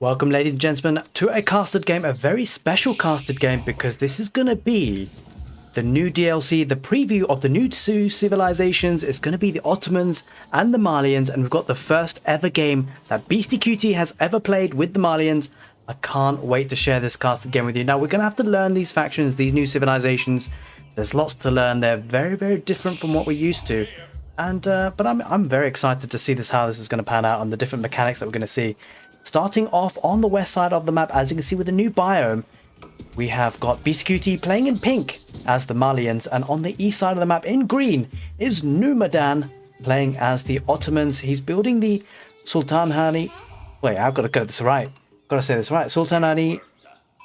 Welcome, ladies and gentlemen, to a casted game, a very special casted game, because this is going to be the new DLC, the preview of the new two civilizations. It's going to be the Ottomans and the Malians, and we've got the first ever game that Beastie Cutie has ever played with the Malians. I can't wait to share this casted game with you. Now, we're going to have to learn these factions, these new civilizations. There's lots to learn. They're very, very different from what we're used to. And but I'm very excited to see how this is going to pan out and the different mechanics that we're going to see. Starting off on the west side of the map, as you can see with the new biome, we have got Beastie Cutie playing in pink as the Malians, and on the east side of the map in green is Numadan playing as the Ottomans. He's building the Sultanani. Wait, I've got to get this right. Got to say this right. Sultanani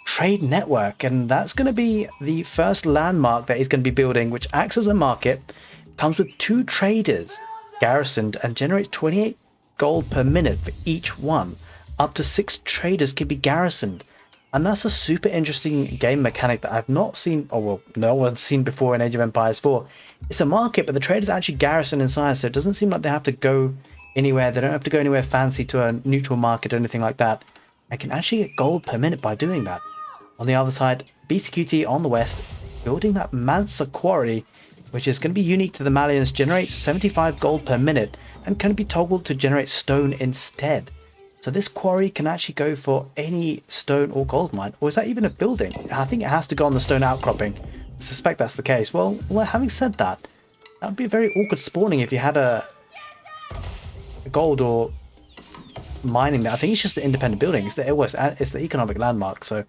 trade network, and that's going to be the first landmark that he's going to be building, which acts as a market. Comes with 2 traders garrisoned and generates 28 gold per minute for each one. Up to 6 traders can be garrisoned, and that's a super interesting game mechanic that I've not seen, or well, no one's seen before in Age of Empires 4. It's a market, but the traders actually garrison inside, so it doesn't seem like they have to go anywhere. They don't have to go anywhere fancy to a neutral market or anything like that. I can actually get gold per minute by doing that. On the other side, Beastie Cutie on the west, building that Mansa Quarry, which is going to be unique to the Malians, generates 75 gold per minute and can be toggled to generate stone instead. So this quarry can actually go for any stone or gold mine. Or is that even a building? I think it has to go on the stone outcropping. I suspect that's the case. Well, having said that, that would be a very awkward spawning if you had a gold or mining there. I think it's just an independent building. It's the economic landmark. So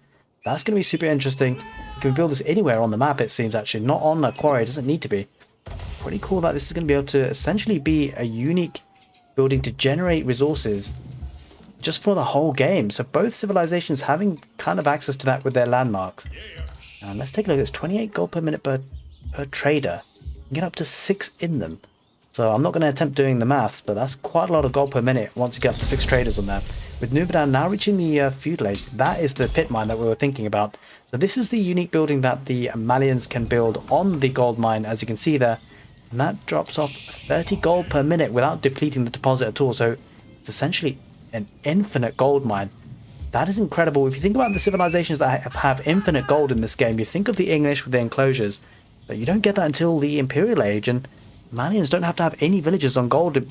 that's going to be super interesting. You can build this anywhere on the map, it seems, actually. Not on a quarry. It doesn't need to be. Pretty cool that this is going to be able to essentially be a unique building to generate resources just for the whole game. So both civilizations having kind of access to that with their landmarks. And let's take a look. It's 28 gold per minute per trader. You can get up to 6 in them. So I'm not going to attempt doing the maths, but that's quite a lot of gold per minute once you get up to 6 traders on there. With Numadan now reaching the feudal age, that is the pit mine that we were thinking about. So this is the unique building that the Malians can build on the gold mine, as you can see there. And that drops off 30 gold per minute without depleting the deposit at all. So it's essentially an infinite gold mine. That is incredible. If you think about the civilizations that have infinite gold in this game, you think of the English with the enclosures, but you don't get that until the Imperial Age, and Malians don't have to have any villages on gold.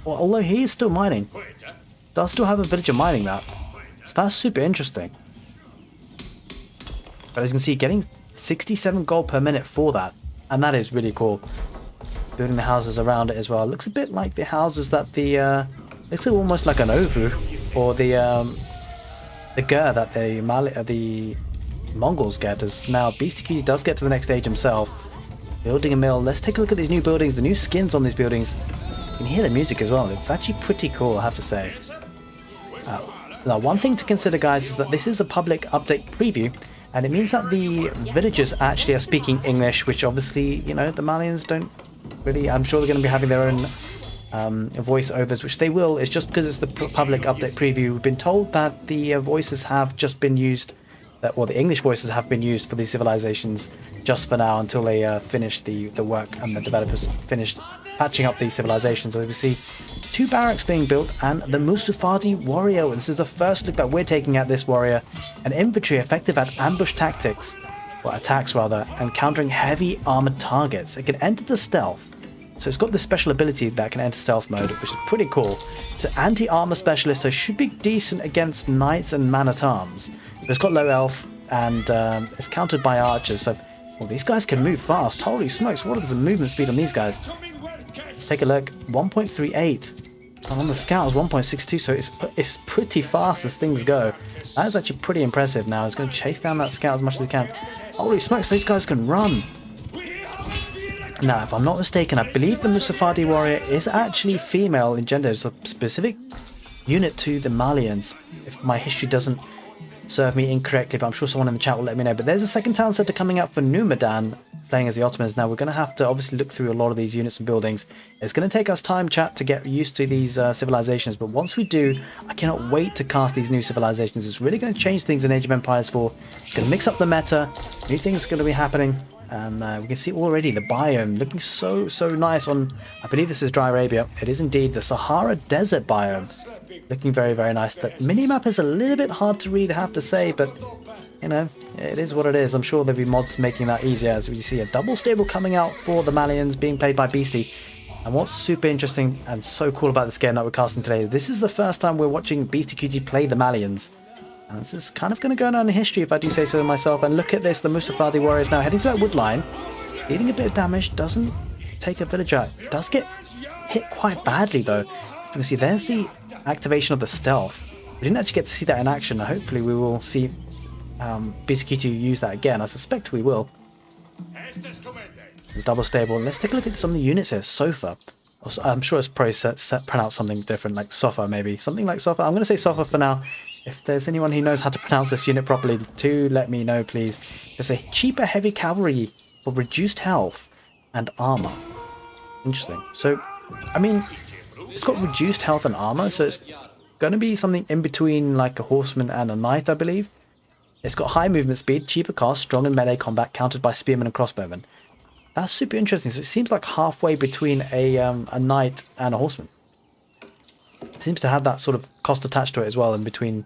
Well, although he is still mining, they'll still have a villager mining that. So that's super interesting. But as you can see, getting 67 gold per minute for that, and that is really cool. Building the houses around it as well. It looks a bit like the houses that the looks almost like an Ovu, or the Gur that the Mongols get. As now Beastie Cutie does get to the next stage himself, building a mill. Let's take a look at these new buildings, the new skins on these buildings. You can hear the music as well. It's actually pretty cool, I have to say. Now, one thing to consider, guys, is that this is a public update preview, and it means that the villagers actually are speaking English, which obviously, you know, the Malians don't really. I'm sure they're going to be having their own voiceovers, which they will. It's just because it's the public update preview. We've been told that the voices have just been used, or the English voices have been used for these civilizations just for now, until they finish the work and the developers finished patching up these civilizations. As we see 2 barracks being built and the Musafadi warrior. This is the first look that we're taking at this warrior. An infantry effective at ambush tactics, or attacks rather, and countering heavy armored targets. It can enter the stealth. So it's got this special ability that can enter stealth mode, which is pretty cool. It's an anti-armor specialist, so should be decent against knights and man-at-arms. But it's got low elf, and it's countered by archers. So, well, these guys can move fast. Holy smokes, what is the movement speed on these guys? Let's take a look. 1.38. And on the scout is 1.62, so it's pretty fast as things go. That is actually pretty impressive now. He's going to chase down that scout as much as he can. Holy smokes, these guys can run. Now, if I'm not mistaken, I believe the Musafadi warrior is actually female in gender. It's a specific unit to the Malians, if my history doesn't serve me incorrectly, but I'm sure someone in the chat will let me know. But there's a second town center coming up for Numadan, playing as the Ottomans. Now, we're going to have to obviously look through a lot of these units and buildings. It's going to take us time, chat, to get used to these civilizations, but once we do, I cannot wait to cast these new civilizations. It's really going to change things in Age of Empires 4. It's going to mix up the meta. New things are going to be happening. And we can see already the biome looking so nice on, I believe this is Dry Arabia. It is indeed the Sahara Desert biome. Looking very, very nice. The minimap is a little bit hard to read, I have to say, but, you know, it is what it is. I'm sure there'll be mods making that easier, as we see a double stable coming out for the Malians, being played by Beastie. And what's super interesting and so cool about this game that we're casting today, this is the first time we're watching Beastie QT play the Malians. And this is kind of going to go down in history, if I do say so myself. And look at this, the Mustafadi warriors now heading to that wood line, dealing a bit of damage, doesn't take a villager. Does get hit quite badly, though. You can see there's the activation of the stealth. We didn't actually get to see that in action. Hopefully we will see Beastie QT use that again. I suspect we will. The double stable. Let's take a look at some of the units here. Sofa. I'm sure it's probably pronounced something different, like Sofa maybe. Something like Sofa. I'm going to say Sofa for now. If there's anyone who knows how to pronounce this unit properly, do let me know, please. It's a cheaper heavy cavalry for reduced health and armor. Interesting. So, I mean, it's got reduced health and armor, so it's going to be something in between like a horseman and a knight, I believe. It's got high movement speed, cheaper cost, strong in melee combat, countered by spearmen and crossbowmen. That's super interesting. So it seems like halfway between a knight and a horseman. It seems to have that sort of cost attached to it as well in between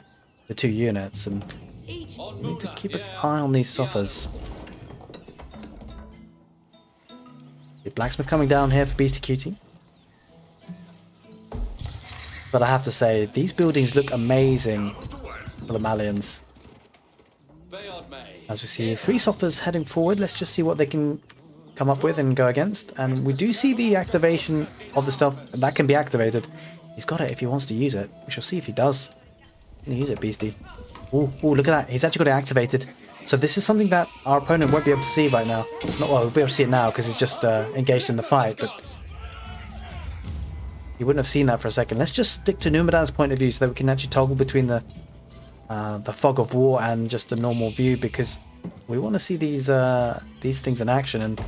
the two units, and we need to keep an eye on these Sofas. The blacksmith coming down here for Beastie QT. But I have to say, these buildings look amazing for the Malians. As we see 3 Sofas heading forward, let's just see what they can come up with and go against. And we do see the activation of the stealth that can be activated. He's got it if he wants to use it. We shall see if he does. Can he use it, Beastie? Oh, look at that. He's actually got it activated. So this is something that our opponent won't be able to see right now. Not well, we'll be able to see it now because he's just engaged in the fight, but you wouldn't have seen that for a second. Let's just stick to Numadan's point of view so that we can actually toggle between the fog of war and just the normal view, because we want to see these things in action, and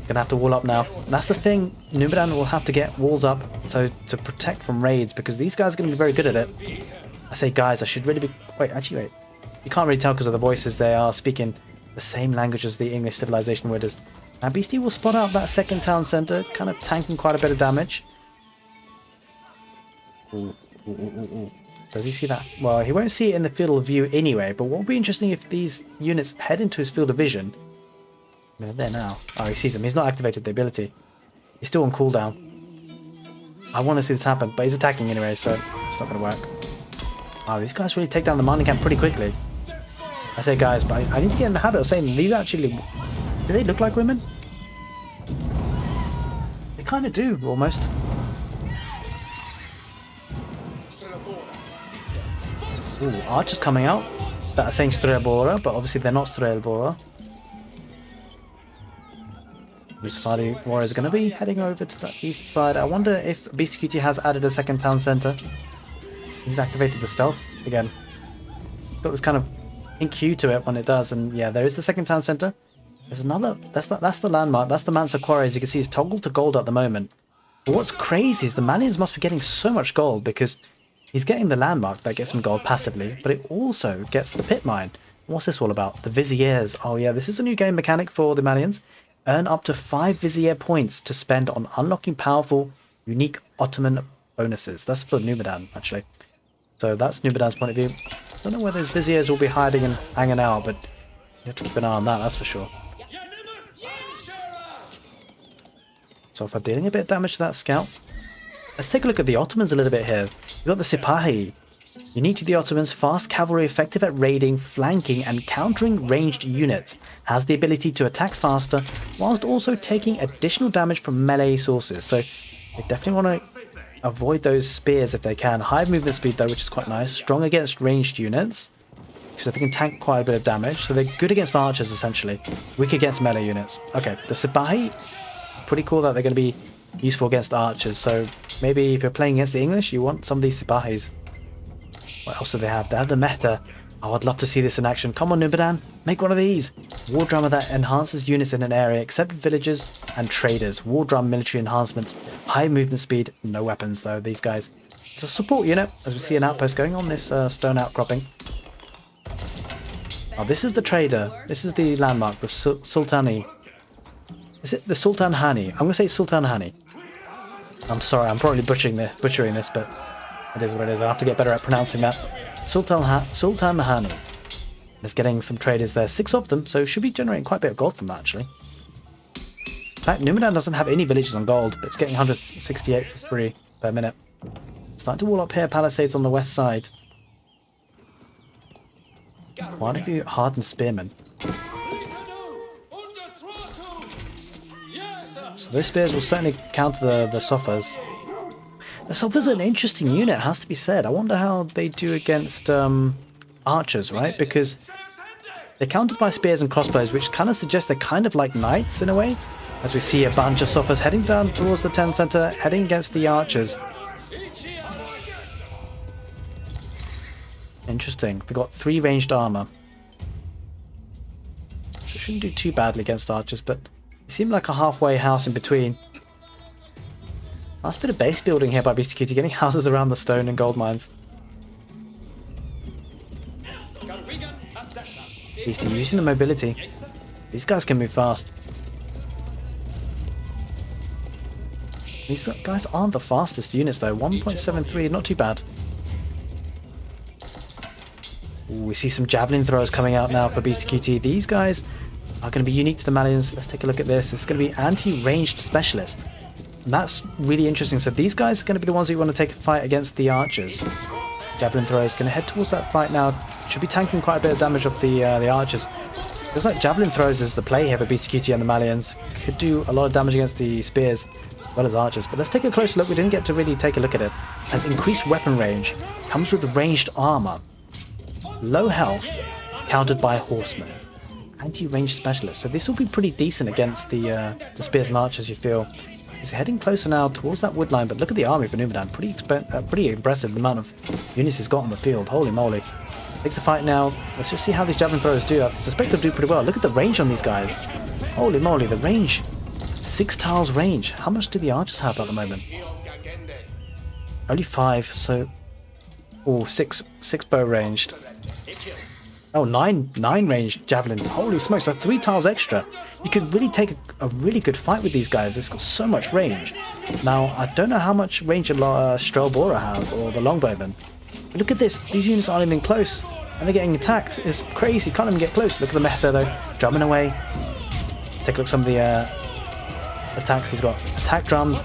gonna have to wall up now. That's the thing, Numadan will have to get walls up to protect from raids, because these guys are going to be very good at it. I say guys, I should really be... Wait. You can't really tell because of the voices. They are speaking the same language as the English civilization worders. Now Beastie will spot out that second town centre, kind of tanking quite a bit of damage. Ooh. Does he see that? Well, he won't see it in the field of view anyway, but what would be interesting if these units head into his field of vision. They're there now. Oh, he sees them. He's not activated the ability. He's still on cooldown. I want to see this happen, but he's attacking anyway, so it's not going to work. Wow, these guys really take down the mining camp pretty quickly. I say guys, but I need to get in the habit of saying these actually... Do they look like women? They kind of do, almost. Ooh, archers coming out that are saying Strelbora, but obviously they're not Strelbora. Mustafadi warriors are going to be heading over to the east side. I wonder if Beastie QT has added a second town centre. He's activated the stealth again. Got this kind of pink hue to it when it does, and yeah, there is the second town centre. There's another. That's the landmark. That's the Mansa Quarry. As you can see, it's toggled to gold at the moment. But what's crazy is the Malians must be getting so much gold, because he's getting the landmark that gets him gold passively, but it also gets the pit mine. What's this all about? The Viziers. Oh yeah, this is a new game mechanic for the Malians. Earn up to 5 Vizier points to spend on unlocking powerful, unique Ottoman bonuses. That's for Numadan, actually. So that's Numadan's point of view. I don't know where those Viziers will be hiding and hanging out, but you have to keep an eye on that, that's for sure. So if I'm dealing a bit of damage to that scout, let's take a look at the Ottomans a little bit here. We've got the Sipahi. Unique to the Ottomans, fast cavalry effective at raiding, flanking and countering ranged units. Has the ability to attack faster, whilst also taking additional damage from melee sources. So they definitely want to avoid those spears if they can. High movement speed though, which is quite nice. Strong against ranged units, because they can tank quite a bit of damage. So they're good against archers essentially. Weak against melee units. Okay, the Sipahi, pretty cool that they're going to be useful against archers. So maybe if you're playing against the English, you want some of these Sipahis. What else do they have? They have the Meta. Oh, I'd love to see this in action. Come on, Numadan, make one of these. War drummer that enhances units in an area, except villagers and traders. War drum military enhancements. High movement speed, no weapons though, these guys. It's a support unit, as we see an outpost going on this stone outcropping. Oh, this is the trader. This is the landmark, the Sultani. Is it the Sultan Hani? I'm going to say Sultan Hani. I'm sorry, I'm probably butchering this, but It is what it is. I have to get better at pronouncing that. Sultan Hani. There's getting some traders there. 6 of them, so should be generating quite a bit of gold from that, actually. In fact, Numidan doesn't have any villages on gold, but it's getting 168 for free per minute. Starting to wall up here, palisades on the west side. Quite a few hardened spearmen. So those spears will certainly counter the Sofas. The Sofas are an interesting unit, has to be said. I wonder how they do against archers, right? Because they're countered by spears and crossbows, which kind of suggests they're kind of like knights in a way. As we see a bunch of Sofas heading down towards the town center, heading against the archers. Interesting. They've got 3 ranged armor. So it shouldn't do too badly against archers, but they seem like a halfway house in between. Nice bit of base building here by BCQT, getting houses around the stone and gold mines. Beastie using the mobility. These guys can move fast. These guys aren't the fastest units though. 1.73, not too bad. Ooh, we see some Javelin Throwers coming out now for BCQT. These guys are going to be unique to the Malians. Let's take a look at this. It's going to be anti-ranged specialist. And that's really interesting. So these guys are going to be the ones who want to take a fight against the archers. Javelin Throwers going to head towards that fight now. Should be tanking quite a bit of damage off the archers. Feels like Javelin Throwers is the play here for BCQT and the Malians. Could do a lot of damage against the spears as well as archers. But let's take a closer look. We didn't get to really take a look at it. As increased weapon range comes with ranged armor. Low health, countered by horsemen. Anti-ranged specialist. So this will be pretty decent against the spears and archers, you feel. He's heading closer now towards that wood line, but look at the army for Numidan. Pretty impressive the amount of units he's got on the field. Holy moly. Takes the fight now. Let's just see how these Javelin Throwers do. I suspect they'll do pretty well. Look at the range on these guys. Holy moly, the range. 6 tiles range. How much do the archers have at the moment? Only 5, so... Oh, 6 bow ranged. Oh, 9 ranged javelins. Holy smokes, that's 3 tiles extra. You could really take a really good fight with these guys. It's got so much range. Now, I don't know how much range Strelbora have, or the longbowmen. But look at this. These units aren't even close. And they're getting attacked. It's crazy. Can't even get close. Look at the meta, though. Drumming away. Let's take a look at some of the attacks he's got. Attack drums.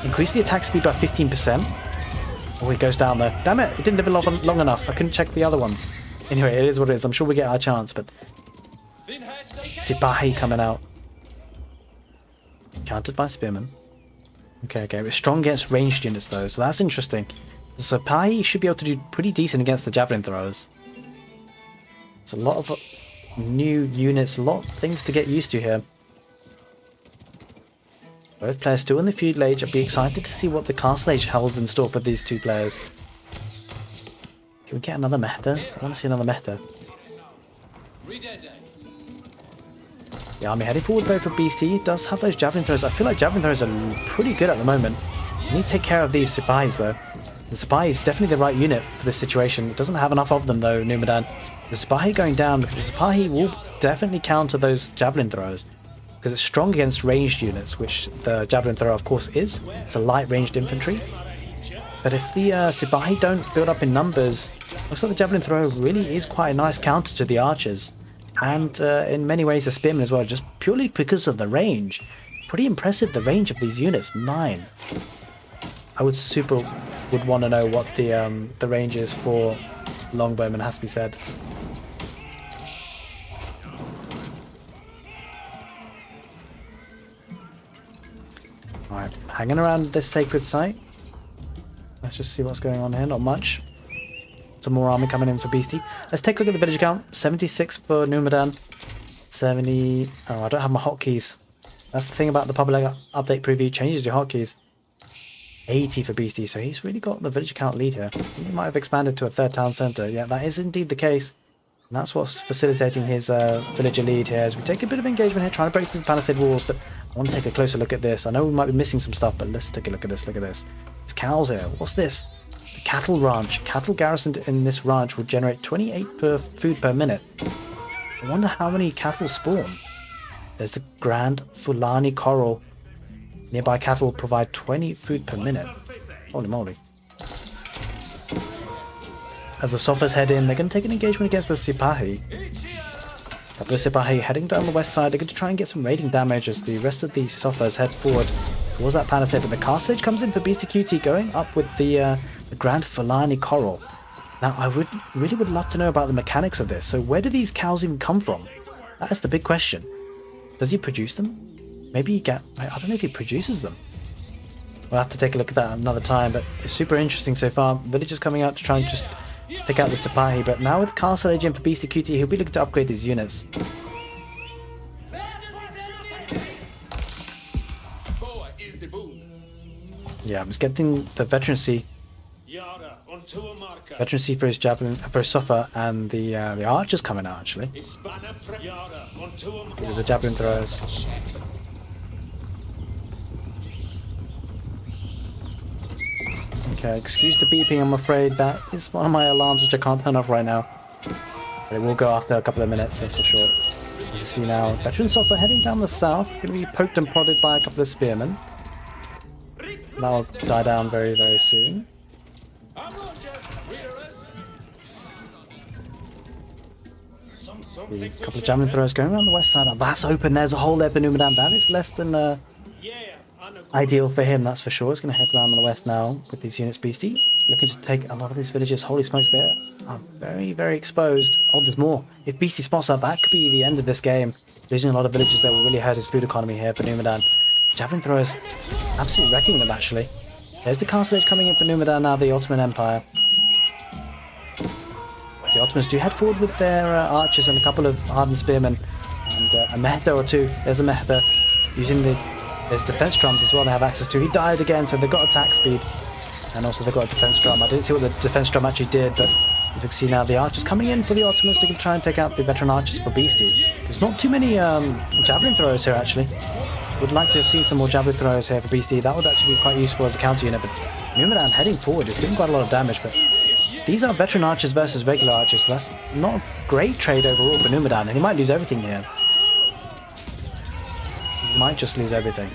Increase the attack speed by 15%. Oh, it goes down, though. Damn it. It didn't live long enough. I couldn't check the other ones. Anyway, it is what it is. I'm sure we get our chance, but... Sipahi coming out. Countered by spearmen. Okay. We're strong against ranged units, though, so that's interesting. So Sipahi should be able to do pretty decent against the Javelin Throwers. It's a lot of new units, a lot of things to get used to here. Both players still in the feudal age. I'd be excited to see what the castle age holds in store for these 2 players. Can we get another meta? I want to see another meta. The army heading forward though for Beastie. Does have those Javelin Throwers. I feel like Javelin Throwers are pretty good at the moment. You need to take care of these Sipahis though. The Sipahi is definitely the right unit for this situation. It doesn't have enough of them though, Numidan. The Sipahi going down because the Sipahi will definitely counter those Javelin Throwers. Because it's strong against ranged units, which the Javelin Thrower of course is. It's a light ranged infantry. But if the Sipahi don't build up in numbers, looks like the Javelin Thrower really is quite a nice counter to the archers. And in many ways the spearmen as well, just purely because of the range. Pretty impressive, the range of these units, 9. I would want to know what the range is for longbowmen, has to be said. Alright, hanging around this sacred site. Let's just see what's going on here. Not much. Some more army coming in for Beastie. Let's take a look at the village count. 76 for Numidan. 70... Oh, I don't have my hotkeys. That's the thing about the public update preview. Changes your hotkeys. 80 for Beastie. So he's really got the village count lead here. He might have expanded to a 3rd town centre. Yeah, that is indeed the case. And that's what's facilitating his villager lead here. As we take a bit of engagement here, trying to break through the palisade walls. But I want to take a closer look at this. I know we might be missing some stuff, but let's take a look at this. Look at this. There's cows here. What's this? The cattle ranch. Cattle garrisoned in this ranch will generate 28 food per minute. I wonder how many cattle spawn. There's the Grand Fulani Coral. Nearby cattle provide 20 food per minute. Holy moly. As the Sofas head in, they're going to take an engagement against the Sipahi. A couple of Sipahi heading down the west side. They're going to try and get some raiding damage as the rest of the Sofas head forward towards that palisade. But the Castle Age comes in for Beastie Cutie, going up with the Grand Fulani Coral. Now, I really would love to know about the mechanics of this. So where do these cows even come from? That is the big question. Does he produce them? Maybe he I don't know if he produces them. We'll have to take a look at that another time, but it's super interesting so far. Villagers coming out to try and just take out the Sipahi, but now with Castle Age in for Beastie Cutie, he'll be looking to upgrade these units. Yeah, I'm just getting the veterancy for his javelin, for his Sofa, and the archers coming out actually. These are the Javelin Throwers. Okay, excuse the beeping, I'm afraid. That is one of my alarms which I can't turn off right now. But it will go after a couple of minutes, that's for sure. You can see now, Veteran Sofa heading down the south, going to be poked and prodded by a couple of spearmen. That'll die down very, very soon. A couple of Javelin Throwers going around the west side. Oh, that's open, there's a hole there for Numadan. That is less than ideal for him, that's for sure. It's going to head around on the west now with these units. Beastie looking to take a lot of these villages. Holy smokes, they are very, very exposed. Oh, there's more. If Beastie spots that, that could be the end of this game. Losing a lot of villages there will really hurt his food economy here for Numadan. Javelin Throwers absolutely wrecking them, actually. There's the Castle Age coming in for Numadan now, the Ottoman Empire. The Ottomans do head forward with their archers and a couple of hardened spearmen. And a Mehta or two. There's a Mehta using there's defense drums as well they have access to. He died again, so they've got attack speed. And also they've got a defense drum. I didn't see what the defense drum actually did, but you can see now the archers coming in for the Ottomans. They can try and take out the veteran archers for Beastie. There's not too many Javelin Throwers here, actually. Would like to have seen some more Javelin Throwers here for Beastie. That would actually be quite useful as a counter unit, but Numadan heading forward is doing quite a lot of damage, but these are veteran archers versus regular archers, so that's not a great trade overall for Numadan, and he might lose everything here. He might just lose everything.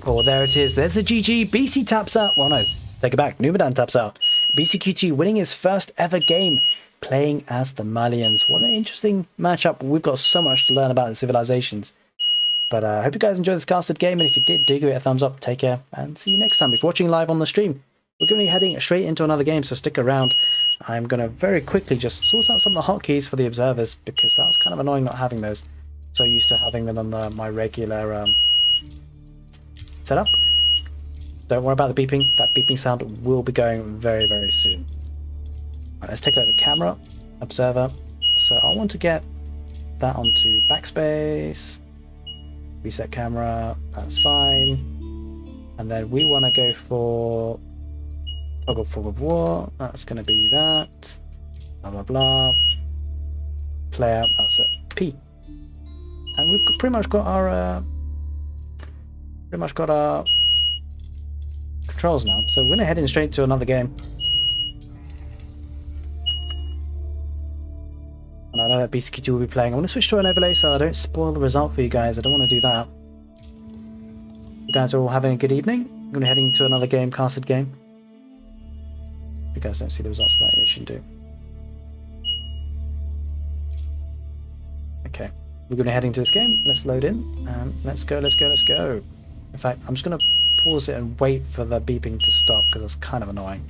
Oh, there it is. There's a GG. BC taps out. Well, no, take it back. Numadan taps out. BCQG winning his first ever game playing as the Malians. What an interesting matchup. We've got so much to learn about the civilizations. But I hope you guys enjoyed this casted game, and if you did, do give it a thumbs up. Take care, and see you next time. If you're watching live on the stream, we're going to be heading straight into another game, so stick around. I'm going to very quickly just sort out some of the hotkeys for the observers, because that was kind of annoying not having those. So used to having them on my regular setup. Don't worry about the beeping. That beeping sound will be going very, very soon. Right, let's take a look at the camera, observer. So I want to get that onto backspace. Reset camera, that's fine. And then we want to go for toggle fog of war. That's going to be that. Blah blah blah. Player, that's a P. And we've pretty much got our controls now. So we're going to head in straight to another game. And I know that BCQ2 will be playing. I want to switch to an overlay so I don't spoil the result for you guys. I don't want to do that. You guys are all having a good evening. I'm going to be heading to another game, casted game. If you guys don't see the results of that, you should do. Okay, we're going to be heading to this game. Let's load in. Let's go, let's go, let's go. In fact, I'm just going to pause it and wait for the beeping to stop because it's kind of annoying.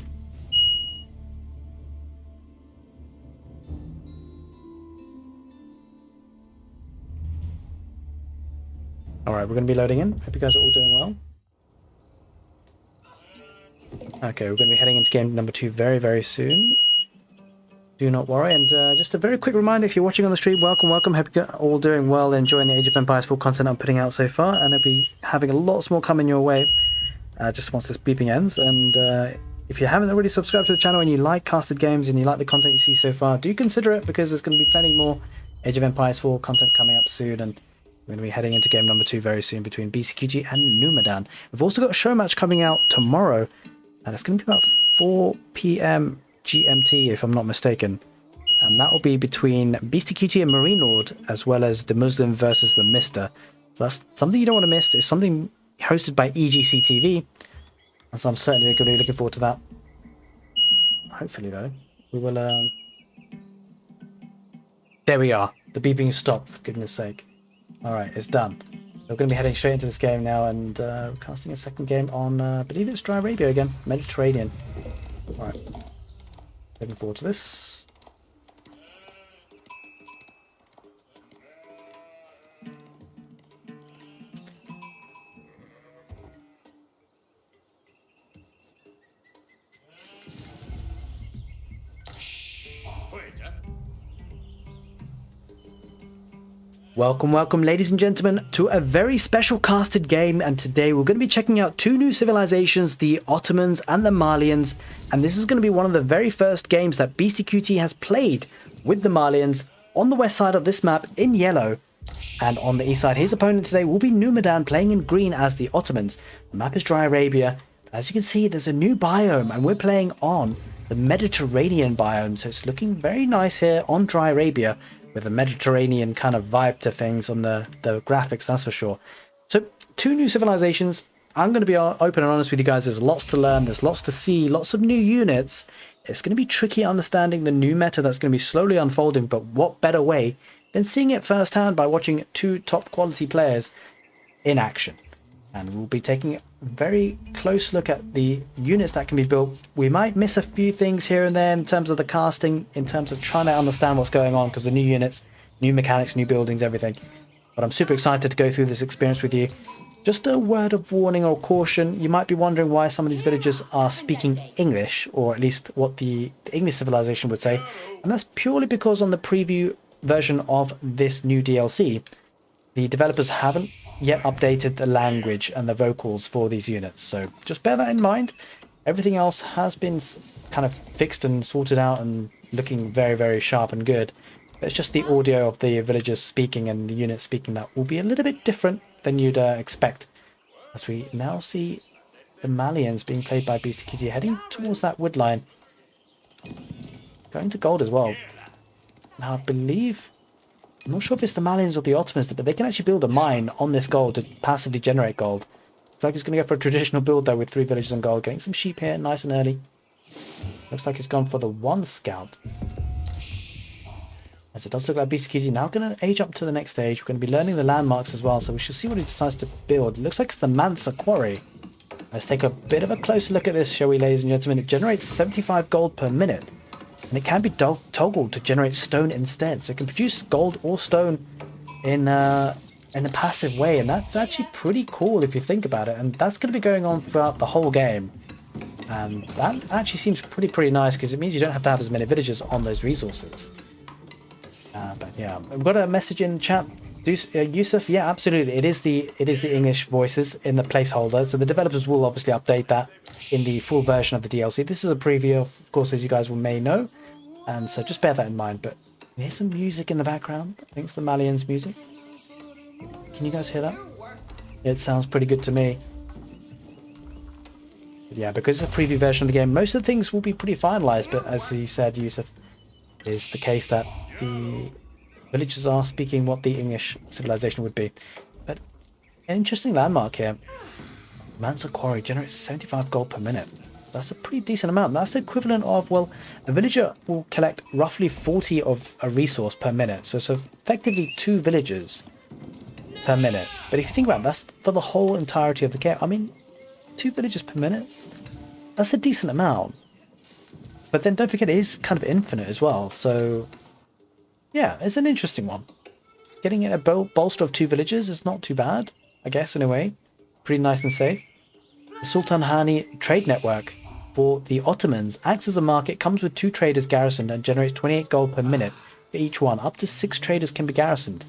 Alright, we're going to be loading in. Hope you guys are all doing well. Okay, we're going to be heading into game number 2 very, very soon. Do not worry. And just a very quick reminder, if you're watching on the stream, welcome, welcome. Hope you're all doing well, enjoying the Age of Empires full content I'm putting out so far. And I'll be having lots more coming your way just once this beeping ends. And if you haven't already subscribed to the channel and you like casted games and you like the content you see so far, do consider it, because there's going to be plenty more Age of Empires 4 content coming up soon. And we're going to be heading into game number 2 very soon between BCQG and Numadan. We've also got a show match coming out tomorrow, and it's going to be about 4 PM GMT, if I'm not mistaken. And that will be between BCQG and Marine Lord, as well as the Muslim versus the Mister. So that's something you don't want to miss. It's something hosted by EGC TV. And so I'm certainly going to be looking forward to that. hopefully though, we will... There we are. The beeping stopped, for goodness sake. Alright, it's done. We're going to be heading straight into this game now and casting a second game on, I believe it's Dry Arabia again, Mediterranean. Alright, looking forward to this. Welcome, welcome ladies and gentlemen to a very special casted game, and today we're going to be checking out two new civilizations, the Ottomans and the Malians, and this is going to be one of the very first games that BCQT has played with the Malians on the west side of this map in yellow, and on the east side his opponent today will be Numidan playing in green as the Ottomans. The map is Dry Arabia. As you can see, there's a new biome and we're playing on the Mediterranean biome, so it's looking very nice here on Dry Arabia, with a Mediterranean kind of vibe to things on the graphics, that's for sure. So, two new civilizations. I'm going to be open and honest with you guys. There's lots to learn, there's lots to see, lots of new units. It's going to be tricky understanding the new meta that's going to be slowly unfolding, but what better way than seeing it firsthand by watching two top quality players in action. And we'll be taking a very close look at the units that can be built. We might miss a few things here and there in terms of the casting, in terms of trying to understand what's going on, because the new units, new mechanics, new buildings, everything. But I'm super excited to go through this experience with you. Just a word of warning or caution, you might be wondering why some of these villagers are speaking English, or at least what the English civilization would say. And that's purely because on the preview version of this new DLC, the developers haven't yet updated the language and the vocals for these units, so just bear that in mind. Everything else has been kind of fixed and sorted out and looking very, very sharp and good. But it's just the audio of the villagers speaking and the units speaking that will be a little bit different than you'd expect. As we now see the Malians being played by BCQT heading towards that wood line, going to gold as well. Now I believe, I'm not sure if it's the Malians or the Ottomans, but they can actually build a mine on this gold to passively generate gold. Looks like he's going to go for a traditional build though with 3 villages on gold, getting some sheep here nice and early. Looks like he's gone for the 1 scout. As it does look like BCQT now going to age up to the next stage. We're going to be learning the landmarks as well, so we shall see what he decides to build. It looks like it's the Mansa Quarry. Let's take a bit of a closer look at this, shall we, ladies and gentlemen. It generates 75 gold per minute. And it can be toggled to generate stone instead. So it can produce gold or stone in a passive way. And that's actually pretty cool if you think about it. And that's going to be going on throughout the whole game. And that actually seems pretty nice, because it means you don't have to have as many villagers on those resources. But yeah, we've got a message in the chat. Yusuf, yeah, absolutely. It is the English voices in the placeholder. So the developers will obviously update that in the full version of the DLC. This is a preview, of course, as you guys may know. And so just bear that in mind. But here's some music in the background. I think it's the Malians music. Can you guys hear that? It sounds pretty good to me. But yeah, because it's a preview version of the game, most of the things will be pretty finalized. But as you said, Yusuf, is the case that the villagers are speaking what the English civilization would be. But an interesting landmark here. Mansa Quarry generates 75 gold per minute. That's a pretty decent amount. That's the equivalent of, well, a villager will collect roughly 40 of a resource per minute. So it's effectively 2 villagers per minute. But if you think about it, that's for the whole entirety of the game. I mean, 2 villagers per minute? That's a decent amount. But then don't forget, it is kind of infinite as well. So, yeah, it's an interesting one. Getting a bolster of 2 villagers is not too bad, I guess, in a way. Pretty nice and safe. The Sultan Hani trade network for the Ottomans acts as a market, comes with 2 traders garrisoned, and generates 28 gold per minute for each one. Up to 6 traders can be garrisoned.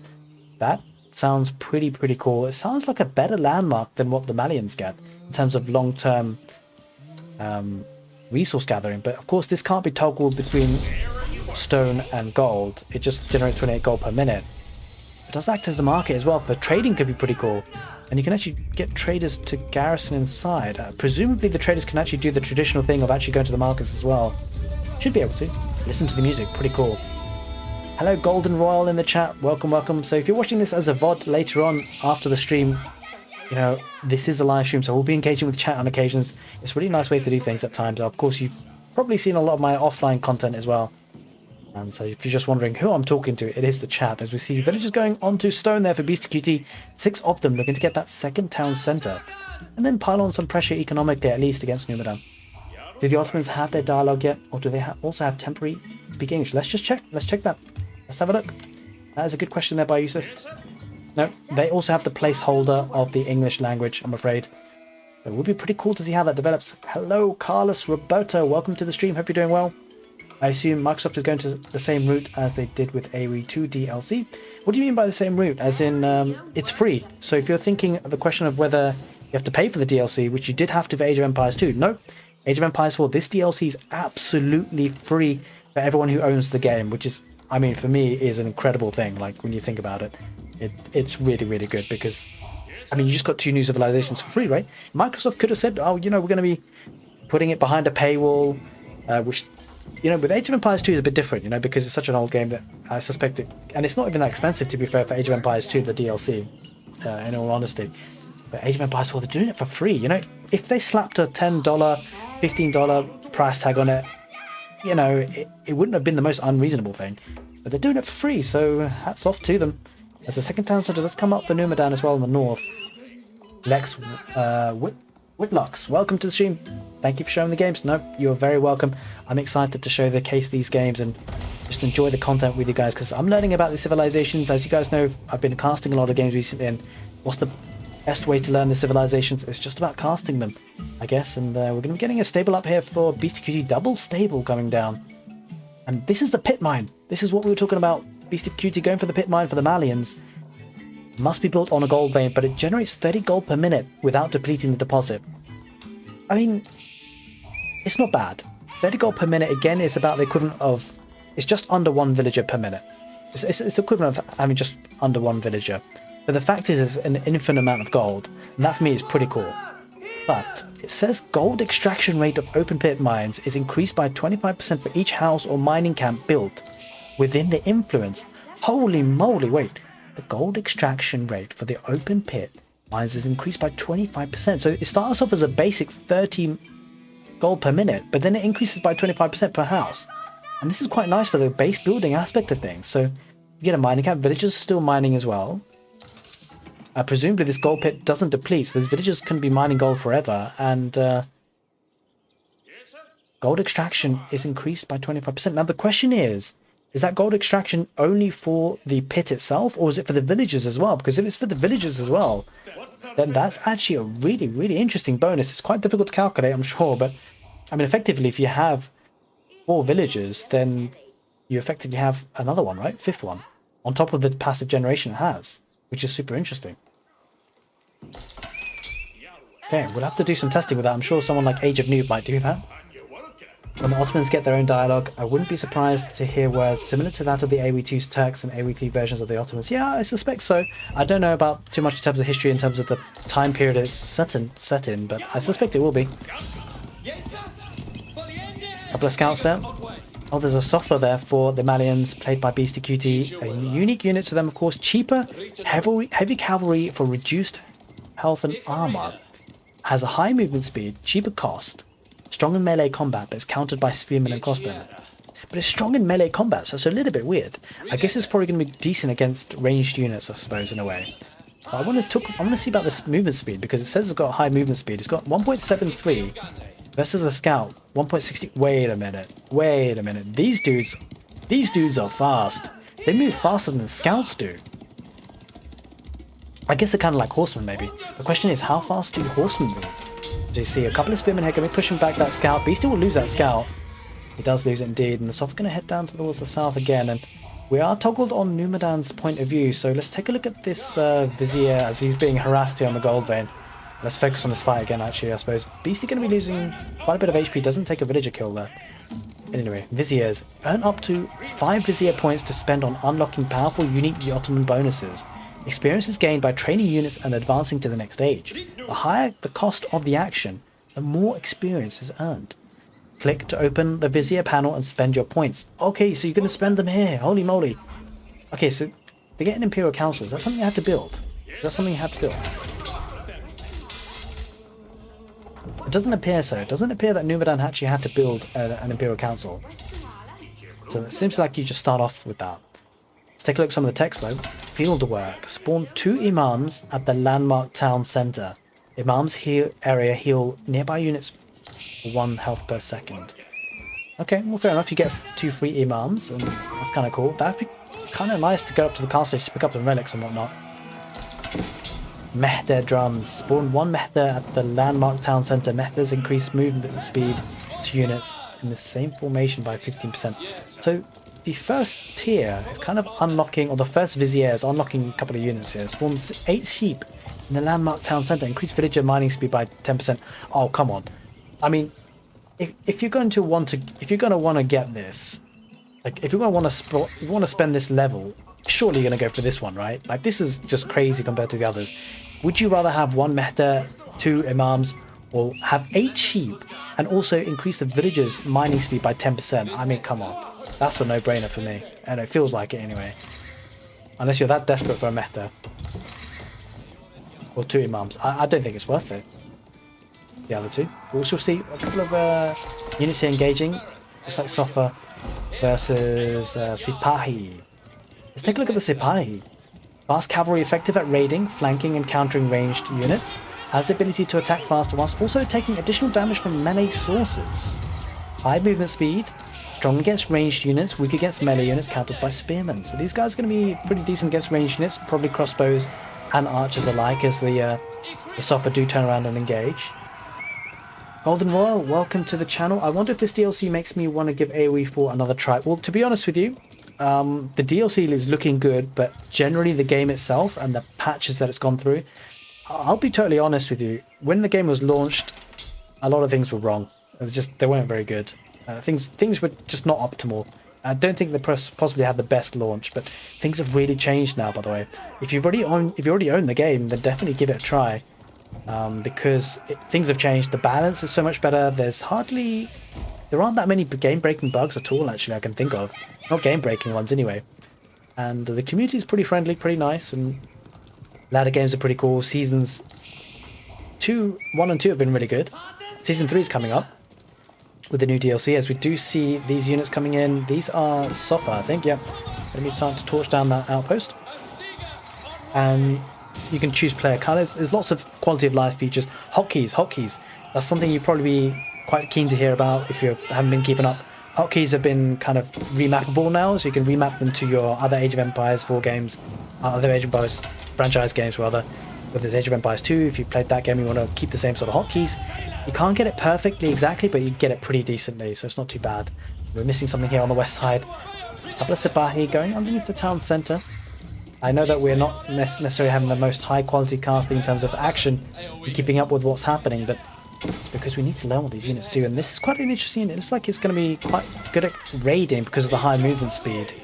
That sounds pretty cool. It sounds like a better landmark than what the Malians get in terms of long-term resource gathering. But of course, this can't be toggled between stone and gold. It just generates 28 gold per minute. It does act as a market as well. For trading could be pretty cool. And you can actually get traders to garrison inside. Presumably the traders can actually do the traditional thing of actually going to the markets as well. Should be able to. Listen to the music, pretty cool. Hello Golden Royal in the chat, welcome. So if you're watching this as a VOD later on after the stream, you know, this is a live stream, so we'll be engaging with chat on occasions. It's a really nice way to do things at times. Of course, you've probably seen a lot of my offline content as well. And so if you're just wondering who I'm talking to, it is the chat. As we see villagers going onto stone there for BSTQT, 6 of them looking to get that second town centre. And then pile on some pressure economically, at least against Numidan. Do the Ottomans have their dialogue yet? Or do they also have temporary speak English? Let's just check. Let's check that. Let's have a look. That is a good question there by Yusuf. No, they also have the placeholder of the English language, I'm afraid. It would be pretty cool to see how that develops. Hello, Carlos Roberto. Welcome to the stream. Hope you're doing well. I assume Microsoft is going to the same route as they did with Aoe4 DLC. What do you mean by the same route? As in, it's free. So if you're thinking of the question of whether you have to pay for the DLC, which you did have to for Age of Empires 2, no. Age of Empires 4, this DLC is absolutely free for everyone who owns the game, which is, I mean, for me, is an incredible thing. Like, when you think about it, it's really, really good because, I mean, you just got 2 new civilizations for free, right? Microsoft could have said, oh, you know, we're going to be putting it behind a paywall, which... You know, with Age of Empires 2 is a bit different, you know, because it's such an old game that I suspect it... And it's not even that expensive, to be fair, for Age of Empires 2, the DLC, in all honesty. But Age of Empires 4, they're doing it for free, you know? If they slapped a $10, $15 price tag on it, you know, it wouldn't have been the most unreasonable thing. But they're doing it for free, so hats off to them. As the second town centre does come up for Numidan as well in the north. Lex Whitlocks, welcome to the stream. Thank you for showing the games. No, you're very welcome. I'm excited to show the case these games and just enjoy the content with you guys because I'm learning about the civilizations. As you guys know, I've been casting a lot of games recently, and what's the best way to learn the civilizations? It's just about casting them, I guess. And we're going to be getting a stable up here for BSTQT, double stable coming down. And this is the pit mine. This is what we were talking about. BSTQT going for the pit mine for the Malians. Must be built on a gold vein, but it generates 30 gold per minute without depleting the deposit. I mean, it's not bad. 30 gold per minute, again, is about the equivalent of... It's just under 1 villager per minute. It's the equivalent of having just under 1 villager. But the fact is, it's an infinite amount of gold, and that for me is pretty cool. But it says gold extraction rate of open pit mines is increased by 25% for each house or mining camp built within the influence. Holy moly, wait. The gold extraction rate for the open pit mines is increased by 25%. So it starts off as a basic 30 gold per minute, but then it increases by 25% per house. And this is quite nice for the base building aspect of things. So you get a mining camp, villagers still mining as well. Presumably this gold pit doesn't deplete, so those villagers can be mining gold forever, and gold extraction is increased by 25%. Now the question is that gold extraction only for the pit itself, or is it for the villagers as well? Because if it's for the villagers as well, then that's actually a really, really interesting bonus. It's quite difficult to calculate, I'm sure, but I mean, effectively, if you have 4 villagers, then you effectively have another one, right? 5th one, on top of the passive generation it has, which is super interesting. Okay, we'll have to do some testing with that. I'm sure someone like Age of Noob might do that. When the Ottomans get their own dialogue, I wouldn't be surprised to hear words similar to that of the Aoe2's Turks and Aoe3 versions of the Ottomans. Yeah, I suspect so. I don't know about too much in terms of history, in terms of the time period it's set in, but I suspect it will be. Couple of scouts there. Oh, there's a Sofla there for the Malians, played by BSTQT. A unique unit to them, of course. Cheaper, heavy cavalry for reduced health and armor. Has a high movement speed, cheaper cost. Strong in melee combat, but it's countered by spearmen and crossbowmen. But it's strong in melee combat, so it's a little bit weird. I guess it's probably going to be decent against ranged units, I suppose, in a way. But I want to see about this movement speed, because it says it's got high movement speed. It's got 1.73 versus a scout, 1.60. Wait a minute. These dudes are fast. They move faster than the scouts do. I guess they're kind of like horsemen, maybe. The question is, how fast do horsemen move? Do you see a couple of spearmen here going to be pushing back that scout? Beastie will lose that scout. He does lose it indeed, and the Soft are going to head down towards the south again, and we are toggled on Numidan's point of view, so let's take a look at this Vizier as he's being harassed here on the gold vein. Let's focus on this fight again, actually, I suppose. Beastie going to be losing quite a bit of HP, doesn't take a villager kill there. Anyway, Viziers. Earn up to 5 Vizier points to spend on unlocking powerful, unique Ottoman bonuses. Experience is gained by training units and advancing to the next stage. The higher the cost of the action, the more experience is earned. Click to open the Vizier panel and spend your points. Okay, so you're going to spend them here. Holy moly. Okay, so to get an Imperial Council, is that something you had to build? Is that something you had to build? doesn't appear so. It doesn't appear that Numidan actually had to build an Imperial Council. So it seems like you just start off with that. Let's take a look at some of the text though. Field work. Spawn 2 Imams at the landmark town centre. Imams area heal nearby units for 1 health per second. Okay, well fair enough. You get 2 free Imams, and that's kind of cool. That'd be kind of nice to go up to the castle to pick up some relics and whatnot. Mehter drums. Spawn 1 Mehter at the landmark town centre. Mehters increase movement speed to units in the same formation by 15%. So the first tier is kind of unlocking, or the first vizier is unlocking a couple of units here. Spawns 8 sheep in the landmark town centre. Increase villager mining speed by 10%. Oh come on! I mean, if you're going to want to get this, like if you're going to want to spend this level, surely you're going to go for this one, right? Like this is just crazy compared to the others. Would you rather have 1 Mehter, 2 Imams, or have 8 sheep and also increase the villagers' mining speed by 10%? I mean, come on. That's a no-brainer for me. And it feels like it anyway. Unless you're that desperate for a Mehter. Or 2 Imams. I don't think it's worth it. The other 2. We shall see a couple of units here engaging. Just like Sofa versus Sipahi. Let's take a look at the Sipahi. Fast cavalry effective at raiding, flanking and countering ranged units. Has the ability to attack faster whilst also taking additional damage from melee sources. High movement speed. Strong against ranged units, weak against melee units countered by spearmen. So these guys are going to be pretty decent against ranged units. Probably crossbows and archers alike as the Sofa do turn around and engage. Golden Royal, welcome to the channel. I wonder if this DLC makes me want to give Aoe4 another try. Well, to be honest with you, the DLC is looking good, but generally the game itself and the patches that it's gone through, I'll be totally honest with you. When the game was launched, a lot of things were wrong. They weren't very good. Things were just not optimal. I don't think they possibly had the best launch, but things have really changed now. By the way, if you've already owned the game, then definitely give it a try, because things have changed. The balance is so much better. There aren't that many game-breaking bugs at all. Actually, I can think of, not game-breaking ones anyway. And the community is pretty friendly, pretty nice, and ladder games are pretty cool. Seasons 1 and 2 have been really good. Season 3 is coming up with the new DLC, as we do see these units coming in. These are Sofa, I think, yeah. Let me start to torch down that outpost. And you can choose player colors. There's lots of quality of life features. Hotkeys. That's something you'd probably be quite keen to hear about if you haven't been keeping up. Hotkeys have been kind of remappable now, so you can remap them to your other Age of Empires 4 games, other Age of Empires franchise games rather. With this Age of Empires 2, if you played that game, you want to keep the same sort of hotkeys. You can't get it perfectly exactly, but you get it pretty decently, so it's not too bad. We're missing something here on the west side. A couple of Sipahi going underneath the town centre. I know that we're not necessarily having the most high quality casting in terms of action and keeping up with what's happening, but it's because we need to learn what these units do. And this is quite an interesting unit. It looks like it's going to be quite good at raiding because of the high movement speed.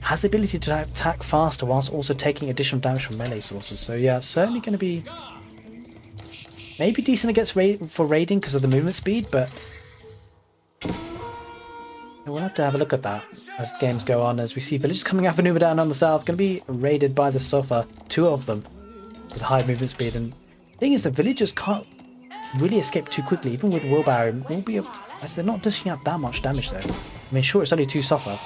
Has the ability to attack faster whilst also taking additional damage from melee sources. So yeah, certainly going to be maybe decent against for raiding because of the movement speed, but we'll have to have a look at that as the games go on. As we see villagers coming out of Numidan on the south, going to be raided by the Sofa, 2 of them with high movement speed. And the thing is, the villagers can't really escape too quickly, even with wheelbarrow. They're not dishing out that much damage though. I mean, sure, it's only 2 Sofa.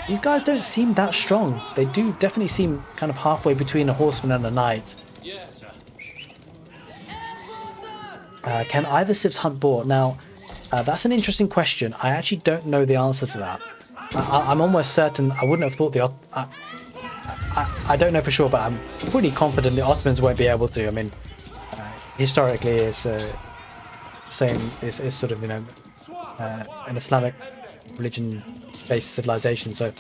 These guys don't seem that strong. They do definitely seem kind of halfway between a horseman and a knight. Can either civs hunt boar? Now, that's an interesting question. I actually don't know the answer to that. I'm almost certain I wouldn't have thought I don't know for sure, but I'm pretty confident the Ottomans won't be able to. I mean, historically, it's sort of, you know, an Islamic religion-based civilization. So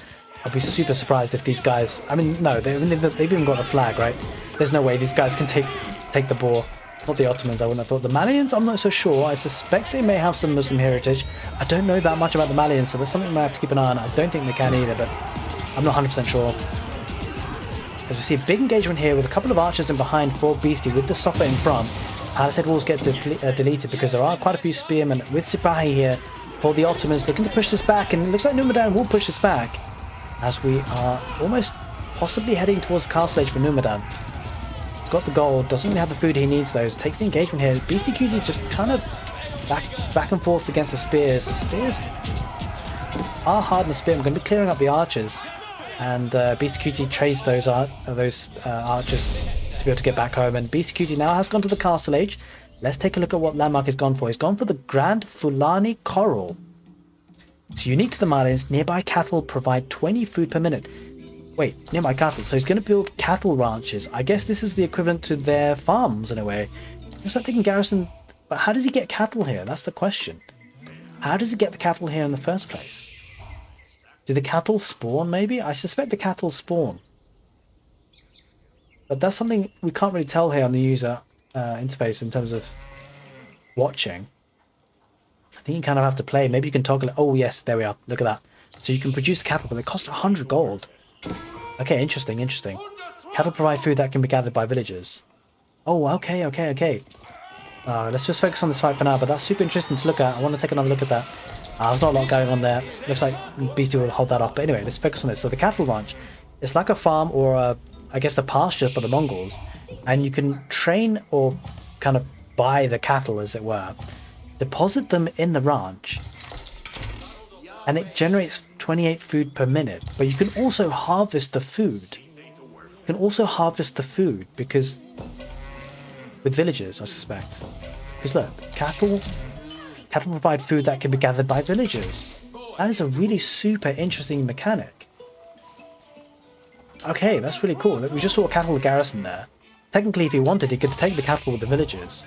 I'd be super surprised if these guys. I mean, no, they've even got a flag, right? There's no way these guys can take the boar. Not the Ottomans, I wouldn't have thought. The Malians, I'm not so sure. I suspect they may have some Muslim heritage. I don't know that much about the Malians, so there's something we might have to keep an eye on. I don't think they can either, but I'm not 100% sure. As we see a big engagement here with a couple of archers in behind for Beastie with the Sofa in front. Palisade walls get deleted because there are quite a few spearmen with Sipahi here for the Ottomans looking to push this back, and it looks like Numidan will push this back as we are almost possibly heading towards Castle Age for Numidan. He's got the gold, doesn't really have the food he needs though. Takes the engagement here. Beastie Cutie just kind of back and forth against the spears. The spears are hard in the spear. I'm going to be clearing up the archers. And Beastie Cutie trades those archers to be able to get back home. And Beastie Cutie now has gone to the Castle Age. Let's take a look at what landmark he's gone for. He's gone for the Grand Fulani Coral. It's unique to the Malians. Nearby cattle provide 20 food per minute. Wait, nearby cattle. So he's going to build cattle ranches. I guess this is the equivalent to their farms in a way. Looks like they can garrison. But how does he get cattle here? That's the question. How does he get the cattle here in the first place? Do the cattle spawn maybe? I suspect the cattle spawn. But that's something we can't really tell here on the user interface in terms of watching. I think you kind of have to play. Maybe you can toggle it. Oh yes, there we are. Look at that. So you can produce the cattle, but they cost 100 gold. Okay, interesting. Cattle provide food that can be gathered by villagers. Oh, okay. Let's just focus on this fight for now, but that's super interesting to look at. I want to take another look at that. There's not a lot going on there. Looks like Beastie will hold that off. But anyway, let's focus on this. So the cattle ranch, it's like a farm or I guess a pasture for the Mongols. And you can train or kind of buy the cattle, as it were. Deposit them in the ranch. And it generates 28 food per minute. But you can also harvest the food. You can also harvest the food because... with villagers, I suspect. Because look, cattle provide food that can be gathered by villagers. That is a really super interesting mechanic. Okay, that's really cool. We just saw a cattle garrison there. Technically, if he wanted, he could take the cattle with the villagers.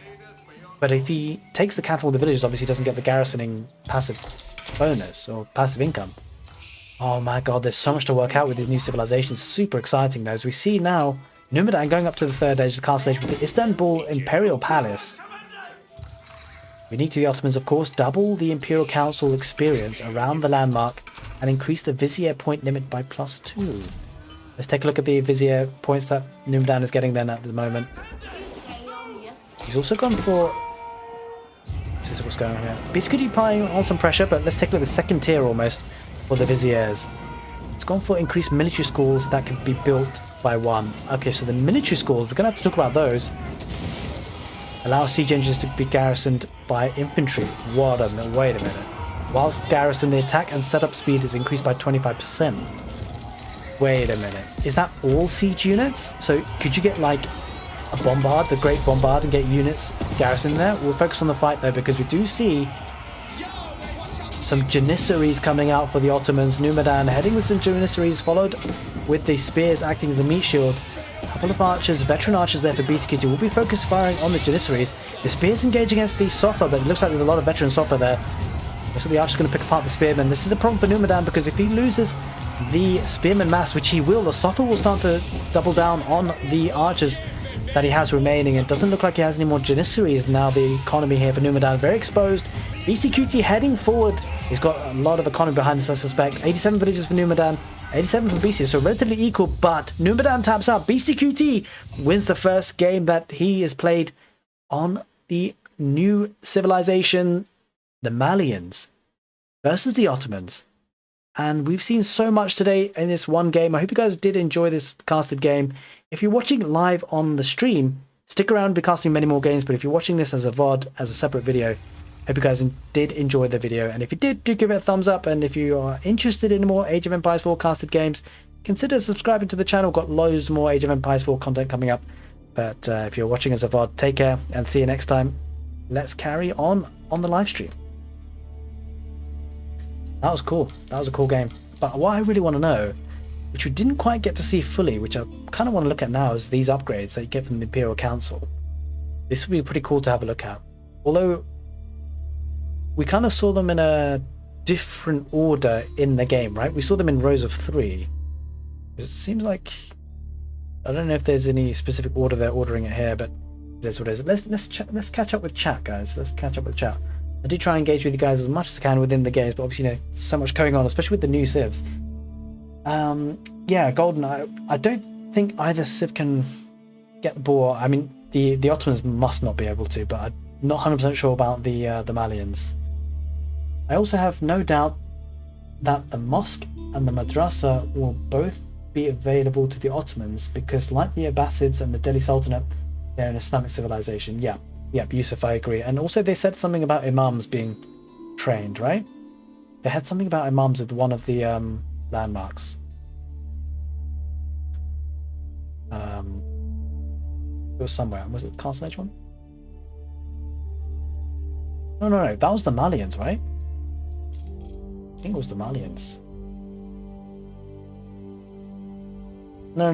But if he takes the cattle with the villagers, obviously he doesn't get the garrisoning passive bonus or passive income. Oh my god, there's so much to work out with these new civilizations. Super exciting though. As we see now, Numidan going up to the third age of the castle age with the Istanbul Imperial Palace. Unique to the Ottomans, of course, double the Imperial Council experience around the landmark and increase the Vizier point limit by +2. Let's take a look at the Vizier points that Numidan is getting then at the moment. He's also gone for... this is what's going on here. Beastie Cutie applying on some pressure, but let's take a look at the second tier almost for the Viziers. It's gone for increased military schools that can be built by 1. Okay, so the military schools, we're going to have to talk about those. Allow siege engines to be garrisoned by infantry. Wait a minute. Whilst garrisoned, the attack and setup speed is increased by 25%. Wait a minute. Is that all siege units? So could you get like a bombard, the Great Bombard, and get units garrisoned there? We'll focus on the fight though, because we do see some Janissaries coming out for the Ottomans. Numidan heading with some Janissaries, followed with the spears acting as a meat shield. A couple of archers, veteran archers there for Beastie Cutie. We'll be focused firing on the Janissaries. The spears engage against the Sofa, but it looks like there's a lot of veteran Sofa there. Looks like the archer's going to pick apart the spearmen. This is a problem for Numidan because if he loses the spearman mass, which he will, the Sofa will start to double down on the archers that he has remaining. It doesn't look like he has any more Janissaries now. The economy here for Numidan very exposed. Beastie Cutie heading forward. He's got a lot of economy behind this, I suspect. 87 villages for Numidan, 87 for Beastie, so relatively equal, but Numidan taps out. Beastie Cutie wins the first game that he has played on the new civilization, the Malians, versus the Ottomans. And we've seen so much today in this one game. I hope you guys did enjoy this casted game. If you're watching live on the stream, stick around, we'll be casting many more games, but if you're watching this as a VOD, as a separate video, hope you guys did enjoy the video, and if you did, do give it a thumbs up, and if you are interested in more Age of Empires 4 casted games, consider subscribing to the channel. Got loads more Age of Empires 4 content coming up, but if you're watching as a VOD, take care, and see you next time. Let's carry on the live stream. That was cool. That was a cool game. But what I really want to know, which we didn't quite get to see fully, which I kind of want to look at now, is these upgrades that you get from the Imperial Council. This would be pretty cool to have a look at. Although we kind of saw them in a different order in the game, right? We saw them in rows of 3. It seems like, I don't know if there's any specific order they're ordering it here, but it is what it is. Let's catch up with chat, guys. Let's catch up with chat. I do try and engage with you guys as much as I can within the games, but obviously, you know, so much going on, especially with the new civs. Yeah, Golden. I don't think either civ can get the ball. I mean, the Ottomans must not be able to, but I'm not 100% sure about the Malians. I also have no doubt that the mosque and the madrasa will both be available to the Ottomans because, like the Abbasids and the Delhi Sultanate, they're an Islamic civilization. Yeah, Yusuf, I agree. And also they said something about imams being trained, right? They had something about imams with one of the landmarks. It was somewhere. Was it the Castle Edge one? No, that was the Malians, right? I think it was the Malians. No.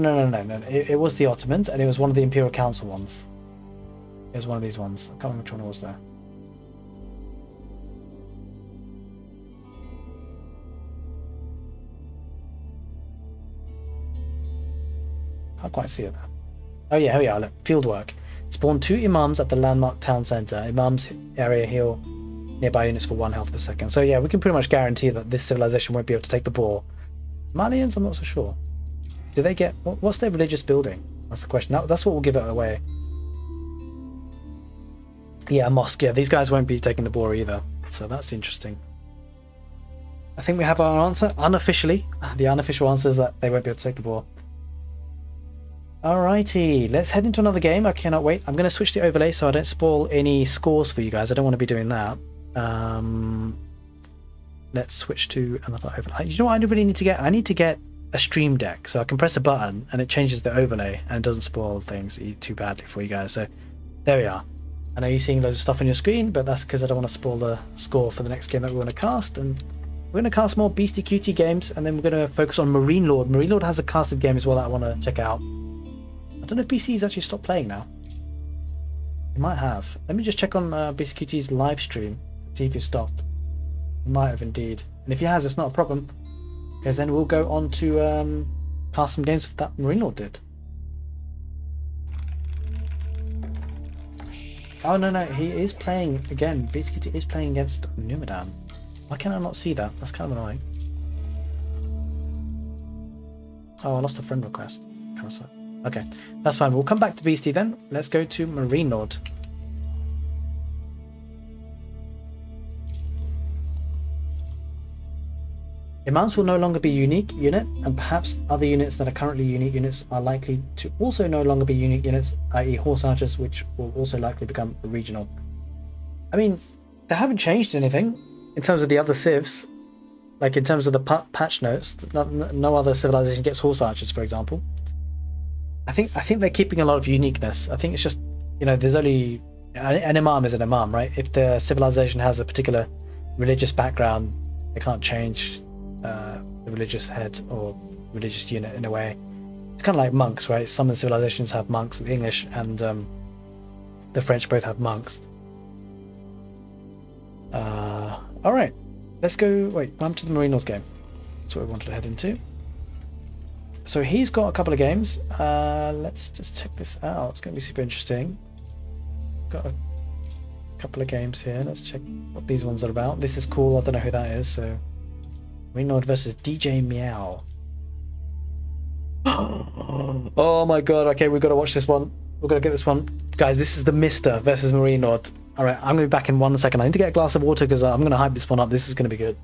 It was the Ottomans, and it was one of the Imperial Council ones. It was one of these ones. I can't remember which one it was there. Can't quite see it there. Oh yeah, here we are. Look, fieldwork. Spawn 2 imams at the landmark town centre. Imams area heal nearby units for 1 health per second. So yeah, we can pretty much guarantee that this civilization won't be able to take the ball. Malians, I'm not so sure. Do they get... What's their religious building? That's the question. That's what will give it away. Yeah, a mosque. Yeah, these guys won't be taking the ball either. So that's interesting. I think we have our answer. Unofficially. The unofficial answer is that they won't be able to take the ball. Alrighty, let's head into another game. I cannot wait. I'm going to switch the overlay so I don't spoil any scores for you guys. I don't want to be doing that. Let's switch to another overlay. You know what I really need to get? I need to get a stream deck so I can press a button and it changes the overlay and it doesn't spoil things too badly for you guys. So there we are. I know you're seeing loads of stuff on your screen, but that's because I don't want to spoil the score for the next game that we're going to cast. And we're going to cast more Beastie Cutie games, and then we're going to focus on Marine Lord. Marine Lord has a casted game as well that I want to check out. I don't know if BC's actually stopped playing now. He might have. Let me just check on BCQT's live stream, see if he stopped. He might have indeed. And if he has, it's not a problem, because then we'll go on to cast some games that Marine Lord did. Oh no, he is playing again. BCQT is playing against Numidan. Why can I not see that? That's kind of annoying. Oh, I lost a friend request. Kind of sucks. Okay, that's fine. We'll come back to Beastie then. Let's go to Marine Lord. Imams will no longer be a unique unit, and perhaps other units that are currently unique units are likely to also no longer be unique units, i.e. horse archers, which will also likely become regional. I mean, they haven't changed anything in terms of the other civs. Like in terms of the patch notes, no other civilization gets horse archers, for example. I think they're keeping a lot of uniqueness. I think it's just, you know, there's only an imam is an imam, right? If the civilization has a particular religious background, they can't change the religious head or religious unit in a way. It's kind of like monks, right? Some of the civilizations have monks. The English and the French both have monks. All right, let's go. Wait, I'm to the Marine Lord's game. That's what we wanted to head into. So he's got a couple of games. Let's just check this out. It's going to be super interesting. Got a couple of games here. Let's check what these ones are about. This is cool. I don't know who that is. So Marine Lord versus DJ Meow. Oh my god. Okay, we've got to watch this one. We've got to get this one. Guys, this is the Mister versus Marine Lord. All right, I'm going to be back in 1 second. I need to get a glass of water because I'm going to hype this one up. This is going to be good.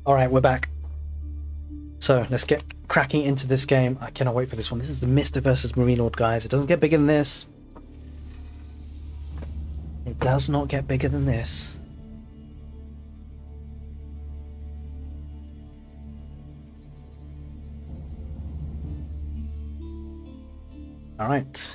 Alright, we're back. So let's get cracking into this game. I cannot wait for this one. This is the Mister versus Marine Lord, guys. It doesn't get bigger than this. It does not get bigger than this. Alright.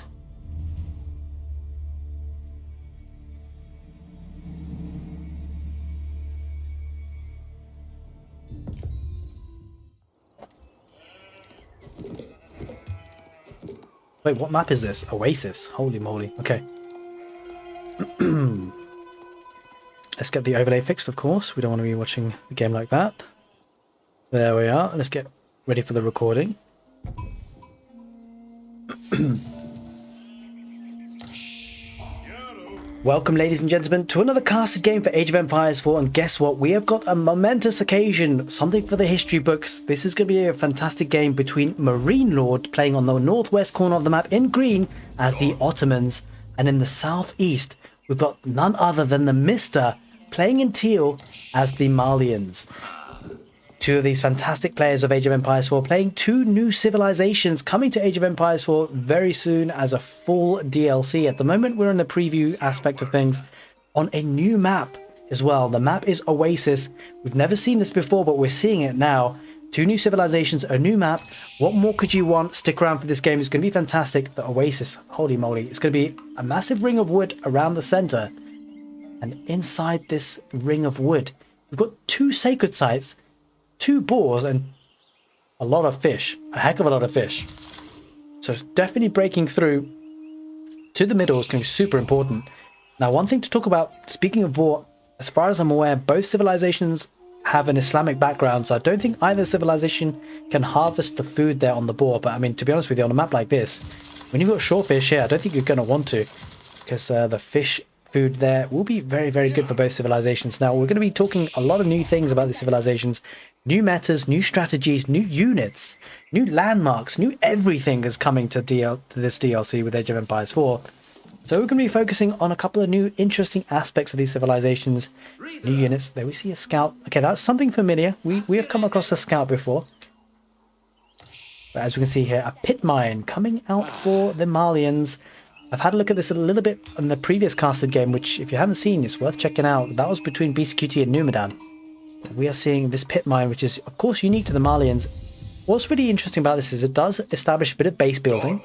Wait, what map is this? Oasis. Holy moly. Okay. Let's get the overlay fixed, of course. We don't want to be watching the game like that. There we are. Let's get ready for the recording. Welcome, ladies and gentlemen, to another casted game for Age of Empires 4, and guess what? We have got a momentous occasion, something for the history books. This is going to be a fantastic game between Marine Lord playing on the northwest corner of the map in green as the Ottomans, and in the southeast we've got none other than the Mister playing in teal as the Malians. Two of these fantastic players of Age of Empires 4 playing two new civilizations coming to Age of Empires 4 very soon as a full DLC. At the moment, we're in the preview aspect of things on a new map as well. The map is Oasis. We've never seen this before, but we're seeing it now. Two new civilizations, a new map. What more could you want? Stick around for this game. It's going to be fantastic. The Oasis, holy moly. It's going to be a massive ring of wood around the center. And inside this ring of wood, we've got two sacred sites, two boars, and a lot of fish. A heck of a lot of fish. So it's definitely breaking through to the middle is going to be super important. Now, one thing to talk about, speaking of boar, as far as I'm aware, both civilizations have an Islamic background, so I don't think either civilization can harvest the food there on the boar. But I mean, to be honest with you, on a map like this, when you've got shorefish here, I don't think you're going to want to, because the fish food there will be very, very good for both civilizations. Now, we're going to be talking a lot of new things about the civilizations. New metas, new strategies, new units, new landmarks, new everything is coming to this DLC with Age of Empires 4. So we're going to be focusing on a couple of new interesting aspects of these civilizations. New units. There we see a scout. Okay, that's something familiar. We have come across a scout before. But as we can see here, a pit mine coming out for the Malians. I've had a look at this a little bit in the previous casted game, which if you haven't seen, it's worth checking out. That was between BCQT and Numidan. We are seeing this pit mine, which is of course unique to the Malians. What's really interesting about this is it does establish a bit of base building.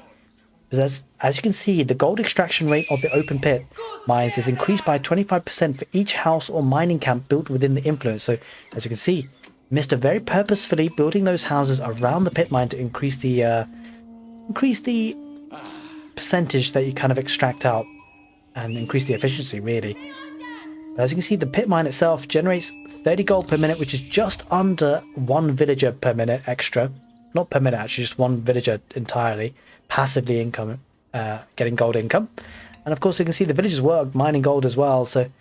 Because as you can see, the gold extraction rate of the open pit mines is increased by 25% for each house or mining camp built within the influence. So as you can see, Mr. very purposefully building those houses around the pit mine to increase the percentage that you kind of extract out and increase the efficiency, really. But as you can see, the pit mine itself generates 30 gold per minute, which is just under one villager per minute extra. Not per minute, actually, just one villager entirely, passively income, getting gold income. And of course, you can see the villagers work mining gold as well. So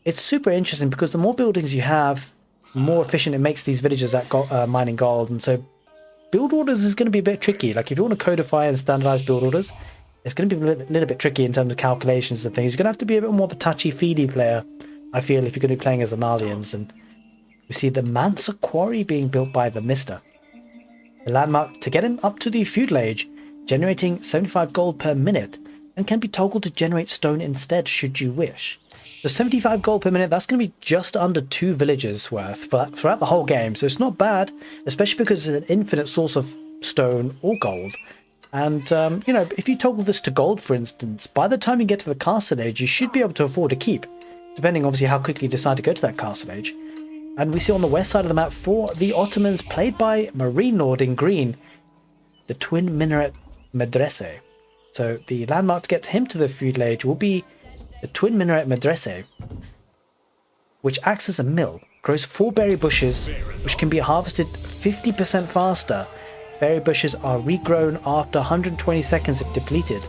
it's super interesting because the more buildings you have, the more efficient it makes these villagers at mining gold. And so build orders is going to be a bit tricky. Like if you want to codify and standardize build orders, it's going to be a little bit tricky in terms of calculations and things. You're going to have to be a bit more of a touchy-feely player, I feel, if you're going to be playing as the Malians. And we see the Mansa Quarry being built by the Mister. The landmark to get him up to the feudal age, generating 75 gold per minute, and can be toggled to generate stone instead should you wish. So 75 gold per minute, that's going to be just under 2 villagers worth throughout the whole game. So it's not bad, especially because it's an infinite source of stone or gold. And, you know, if you toggle this to gold, for instance, by the time you get to the castle age, you should be able to afford to keep, depending obviously how quickly you decide to go to that castle age. And we see on the west side of the map for the Ottomans, played by Marine Lord in green, the twin minaret medrese. So the landmark to get him to the feudal age will be the twin minaret medrese, which acts as a mill, grows 4 berry bushes, which can be harvested 50% faster. Berry bushes are regrown after 120 seconds if depleted.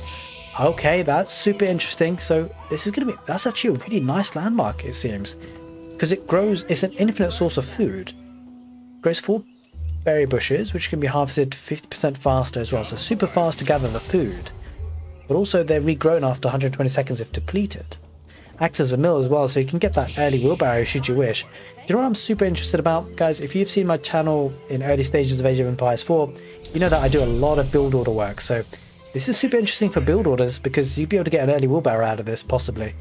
Okay, that's super interesting. So this is going to be, that's actually a really nice landmark, it seems. Because it grows, it's an infinite source of food. It grows 4 berry bushes, which can be harvested 50% faster as well. So super fast to gather the food. But also they're regrown after 120 seconds if depleted. Acts as a mill as well, so you can get that early wheelbarrow should you wish. Do you know what I'm super interested about, guys? If you've seen my channel in early stages of Age of Empires 4, you know that I do a lot of build order work. So this is super interesting for build orders because you'll be able to get an early wheelbarrow out of this, possibly.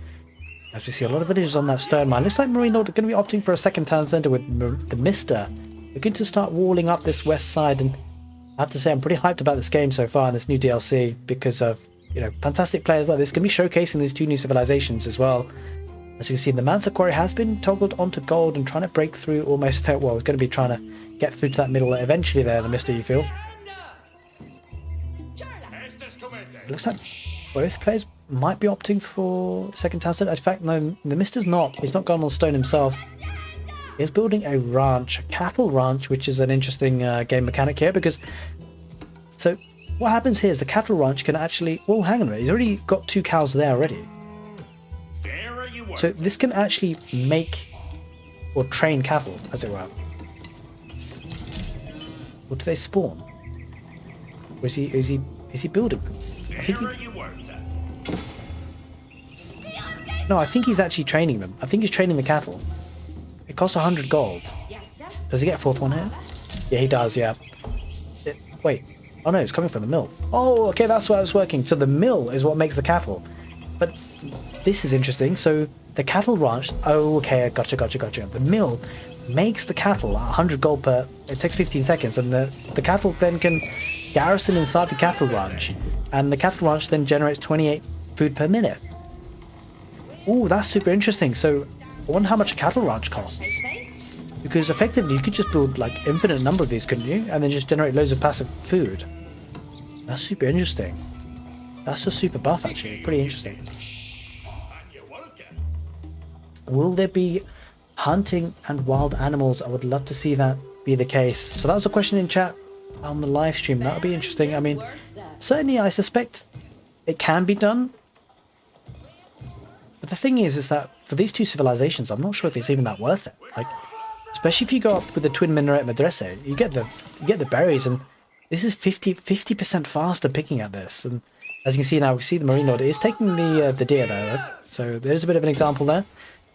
As we see a lot of villagers on that stone mine. Looks like Marine Lord are going to be opting for a second town centre with the Mister. We're going to start walling up this west side, and I have to say I'm pretty hyped about this game so far in this new DLC because of, you know, fantastic players like this can be showcasing these two new civilizations as well. As you can see, the Mansa Quarry has been toggled onto gold and trying to break through almost, well, it's going to be trying to get through to that middle eventually there, the Mister, you feel. It looks like both players might be opting for second town centre. In fact, no, the Mister's not. He's not gone on stone himself. He's building a ranch, a cattle ranch, which is an interesting game mechanic here because... So what happens here is the cattle ranch can actually... Oh, hang on a minute. He's already got 2 cows there already. So this can actually make or train cattle, as it were. Or do they spawn? Or is he building them? I think no, I think he's actually training them. I think he's training the cattle. It costs 100 gold. Does he get a fourth one here? Yeah, he does, yeah. Wait. Oh no, it's coming from the mill. Oh, okay, that's why it's working. So the mill is what makes the cattle. But this is interesting. So the cattle ranch... Oh, okay, gotcha. The mill makes the cattle 100 gold per... It takes 15 seconds. And the cattle then can garrison inside the cattle ranch. And the cattle ranch then generates 28 food per minute. Ooh, that's super interesting. So I wonder how much a cattle ranch costs. Because effectively you could just build like infinite number of these, couldn't you? And then just generate loads of passive food. That's super interesting. That's a super buff actually. Pretty interesting. Will there be hunting and wild animals? I would love to see that be the case. So that was a question in chat on the live stream. That would be interesting. I mean, certainly I suspect it can be done. But the thing is that for these two civilizations, I'm not sure if it's even that worth it. Like, especially if you go up with the twin minaret madrasa, you get the berries, and this is 50% faster picking at this. And as you can see now, we see the marine lord is taking the deer there. So there's a bit of an example there.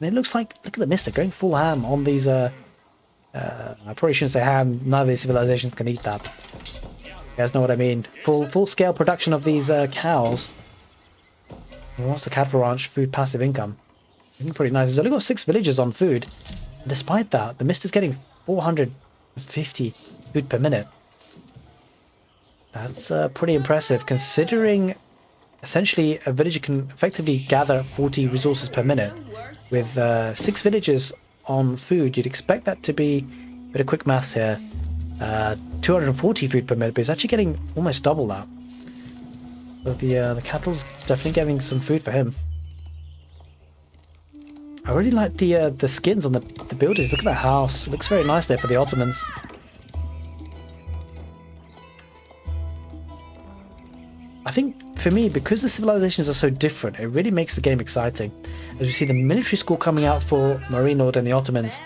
And it looks like, look at the mister going full ham on these. I probably shouldn't say ham. None of these civilizations can eat that. You guys know what I mean. Full scale production of these cows. He wants the cattle ranch food passive income. Looking pretty nice. He's only got 6 villagers on food. And despite that, the mister's getting 450 food per minute. That's pretty impressive, considering essentially a villager can effectively gather 40 resources per minute. With 6 villagers on food, you'd expect that to be, a bit of quick maths here, 240 food per minute, but he's actually getting almost double that. But the cattle's definitely getting some food for him. I really like the skins on the buildings. Look at that house. It looks very nice there for the Ottomans. I think, for me, because the civilizations are so different, it really makes the game exciting. As we see the military school coming out for Marine Lord and the Ottomans.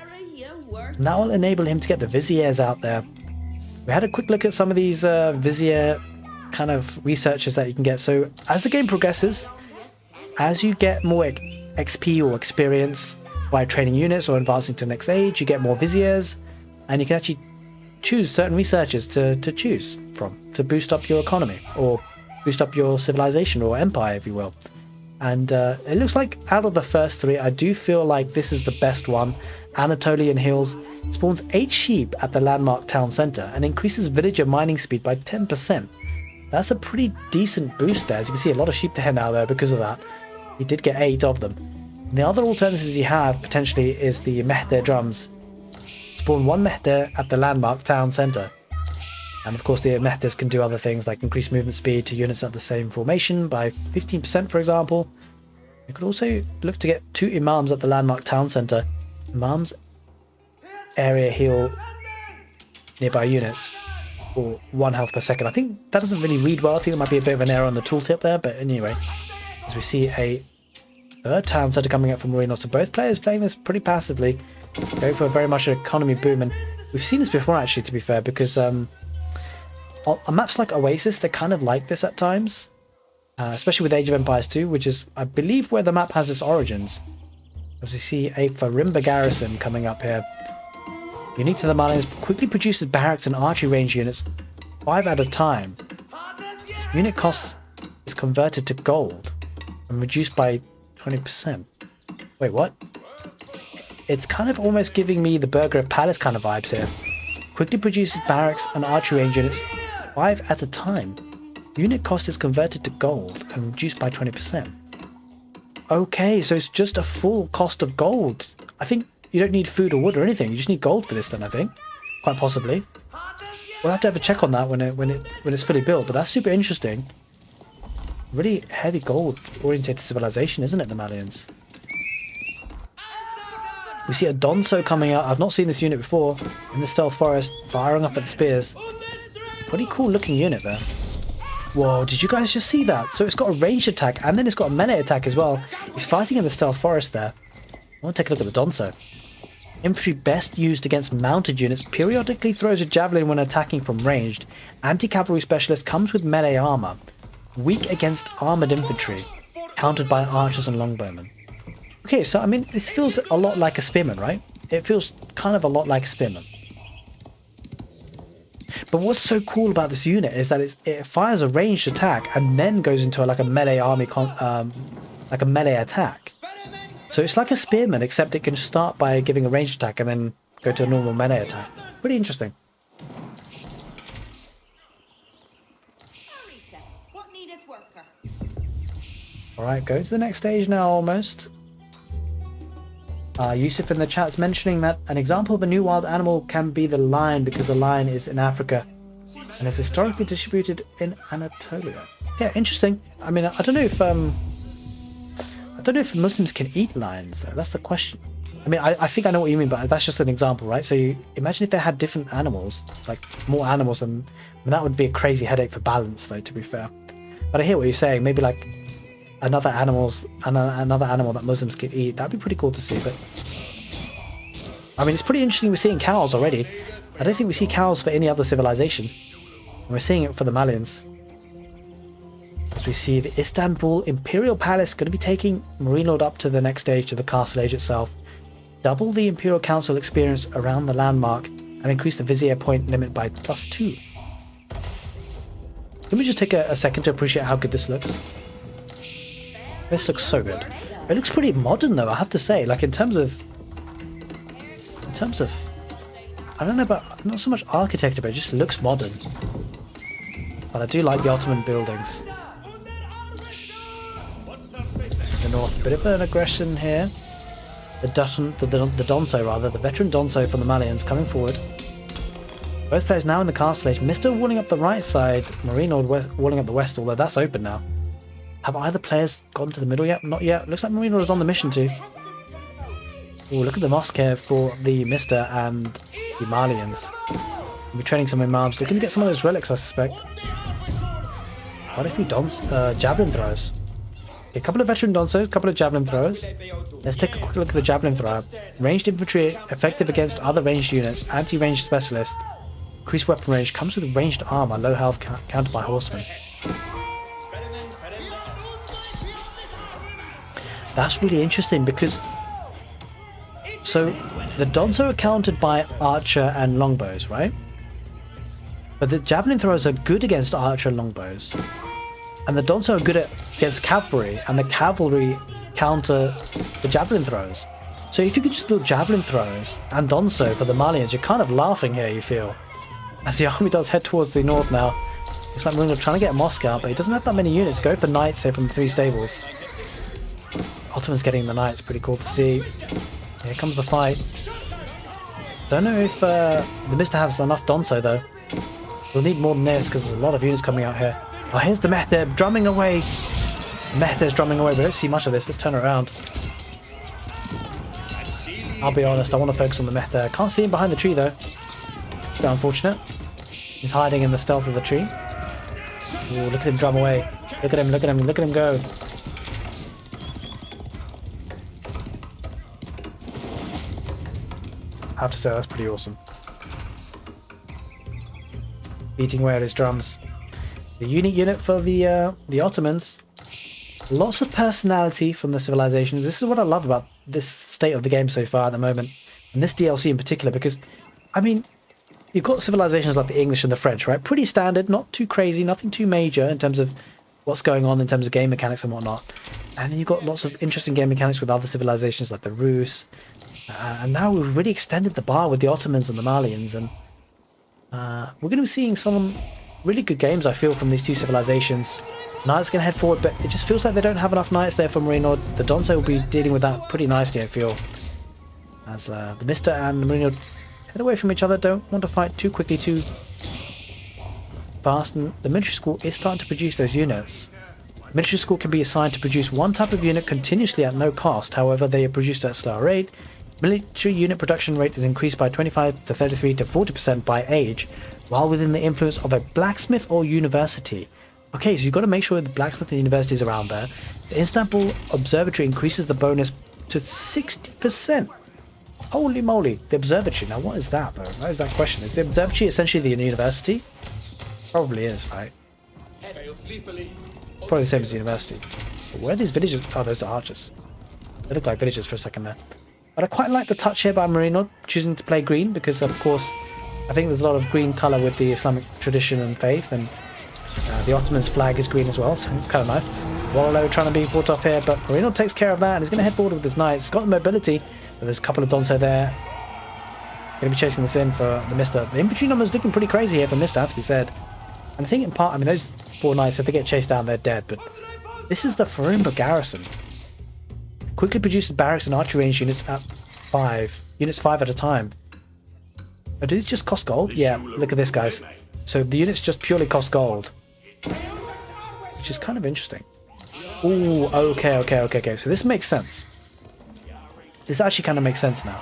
And that will enable him to get the viziers out there. We had a quick look at some of these vizier kind of researchers that you can get. So as the game progresses, as you get more XP or experience by training units or advancing to the next age, you get more viziers, and you can actually choose certain researchers to choose from to boost up your economy or boost up your civilization or empire, if you will. And it looks like out of the first 3, I do feel like this is the best one. Anatolian Hills spawns 8 sheep at the landmark town center and increases villager mining speed by 10%. That's a pretty decent boost there. As you can see, a lot of sheep to hen out there because of that. He did get 8 of them. And the other alternatives you have potentially is the Mehter drums. Spawn 1 Mehter at the landmark town center. And of course the Mehters can do other things like increase movement speed to units at the same formation by 15%, for example. You could also look to get 2 Imams at the landmark town center. Imams area heal nearby units for 1 health per second. I think that doesn't really read well. I think there might be a bit of an error on the tooltip there, but anyway. As we see a 3rd town center coming up from Marinos. So both players playing this pretty passively, going for very much an economy boom. And we've seen this before actually, to be fair, because on maps like Oasis, they're kind of like this at times. Especially with Age of Empires 2, which is, I believe, where the map has its origins. As we see a Farimba garrison coming up here. Unique to the Malians, quickly produces barracks and archery range units 5 at a time. Unit cost is converted to gold and reduced by 20%. Wait, what? It's kind of almost giving me the Burger of Palace kind of vibes here. Quickly produces barracks and archery range units 5 at a time. Unit cost is converted to gold and reduced by 20%. Okay, so it's just a full cost of gold. I think you don't need food or wood or anything. You just need gold for this then, I think. Quite possibly. We'll have to have a check on that when it's fully built, but that's super interesting. Really heavy gold oriented civilization, isn't it, the Malians? We see a Donso coming out. I've not seen this unit before. In the stealth forest, firing off at the spears. Pretty cool looking unit there. Whoa, did you guys just see that? So it's got a ranged attack and then it's got a melee attack as well. He's fighting in the stealth forest there. want to take a look at the Donso. Infantry best used against mounted units, periodically throws a javelin when attacking from ranged. Anti-cavalry specialist comes with melee armor. Weak against armored infantry, countered by archers and longbowmen. Okay, so I mean, this feels a lot like a spearman, right? It feels kind of a lot like a spearman. But what's so cool about this unit is that it fires a ranged attack and then goes into like a melee army, like a melee attack. So it's like a spearman, except it can start by giving a ranged attack and then go to a normal melee attack. Pretty interesting. Alright, go to the next stage now almost. Yusuf in the chat's mentioning that an example of a new wild animal can be the lion because the lion is in Africa and is historically distributed in Anatolia. Yeah, interesting. I mean, I don't know if Muslims can eat lions though. That's the question. I mean, I think I know what you mean, but that's just an example, right? So you imagine if they had different animals, like more animals, than that would be a crazy headache for balance, though. To be fair, but I hear what you're saying. Maybe like another animal that Muslims could eat. That'd be pretty cool to see. But I mean, it's pretty interesting. We're seeing cows already. I don't think we see cows for any other civilization. And we're seeing it for the Malians. As we see the Istanbul Imperial Palace going to be taking Marine Lord up to the next stage, to the castle age itself. Double the Imperial Council experience around the landmark and increase the Vizier point limit by +2. Let me just take a second to appreciate how good this looks. This looks so good. It looks pretty modern though, I have to say. Like in terms of I don't know about, not so much architecture, but it just looks modern. But I do like the Ottoman buildings. The north, a bit of an aggression here. The Donso rather, the veteran Donso from the Malians coming forward. Both players now in the castle age. Mr. walling up the right side, Marine Lord walling up the west, although that's open now. Have either players gone to the middle yet? Not yet. Looks like Marine Lord is on the mission too. Oh, look at the mosque here for the Mr. and the Malians. We'll be training some imams, looking to get some of those relics, I suspect. What if he Javelin Throwers? A couple of veteran Donsos, a couple of Javelin Throwers. Let's take a quick look at the Javelin Thrower. Ranged infantry, effective against other ranged units, anti-ranged specialist. Increased weapon range, comes with ranged armor, low health, countered by horsemen. That's really interesting because... So, the Donso are countered by archer and longbows, right? But the Javelin Throwers are good against archer and longbows. And the Donso are good against cavalry, and the cavalry counter the Javelin Throwers. So if you could just build Javelin Throwers and Donso for the Malians, you're kind of laughing here, you feel. As the army does head towards the north now. Looks like Marino trying to get a mosque out, but he doesn't have that many units. Go for knights here from the 3 stables. Ottomans getting the knights, pretty cool to see. Here comes the fight. Don't know if the Mr. has enough Donso though. We'll need more than this because there's a lot of units coming out here. Oh, here's the Mehter drumming away. Mehter's drumming away, but I don't see much of this. Let's turn it around. I'll be honest, I want to focus on the Mehter. Can't see him behind the tree though. It's a bit unfortunate. He's hiding in the stealth of the tree. Ooh, look at him drum away. Look at him, look at him, look at him go. I have to say, that's pretty awesome. Beating away at his drums. The unique unit for the Ottomans. Lots of personality from the civilizations. This is what I love about this state of the game so far at the moment. And this DLC in particular, because, I mean, you've got civilizations like the English and the French, right? Pretty standard, not too crazy, nothing too major in terms of what's going on in terms of game mechanics and whatnot. And then you've got lots of interesting game mechanics with other civilizations like the Rus. And now we've really extended the bar with the Ottomans and the Malians. And we're going to be seeing some really good games, I feel, from these two civilizations. Knights can head forward, but it just feels like they don't have enough knights there for Marino. The Donso will be dealing with that pretty nicely, I feel. As the Mr. and Marino head away from each other, don't want to fight too quickly, too fast. And the military school is starting to produce those units. The military school can be assigned to produce one type of unit continuously at no cost. However, they are produced at a slower rate. Military unit production rate is increased by 25 to 33 to 40% by age, while within the influence of a blacksmith or university. Okay, so you've got to make sure the blacksmith and university is around there. The Istanbul Observatory increases the bonus to 60%. Holy moly. The observatory. Now, what is that, though? That is that question. Is the observatory essentially the university? Probably is, right? Probably the same as the university. But where are these villagers? Oh, those are archers. They look like villagers for a second there. But I quite like the touch here by Marino choosing to play green because, of course, I think there's a lot of green colour with the Islamic tradition and faith, and the Ottomans flag is green as well, so it's kind of nice. Wallow trying to be fought off here, but Marino takes care of that and he's going to head forward with his knights. He's got the mobility, but there's a couple of Donso there. Going to be chasing this in for the Mister. The infantry numbers looking pretty crazy here for Mister, has to be said. And I think in part, I mean, those 4 knights, if they get chased down, they're dead, but this is the Farumba garrison. Quickly produces barracks and archery range units at 5. Units 5 at a time. Oh, do these just cost gold? Yeah, look at this, guys. So the units just purely cost gold. Which is kind of interesting. Ooh, okay. So this makes sense. This actually kind of makes sense now.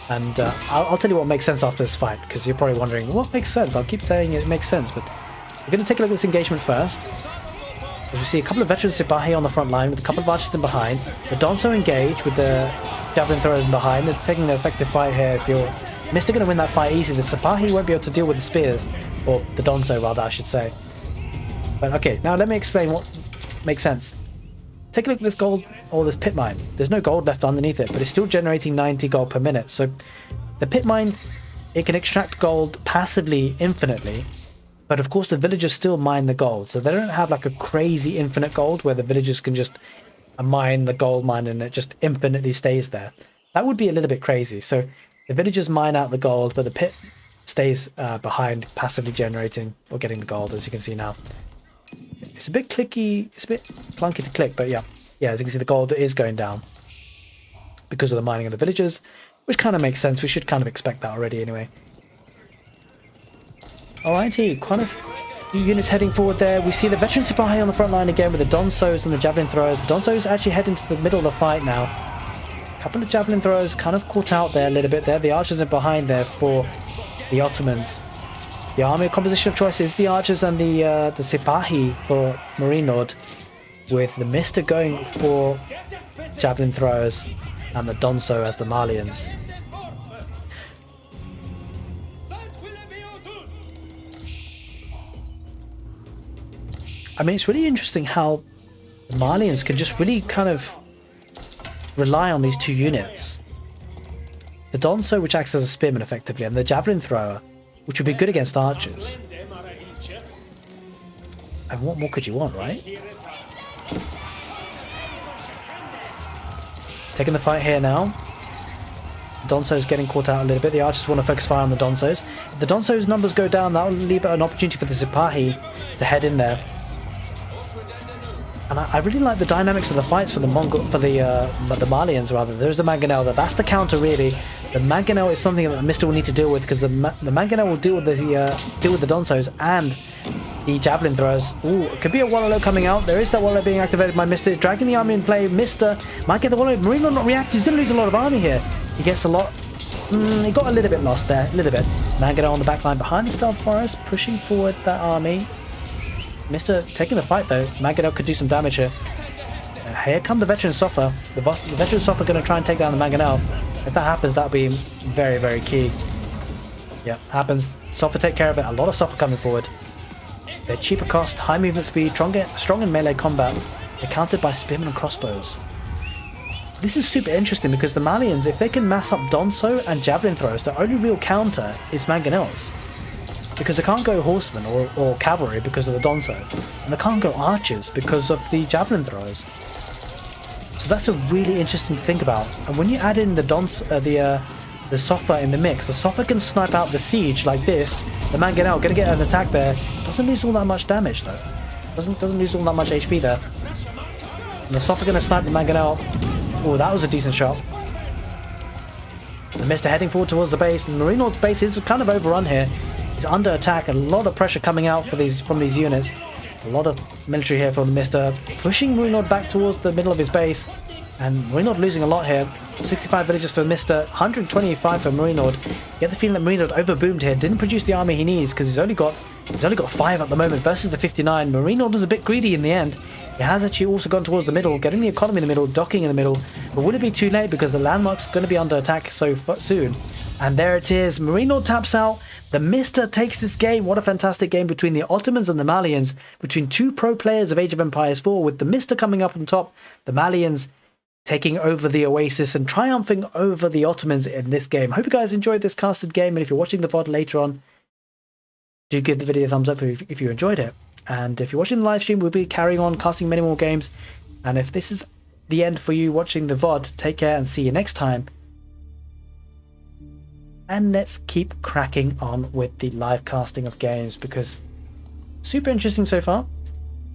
And I'll tell you what makes sense after this fight, because you're probably wondering, what makes sense? I'll keep saying it makes sense, but we're going to take a look at this engagement first. As we see a couple of veteran Sipahi on the front line with a couple of archers in behind. The Donso engage with the Javelin Throwers in behind. They're taking an effective fight here. If you're Mister going to win that fight easy, the Sipahi won't be able to deal with the spears. Or the Donso, rather, I should say. But okay, now let me explain what makes sense. Take a look at this gold, or this pit mine. There's no gold left underneath it, but it's still generating 90 gold per minute. So the pit mine, it can extract gold passively infinitely. But of course the villagers still mine the gold, so they don't have like a crazy infinite gold where the villagers can just mine the gold mine and it just infinitely stays there. That would be a little bit crazy. So the villagers mine out the gold, but the pit stays behind, passively generating or getting the gold, as you can see now. It's a bit clicky, it's a bit clunky to click, but yeah, as you can see the gold is going down because of the mining of the villagers, which kind of makes sense. We should kind of expect that already anyway. Alrighty, kind of few units heading forward there. We see the veteran Sipahi on the front line again with the Donsos and the Javelin Throwers. The Donsos actually head into the middle of the fight now. A couple of Javelin Throwers kind of caught out there a little bit there. The archers are behind there for the Ottomans. The army composition of choice is the archers and the Sipahi for Marinod, with the Mister going for Javelin Throwers and the Donso as the Malians. I mean, it's really interesting how the Malians can just really kind of rely on these 2 units. The Donso, which acts as a spearman effectively, and the Javelin Thrower, which would be good against archers. And what more could you want, right? Taking the fight here now. Donso's getting caught out a little bit. The archers want to focus fire on the Donsos. If the Donso's numbers go down, that will leave an opportunity for the Sipahi to head in there. And I really like the dynamics of the fights for the Malians rather. There's the Mangonel. That's the counter really. The Mangonel is something that the Mister will need to deal with, because the Mangonel will deal with the Donsos and the Javelin Throwers. Ooh, it could be a Wallow coming out. There is that Wallow being activated by Mister, dragging the army in play. Mister might get the Wallow. Marino not react. He's going to lose a lot of army here. He gets a lot. He got a little bit lost there, a little bit. Mangonel on the back line behind the Stealth Forest, pushing forward that army. Mister taking the fight though. Mangonel could do some damage here. Here come the veteran Sofa. The veteran Sofa going to try and take down the Mangonel. If that happens, that'll be very, very key. Yeah, happens. Sofa take care of it. A lot of Sofa coming forward. They're cheaper cost, high movement speed, strong in melee combat. They're countered by spearmen and crossbows. This is super interesting because the Malians, if they can mass up Donso and Javelin Throwers, the only real counter is Mangonels. Because they can't go horsemen or cavalry because of the Donso, and they can't go archers because of the Javelin Throwers. So that's a really interesting to think about. And when you add in the Sofa in the mix, the Sofa can snipe out the siege like this. The Mangonel gonna get an attack there. Doesn't lose all that much damage though. Doesn't lose all that much HP there. And the Sofa gonna snipe the Mangonel. Oh, that was a decent shot. The Mister heading forward towards the base. And Marino's base is kind of overrun here. He's under attack, a lot of pressure coming out from these units. A lot of military here from the Mister, pushing Marino back towards the middle of his base. And Marino losing a lot here. 65 villagers for Mister, 125 for Marino. Get the feeling that Marino overboomed here, didn't produce the army he needs because he's only got 5 at the moment versus the 59. Marino was a bit greedy in the end. It has actually also gone towards the middle, getting the economy in the middle, docking in the middle. But will it be too late because the landmark's going to be under attack so soon? And there it is. Marino taps out. The Mister takes this game. What a fantastic game between the Ottomans and the Malians. Between two pro players of Age of Empires 4, with the Mister coming up on top. The Malians taking over the Oasis and triumphing over the Ottomans in this game. Hope you guys enjoyed this casted game. And if you're watching the VOD later on, do give the video a thumbs up if you enjoyed it. And if you're watching the live stream, we'll be carrying on casting many more games. And if this is the end for you watching the VOD, take care and see you next time. And let's keep cracking on with the live casting of games, because super interesting so far.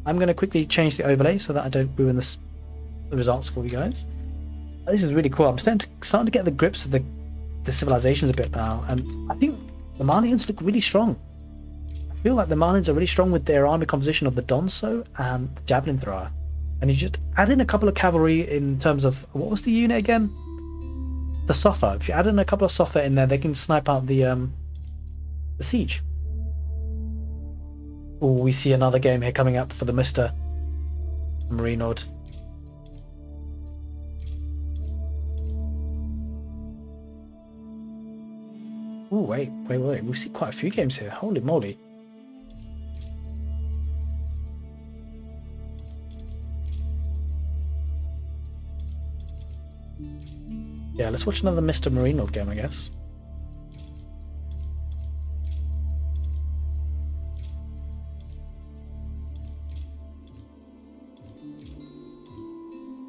I'm going to quickly change the overlay so that I don't ruin the results for you guys. This is really cool. I'm starting to get the grips of the civilizations a bit now. And I think the Malians look really strong. I feel like the Malians are really strong with their army composition of the Donso and the Javelin Thrower. And you just add in a couple of cavalry in terms of, what was the unit again? The Sofa. If you add in a couple of Sofa in there, they can snipe out the siege. Oh, we see another game here coming up for the Mr. Marinord. Oh, wait. We see quite a few games here. Holy moly. Yeah, let's watch another Mr. Marino game, I guess.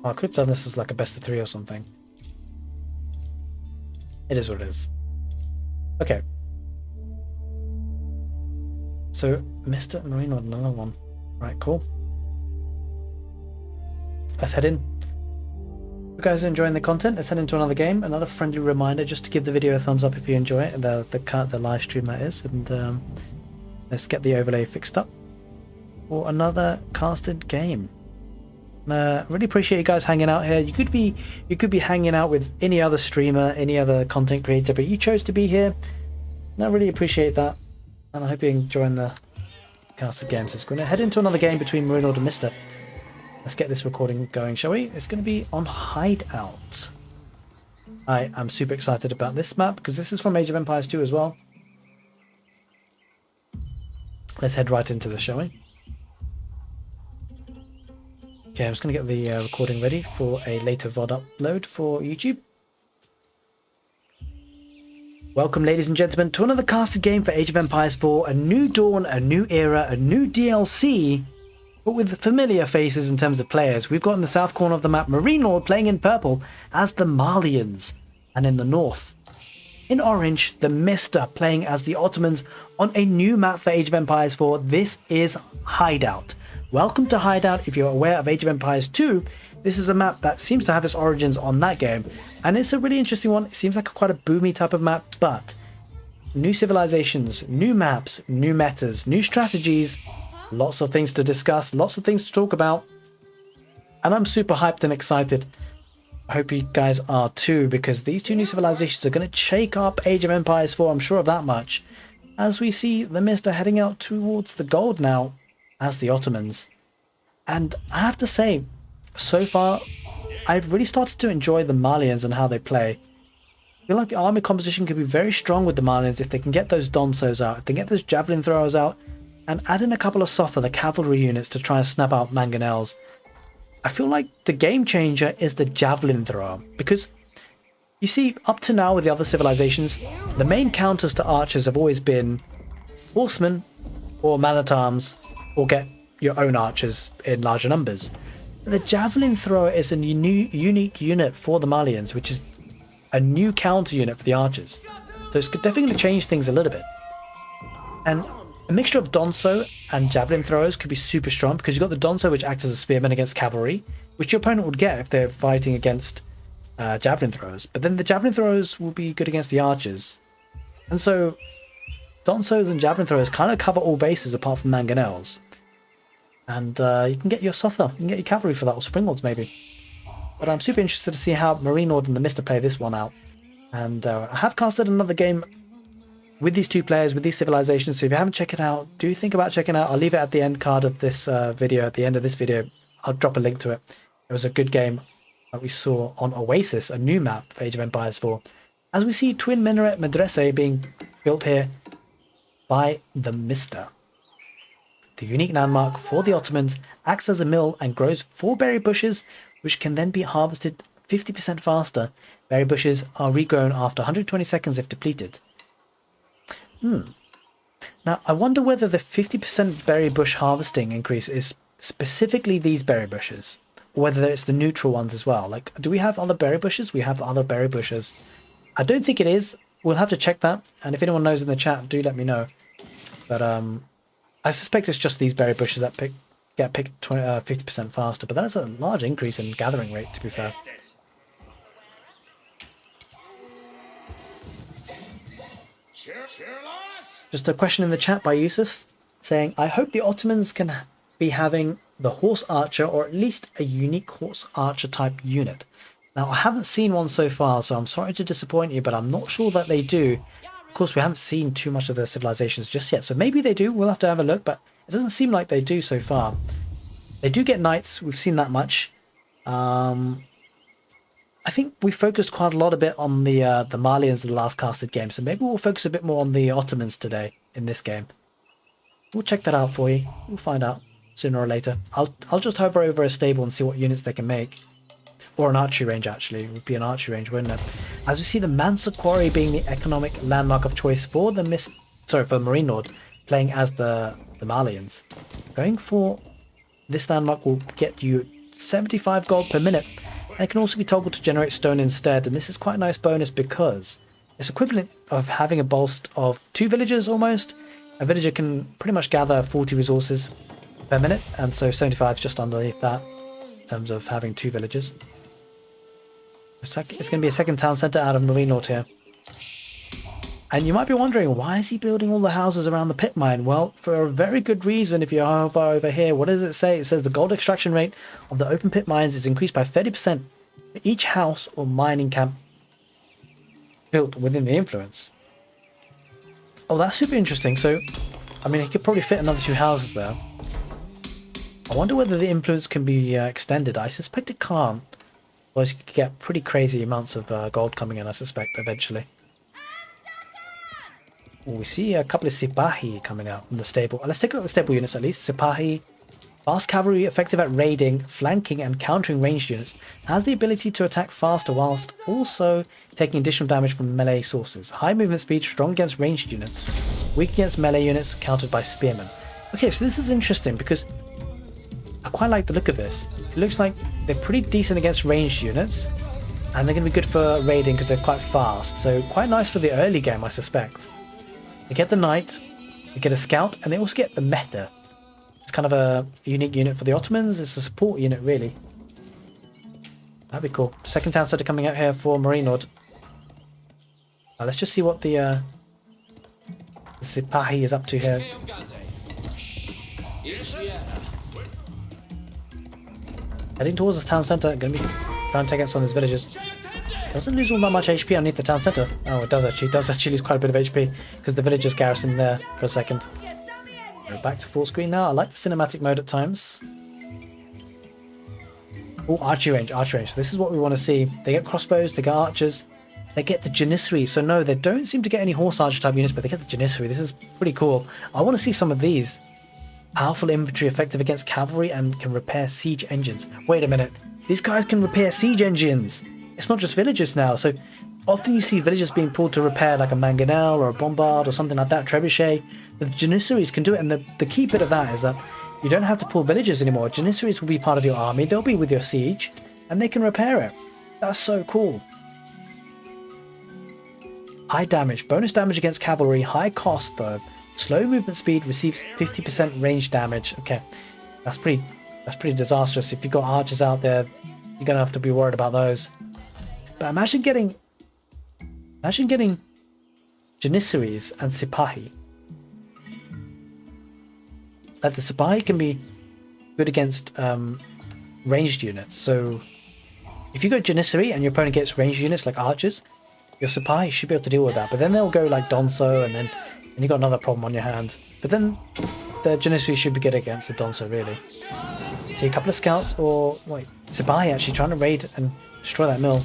Oh, I could have done this as like a best of 3 or something. It is what it is. Okay. So, Mr. Marino, another one. Right, cool. Let's head in. If you guys are enjoying the content, let's head into another game. Another friendly reminder just to give the video a thumbs up if you enjoy it, the live stream that is, and let's get the overlay fixed up for another casted game. Really appreciate you guys hanging out here. You could be hanging out with any other streamer, any other content creator, but you chose to be here, and I really appreciate that. And I hope you're enjoying the casted games. So we're going to head into another game between Marino and Mister. Let's get this recording going, shall we? It's going to be on Hideout. I am super excited about this map because this is from Age of Empires 2 as well. Let's head right into this, shall we? Okay, I'm just going to get the recording ready for a later VOD upload for YouTube. Welcome, ladies and gentlemen, to another casted game for Age of Empires 4. A new dawn, a new era, a new DLC, but with familiar faces in terms of players. We've got in the south corner of the map Marino playing in purple as the Malians, and in the north, in orange, the Mister playing as the Ottomans on a new map for Age of Empires 4. This is Hideout. Welcome to Hideout. If you're aware of Age of Empires 2, this is a map that seems to have its origins on that game, and it's a really interesting one. It seems like quite a boomy type of map, but new civilizations, new maps, new metas, new strategies, lots of things to discuss, lots of things to talk about, and I'm super hyped and excited. I hope you guys are too, because these two new civilizations are going to shake up Age of Empires 4, I'm sure of that much, as we see the Mister heading out towards the gold now as the Ottomans. And I have to say, so far, I've really started to enjoy the Malians and how they play. I feel like the army composition could be very strong with the Malians if they can get those Donsos out, if they get those Javelin Throwers out, and add in a couple of Sofa, the cavalry units, to try and snap out mangonels. I feel like the game changer is the Javelin Thrower, because you see, up to now with the other civilizations, the main counters to archers have always been horsemen or man-at-arms, or get your own archers in larger numbers. The Javelin Thrower is a unique unit for the Malians, which is a new counter unit for the archers. So it's definitely going to change things a little bit. And a mixture of Donso and Javelin Throwers could be super strong, because you've got the Donso, which acts as a spearman against cavalry, which your opponent would get if they're fighting against Javelin Throwers. But then the Javelin Throwers will be good against the archers. And so Donsos and Javelin Throwers kind of cover all bases apart from mangonels. And you can get your Sofa, you can get your cavalry for that, or Springlords maybe. But I'm super interested to see how Marino and the Mister play this one out. And I have casted another game with these two players, with these civilizations, so if you haven't checked it out, do think about checking it out. I'll leave it at the end card of this video, at the end of this video. I'll drop a link to it. It was a good game that we saw on Oasis, a new map for Age of Empires 4. As we see twin minaret madrasa being built here by the Mister. The unique landmark for the Ottomans acts as a mill and grows 4 berry bushes, which can then be harvested 50% faster. Berry bushes are regrown after 120 seconds if depleted. Now, I wonder whether the 50% berry bush harvesting increase is specifically these berry bushes, or whether it's the neutral ones as well. Like, do we have other berry bushes? We have other berry bushes. I don't think it is. We'll have to check that, and if anyone knows in the chat, do let me know. But I suspect it's just these berry bushes that get picked 50% faster, but that's a large increase in gathering rate, to be fair. Just a question in the chat by Yusuf, saying, I hope the Ottomans can be having the horse archer, or at least a unique horse archer type unit. Now, I haven't seen one so far, so I'm sorry to disappoint you, but I'm not sure that they do. Of course, we haven't seen too much of the civilizations just yet, so maybe they do. We'll have to have a look, but it doesn't seem like they do so far. They do get knights. We've seen that much. I think we focused quite a lot on the Malians in the last casted game, so maybe we'll focus a bit more on the Ottomans today in this game. We'll check that out for you. We'll find out sooner or later. I'll just hover over a stable and see what units they can make. Or an archery range, actually. It would be an archery range, wouldn't it? As we see the Mansa Quarry being the economic landmark of choice for the Marine Lord, playing as the Malians. Going for this landmark will get you 75 gold per minute, and it can also be toggled to generate stone instead, and this is quite a nice bonus because it's equivalent of having a bolst of 2 villagers almost. A villager can pretty much gather 40 resources per minute, and so 75 is just underneath that in terms of having 2 villagers. It's going to be a second town centre out of Marine Lord here. And you might be wondering, why is he building all the houses around the pit mine? Well, for a very good reason. If you hover over here, what does it say? It says the gold extraction rate of the open pit mines is increased by 30% for each house or mining camp built within the influence. Oh, that's super interesting. So, I mean, he could probably fit another 2 houses there. I wonder whether the influence can be extended. I suspect it can't. Otherwise, you could get pretty crazy amounts of gold coming in, I suspect, eventually. Ooh, we see a couple of Sipahi coming out from the stable. Let's take a look at the stable units at least. Sipahi, fast cavalry, effective at raiding, flanking, and countering ranged units. Has the ability to attack faster whilst also taking additional damage from melee sources. High movement speed, strong against ranged units. Weak against melee units, countered by spearmen. Okay, so this is interesting because I quite like the look of this. It looks like they're pretty decent against ranged units, and they're going to be good for raiding because they're quite fast. So quite nice for the early game, I suspect. They get the knight, they get a scout, and they also get the meta. It's kind of a unique unit for the Ottomans. It's a support unit, really. That'd be cool. Second town centre coming out here for Marine Lord. Let's just see what the Sipahi is up to here. Heading towards the town centre, going to be trying to take out some of these villages. Doesn't lose all that much HP underneath the town centre. Oh, it does actually. It does actually lose quite a bit of HP because the villagers garrison there for a second. Go back to full screen now. I like the cinematic mode at times. Oh, archery range, archery range. So this is what we want to see. They get crossbows, they get archers, they get the Janissary. So no, they don't seem to get any horse archer type units, but they get the Janissary. This is pretty cool. I want to see some of these. Powerful infantry, effective against cavalry, and can repair siege engines. Wait a minute. These guys can repair siege engines. It's not just villagers now. So often you see villagers being pulled to repair like a mangonel or a bombard or something like that, trebuchet. The Janissaries can do it, and the key bit of that is that you don't have to pull villagers anymore. Janissaries will be part of your army. They'll be with your siege, and they can repair it. That's so cool. High damage. Bonus damage against cavalry. High cost though. Slow movement speed, receives 50% range damage. Okay, that's pretty disastrous. If you've got archers out there, you're gonna have to be worried about those. But imagine getting Janissaries and Sipahi. Like the Sipahi can be good against ranged units. So if you go Janissary and your opponent gets ranged units like archers, your Sipahi should be able to deal with that. But then they'll go like Donso, and you've got another problem on your hand. But then the Janissary should be good against the Donso, really. See a couple of scouts, or wait, Sipahi actually trying to raid and destroy that mill.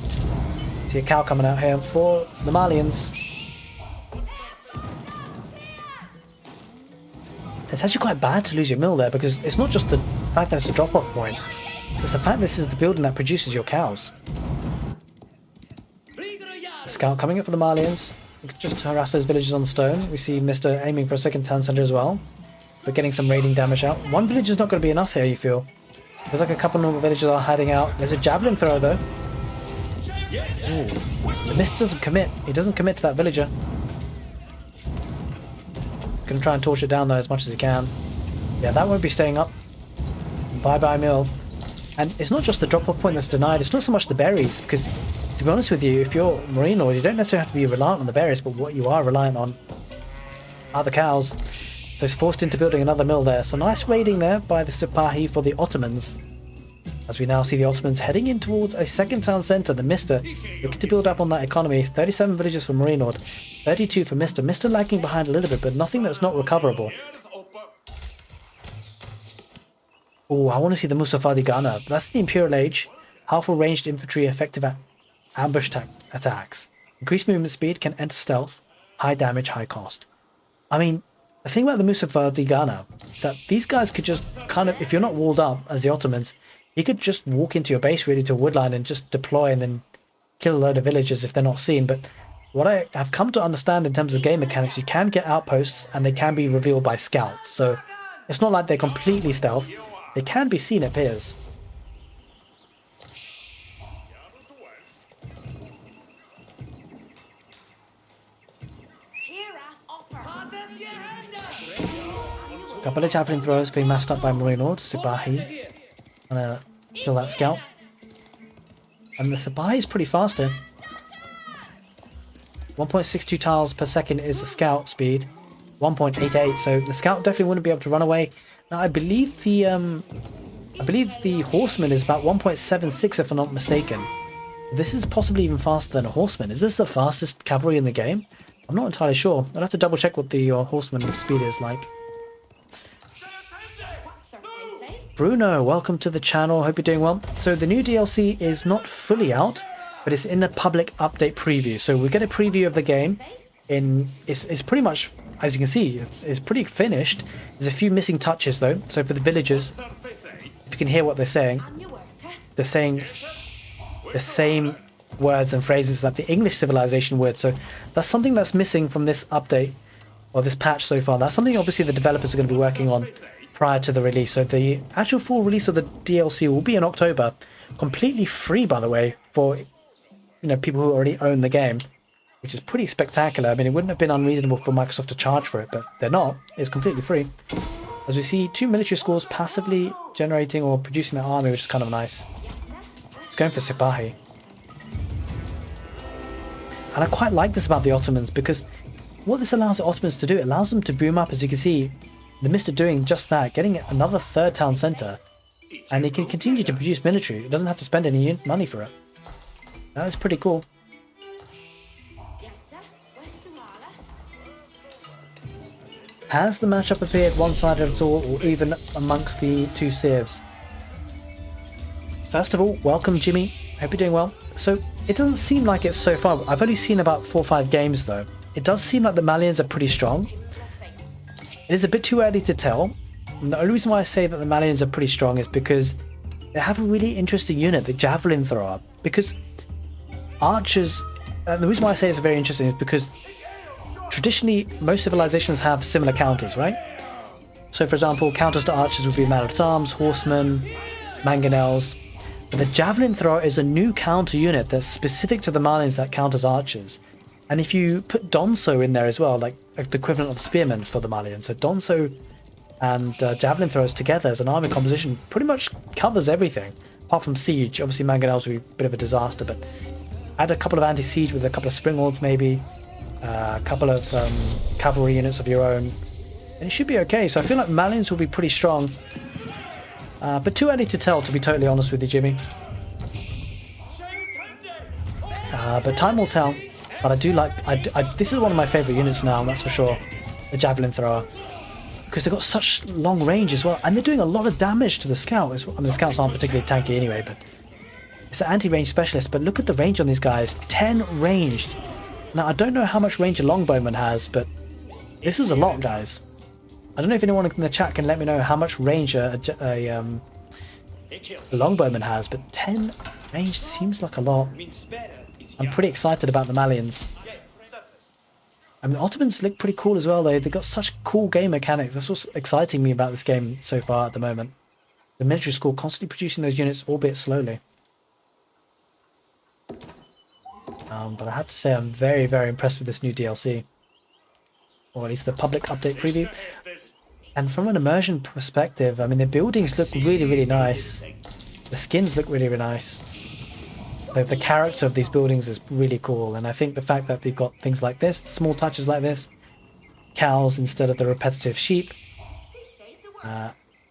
See a cow coming out here for the Malians. It's actually quite bad to lose your mill there, because it's not just the fact that it's a drop-off point. It's the fact this is the building that produces your cows. The scout coming up for the Malians. Just to harass those villagers on the stone. We see Mr. aiming for a second town centre as well. But getting some raiding damage out. One village is not going to be enough here, you feel. There's like a couple normal villagers are hiding out. There's a javelin thrower though. Ooh. The mist doesn't commit. He doesn't commit to that villager. Gonna try and torch it down though as much as he can. Yeah, that won't be staying up. Bye bye mill. And it's not just the drop-off point that's denied. It's not so much the berries, because to be honest with you, if you're Marine Lord, you don't necessarily have to be reliant on the berries, but what you are reliant on are the cows. So he's forced into building another mill there. So nice raiding there by the Sipahi for the Ottomans. As we now see the Ottomans heading in towards a second town centre, the Mr. looking to build up on that economy. 37 villages for Marine Lord, 32 for Mr. Mr. lagging behind a little bit, but nothing that's not recoverable. Oh, I want to see the Musafadi Gunner. That's the Imperial Age. Powerful ranged infantry, effective at ambush attacks. Increased movement speed, can enter stealth. High damage, high cost. I mean, the thing about the Musafadi Gunner is that these guys could just kind of, if you're not walled up as the Ottomans, you could just walk into your base really to a woodline and just deploy and then kill a load of villagers if they're not seen. But what I have come to understand in terms of game mechanics, you can get outposts and they can be revealed by scouts. So it's not like they're completely stealth. They can be seen, it appears. A couple of Javelin Throwers being massed up by Marine Lord, Sipahi. Gonna kill that scout. And the Sipahi is pretty fast here. 1.62 tiles per second is the scout speed. 1.88, so the scout definitely wouldn't be able to run away. Now I believe the horseman is about 1.76 if I'm not mistaken. This is possibly even faster than a horseman. Is this the fastest cavalry in the game? I'm not entirely sure. I'll have to double check what the horseman speed is like. Bruno, welcome to the channel. Hope you're doing well. So the new DLC is not fully out, but it's in a public update preview. So we get a preview of the game. It's pretty much, as you can see, it's pretty finished. There's a few missing touches though. So for the villagers, if you can hear what they're saying the same words and phrases that the English civilization would. So that's something that's missing from this update or this patch so far. That's something obviously the developers are going to be working on prior to the release. So the actual full release of the DLC will be in October, completely free by the way, for people who already own the game, which is pretty spectacular. I mean, it wouldn't have been unreasonable for Microsoft to charge for it, but they're not. It's completely free. As we see, 2 military schools passively generating or producing their army, which is kind of nice. It's going for Sipahi. And I quite like this about the Ottomans, because what this allows the Ottomans to do, it allows them to boom up. As you can see, the Mr. doing just that, getting another third town centre, and he can continue to produce military. It doesn't have to spend any money for it. That is pretty cool. Has the matchup appeared one-sided at all, or even amongst the two civs? First of all, welcome Jimmy. Hope you're doing well. So it doesn't seem like it so far. I've only seen about 4 or 5 games though. It does seem like the Malians are pretty strong. It is a bit too early to tell. And the only reason why I say that the Malians are pretty strong is because they have a really interesting unit, the Javelin Thrower. Because archers, the reason why I say it's very interesting is because traditionally most civilizations have similar counters, right? So for example, counters to archers would be man-at-arms, horsemen, mangonels. But the Javelin Thrower is a new counter unit that's specific to the Malians that counters archers. And if you put Donso in there as well, like the equivalent of spearmen for the Malians, so Donso and Javelin Throwers together as an army composition pretty much covers everything, apart from siege. Obviously mangonels would be a bit of a disaster, but add a couple of anti-siege with a couple of springalds maybe, a couple of cavalry units of your own, and it should be okay. So I feel like Malians will be pretty strong, but too early to tell, to be totally honest with you, Jimmy. But time will tell. But I do like, this is one of my favourite units now, that's for sure. The Javelin Thrower. because they've got such long range as well, and they're doing a lot of damage to the scout. I mean, the scouts aren't particularly tanky anyway, but it's an anti-range specialist. But look at the range on these guys, 10 ranged. Now, I don't know how much range a longbowman has, but this is a lot, guys. I don't know if anyone in the chat can let me know how much range a longbowman has, but 10 range seems like a lot. I'm pretty excited about the Malians. I mean, the Ottomans look pretty cool as well, though. They've got such cool game mechanics. That's what's exciting me about this game so far at the moment. The military school constantly producing those units, albeit slowly. But I have to say I'm very, very impressed with this new DLC. Or at least the public update preview. And from an immersion perspective, I mean, the buildings look really, really nice. The skins look really, really nice. The character of these buildings is really cool, and I think the fact that they've got things like this, small touches like this, cows instead of the repetitive sheep.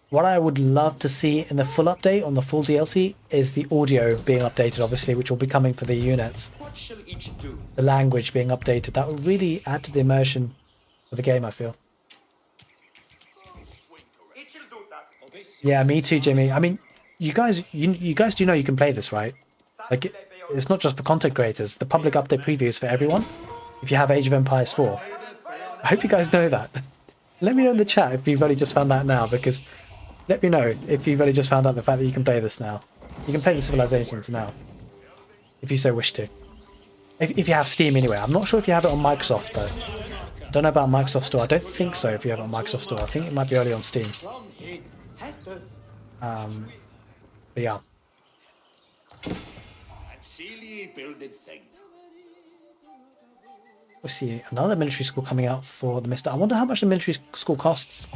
What I would love to see in the full update, on the full DLC, is the audio being updated, obviously, which will be coming for the units. The language being updated. That would really add to the immersion of the game, I feel. Yeah, me too, Jimmy. I mean, you guys do know you can play this, right? Like, it's not just for content creators. The public update preview is for everyone. If you have Age of Empires 4. I hope you guys know that. Let me know in the chat if you've only just found that now, because let me know if you've only just found out the fact that you can play this now. You can play the Civilisations now, if you so wish to. If you have Steam anyway. I'm not sure if you have it on Microsoft, though. I don't know about Microsoft Store. I don't think so if you have it on Microsoft Store. I think it might be only on Steam. But yeah. We'll see another military school coming out for the Mr. I wonder how much the military school costs.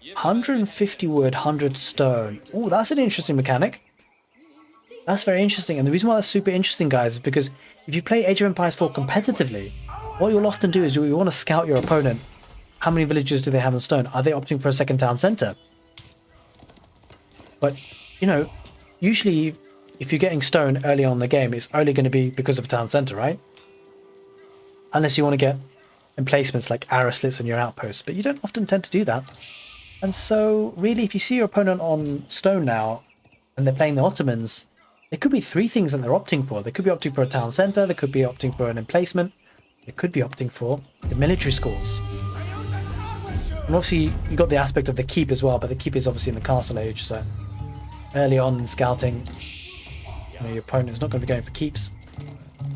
150 wood, 100 stone. Oh, that's an interesting mechanic. That's very interesting. And the reason why that's super interesting, guys, is because if you play Age of Empires 4 competitively, what you'll often do is you want to scout your opponent. How many villages do they have on stone? Are they opting for a second town centre? But, you know, usually if you're getting stone early on in the game, it's only going to be because of a town centre, right? Unless you want to get emplacements like arrow slits on your outposts, but you don't often tend to do that. And so, really, if you see your opponent on stone now, and they're playing the Ottomans, there could be three things that they're opting for. They could be opting for a town centre, they could be opting for an emplacement, they could be opting for the military schools. And obviously, you've got the aspect of the keep as well, but the keep is obviously in the castle age, so early on in scouting, you know, your opponent is not going to be going for keeps.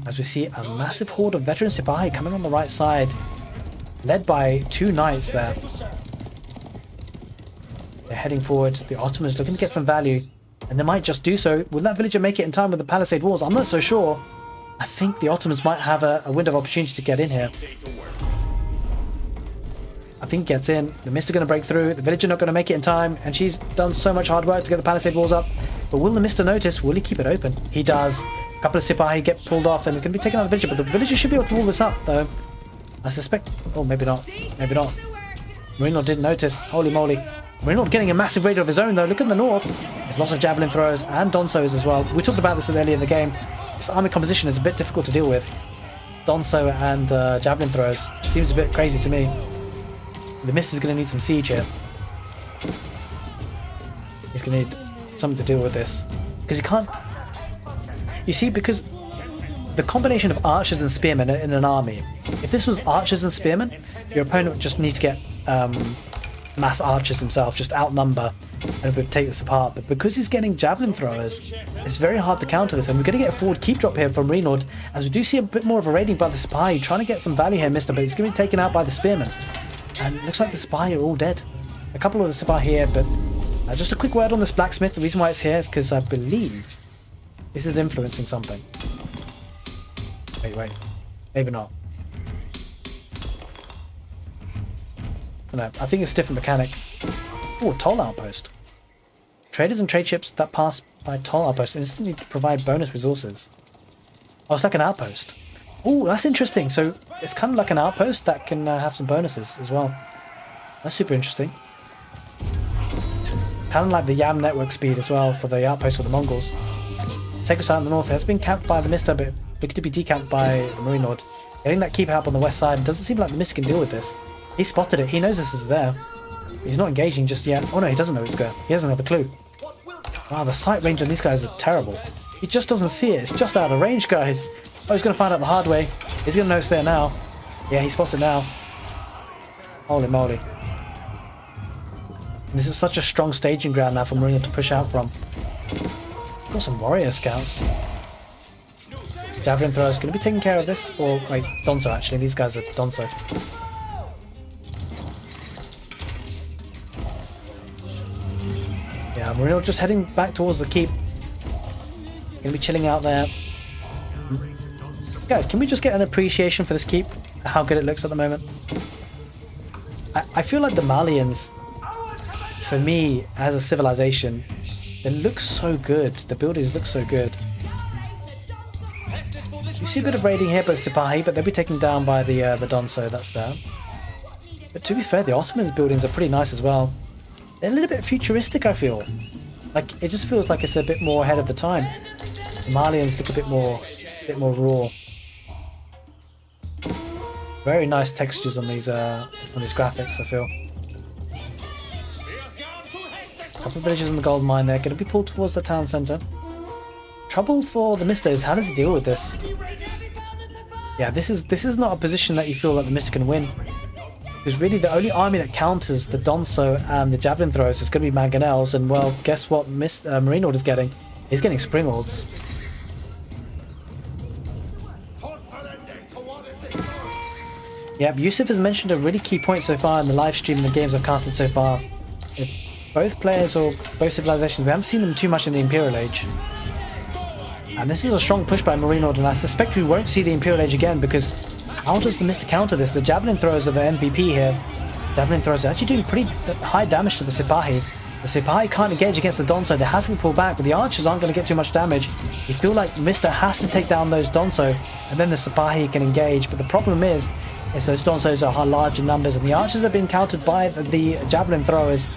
As we see a massive horde of veteran Sipahi coming on the right side, led by two knights there. They're heading forward. The Ottomans looking to get some value, and they might just do so. Will that villager make it in time with the palisade walls? I'm not so sure. I think the Ottomans might have a window of opportunity to get in here. I think he gets in. The mist are going to break through. The villager not going to make it in time, and she's done so much hard work to get the palisade walls up. But will the mister notice? Will he keep it open? He does. A couple of Sipahi get pulled off, and it's going to be taken out of the villager. But the villager should be able to wall this up, though. I suspect. Oh, maybe not. Maybe not. Marino didn't notice. Holy moly. Marino getting a massive raid of his own, though. Look at the north. There's lots of Javelin Throwers and Donsos as well. We talked about this earlier in the game. This army composition is a bit difficult to deal with. Donso and Javelin Throwers. Seems a bit crazy to me. The mist is going to need some siege here. He's going to need something to deal with this. Because he can't... You see, because the combination of archers and spearmen in an army, if this was archers and spearmen, your opponent would just need to get mass archers himself, just outnumber, and would take this apart. But because he's getting Javelin Throwers, it's very hard to counter this. And we're going to get a forward keep drop here from Renaud, as we do see a bit more of a raiding by the Spy, trying to get some value here, mister, but he's going to be taken out by the spearmen. And it looks like the Spy are all dead. A couple of the Spy here, but just a quick word on this blacksmith. The reason why it's here is because I believe this is influencing something. Wait. Maybe not. No, I think it's a different mechanic. Oh, toll outpost. Traders and trade ships that pass by toll outpost instantly provide bonus resources. Oh, it's like an outpost. Oh, that's interesting. So it's kind of like an outpost that can have some bonuses as well. That's super interesting. Kind of like the YAM network speed as well for the outpost for the Mongols. Sacred Site in the north has been camped by the Mister, but looking to be decamped by the Marine Lord. Getting that keep help on the west side. Doesn't seem like the Mister can deal with this. He spotted it. He knows this is there. He's not engaging just yet. Oh no, he doesn't know it's there. He doesn't have a clue. Wow, the sight range on these guys are terrible. He just doesn't see it. It's just out of range, guys. Oh, he's going to find out the hard way. He's going to know it's there now. Yeah, he spots it now. Holy moly. And this is such a strong staging ground now for Marino to push out from. Got some warrior scouts. Javelin Throwers going to be taking care of this. Or, wait, Donso actually. These guys are Donso. Yeah, Marino just heading back towards the keep. Gonna be chilling out there. Guys, can we just get an appreciation for this keep? How good it looks at the moment. I feel like the Malians, for me, as a civilization, they look so good. The buildings look so good. You see a bit of raiding here by the Sipahi, but they'll be taken down by the Donso that's there. But to be fair, the Ottomans buildings are pretty nice as well. They're a little bit futuristic, I feel. Like, it just feels like it's a bit more ahead of the time. The Malians look a bit more raw. Very nice textures on these graphics, I feel. A couple of villages in the gold mine there, going to be pulled towards the town centre. Trouble for the Mister is how does he deal with this? Yeah, this is not a position that you feel like the Mister can win. Because really the only army that counters the Donso and the Javelin Throwers is going to be Mangonels, and well, guess what Marino is getting? He's getting Springolds. Yep, Yusuf has mentioned a really key point so far in the live stream and the games I've casted so far. If both players or both civilizations, we haven't seen them too much in the Imperial Age. And this is a strong push by Marino, and I suspect we won't see the Imperial Age again because how does the Mister counter this? The Javelin Throwers are the MVP here. Javelin Throwers are actually doing pretty high damage to the Sipahi. The Sipahi can't engage against the Donso, they have to be pulled back, but the archers aren't going to get too much damage. You feel like Mister has to take down those Donso, and then the Sipahi can engage, but the problem is those Donsos are large in numbers, and the archers are being countered by the Javelin Throwers.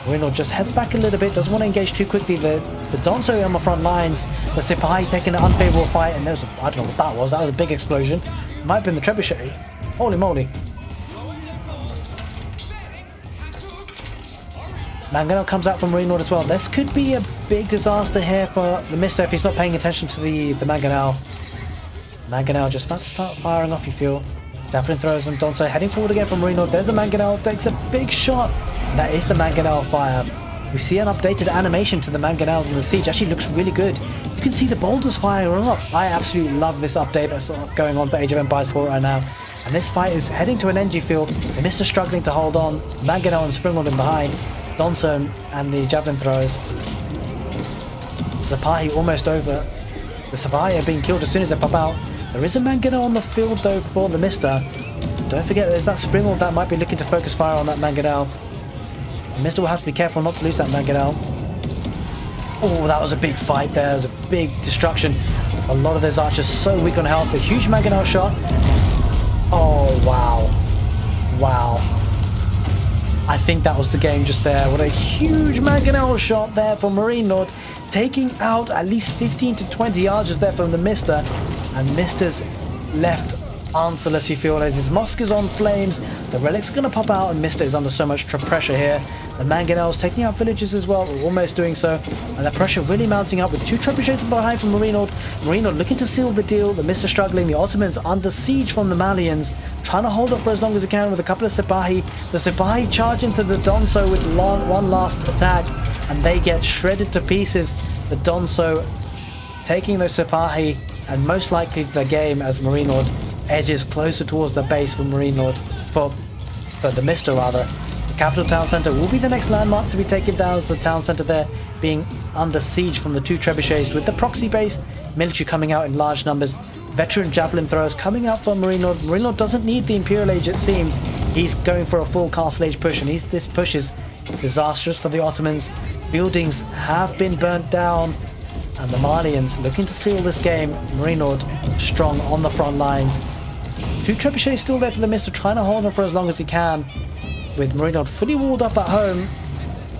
Marino just heads back a little bit, doesn't want to engage too quickly. The Donso on the front lines, the Sipahi taking an unfavourable fight, and there's I don't know what that was a big explosion. It might have been the trebuchet. Holy moly. Mangonel comes out from Marino as well. This could be a big disaster here for the Mister if he's not paying attention to the Mangonel. Mangonel just about to start firing off, you feel. Javelin Throwers and Donso heading forward again from Marino. There's a Mangonel, takes a big shot. That is the Mangonel fire. We see an updated animation to the Mangonels in the siege. Actually looks really good. You can see the boulders firing up. I absolutely love this update that's going on for Age of Empires 4 right now. And this fight is heading to an end, you feel. The Mister struggling to hold on. Mangonel and Springald in behind. Donso and the Javelin Throwers. Sipahi almost over. The Sipahi are being killed as soon as they pop out. There is a Mangonel on the field though for the Mister. Don't forget there's that Springald that might be looking to focus fire on that Mangonel. The Mister will have to be careful not to lose that Mangonel. Oh, that was a big fight there. There was a big destruction. A lot of those archers so weak on health. A huge Mangonel shot. Oh, wow. Wow. I think that was the game just there. What a huge Mangonel shot there for Marino, taking out at least 15 to 20 archers there from the Mister. And Mister's left answerless, you feel, as his mosque is on flames. The relics are going to pop out, and Mister is under so much pressure here. The Mangonel's taking out villages as well, almost doing so. And the pressure really mounting up with two trebuchets behind from Marino. Marino looking to seal the deal. The Mister struggling. The Ottomans under siege from the Malians, trying to hold off for as long as they can with a couple of Sipahi. The Sipahi charge into the Donso with one last attack, and they get shredded to pieces. The Donso taking those Sipahi, and most likely the game as Marino edges closer towards the base for Marino, for the Mister rather. The capital town centre will be the next landmark to be taken down, as the town centre there being under siege from the two trebuchets, with the proxy base military coming out in large numbers. Veteran Javelin Throwers coming out for Marino. Marino doesn't need the Imperial Age, it seems. He's going for a full Castle Age push, and this push is disastrous for the Ottomans. Buildings have been burnt down, and the Malians looking to seal this game. Marino strong on the front lines. Two trebuchets still there for the Mister, trying to hold on for as long as he can. With Marino fully walled up at home,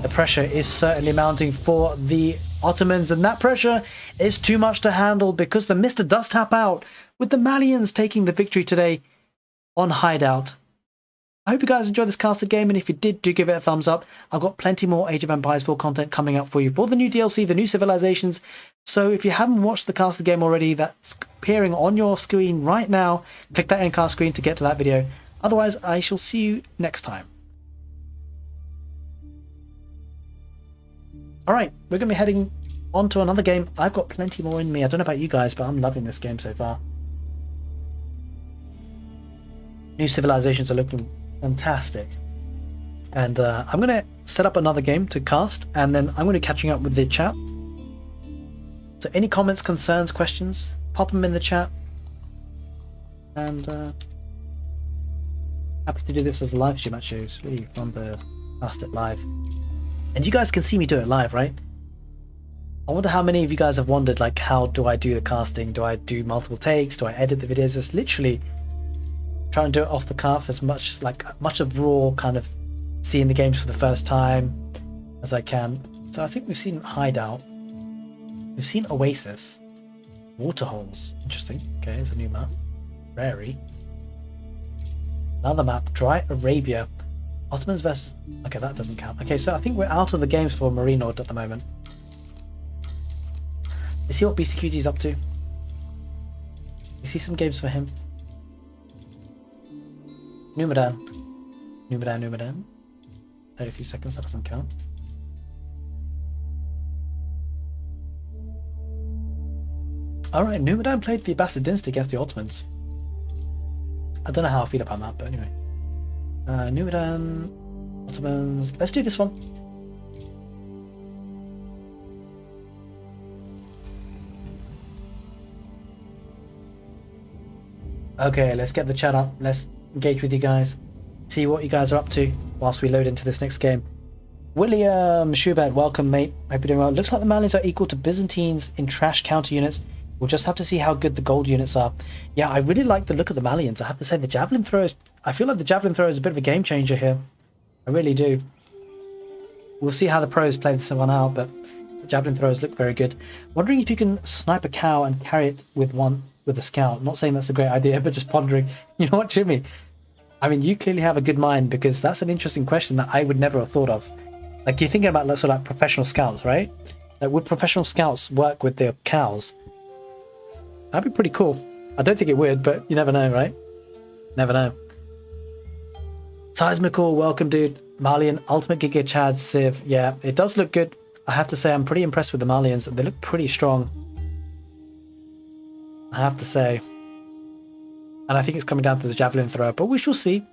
the pressure is certainly mounting for the Ottomans, and that pressure is too much to handle because the Mister does tap out, with the Malians taking the victory today on Hideout. I hope you guys enjoyed this casted game, and if you did, do give it a thumbs up. I've got plenty more Age of Empires 4 content coming up for you for the new DLC, the new civilizations. So if you haven't watched the casted game already, that's appearing on your screen right now. Click that end card screen to get to that video. Otherwise, I shall see you next time. Alright, we're going to be heading on to another game. I've got plenty more in me. I don't know about you guys, but I'm loving this game so far. New civilizations are looking fantastic. And I'm going to set up another game to cast, and then I'm going to be catching up with the chat. So any comments, concerns, questions, pop them in the chat. And happy to do this as a live stream, actually. It's really fun to cast it live. And you guys can see me do it live, right? I wonder how many of you guys have wondered, like, how do I do the casting? Do I do multiple takes? Do I edit the videos? It's literally try and do it off the cuff, as much of raw kind of seeing the games for the first time as I can. So I think we've seen Hideout, we've seen Oasis, Waterholes, interesting. Okay, there's a new map. Prairie, another map, Dry Arabia, Ottomans versus, okay, that doesn't count. Okay, so I think we're out of the games for Marinord at the moment. Let's see what BCQG is up to. You see some games for him. Numedan. 33 seconds, that doesn't count. Alright, Numedan played the Abbasid dynasty against the Ottomans. I don't know how I feel about that, but anyway. Numedan, Ottomans. Let's do this one. Okay, let's get the chat up. Let's engage with you guys. See what you guys are up to whilst we load into this next game. William Schubert, welcome, mate. Hope you're doing well. Looks like the Malians are equal to Byzantines in trash counter units. We'll just have to see how good the gold units are. Yeah, I really like the look of the Malians. I have to say, the Javelin Throwers, I feel like the Javelin Thrower is a bit of a game changer here. I really do. We'll see how the pros play this one out, but the Javelin Throwers look very good. Wondering if you can snipe a cow and carry it with a scout. Not saying that's a great idea, but just pondering. You know what, Jimmy? I mean, you clearly have a good mind, because that's an interesting question that I would never have thought of. Like, you're thinking about sort of like professional scouts, right? Like, would professional scouts work with their cows? That'd be pretty cool. I don't think it would, but you never know, right? Never know. Seismical, welcome, dude. Malian, Ultimate Giga Chad, Civ. Yeah, it does look good. I have to say, I'm pretty impressed with the Malians. They look pretty strong, I have to say. And I think it's coming down to the Javelin Thrower, but we shall see.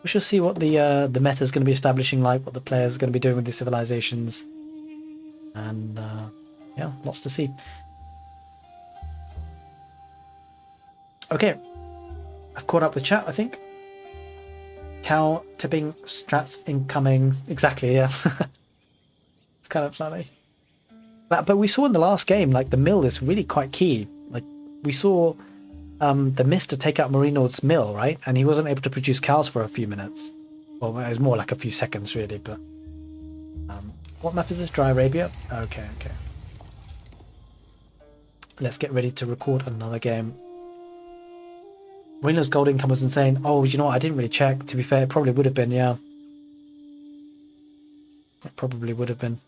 We shall see what the meta is going to be establishing, like what the players are going to be doing with the civilizations. And yeah, lots to see. Okay, I've caught up with chat, I think. Cow tipping strats incoming. Exactly, yeah. It's kind of funny. But we saw in the last game, like, the mill is really quite key. Like, we saw the Mister take out Marinord's mill, right? And he wasn't able to produce cows for a few minutes. Well, it was more like a few seconds, really, but... what map is this? Dry Arabia? Okay, okay. Let's get ready to record another game. Marino's gold income was insane. Oh, you know what? I didn't really check. To be fair, it probably would have been, yeah. It probably would have been.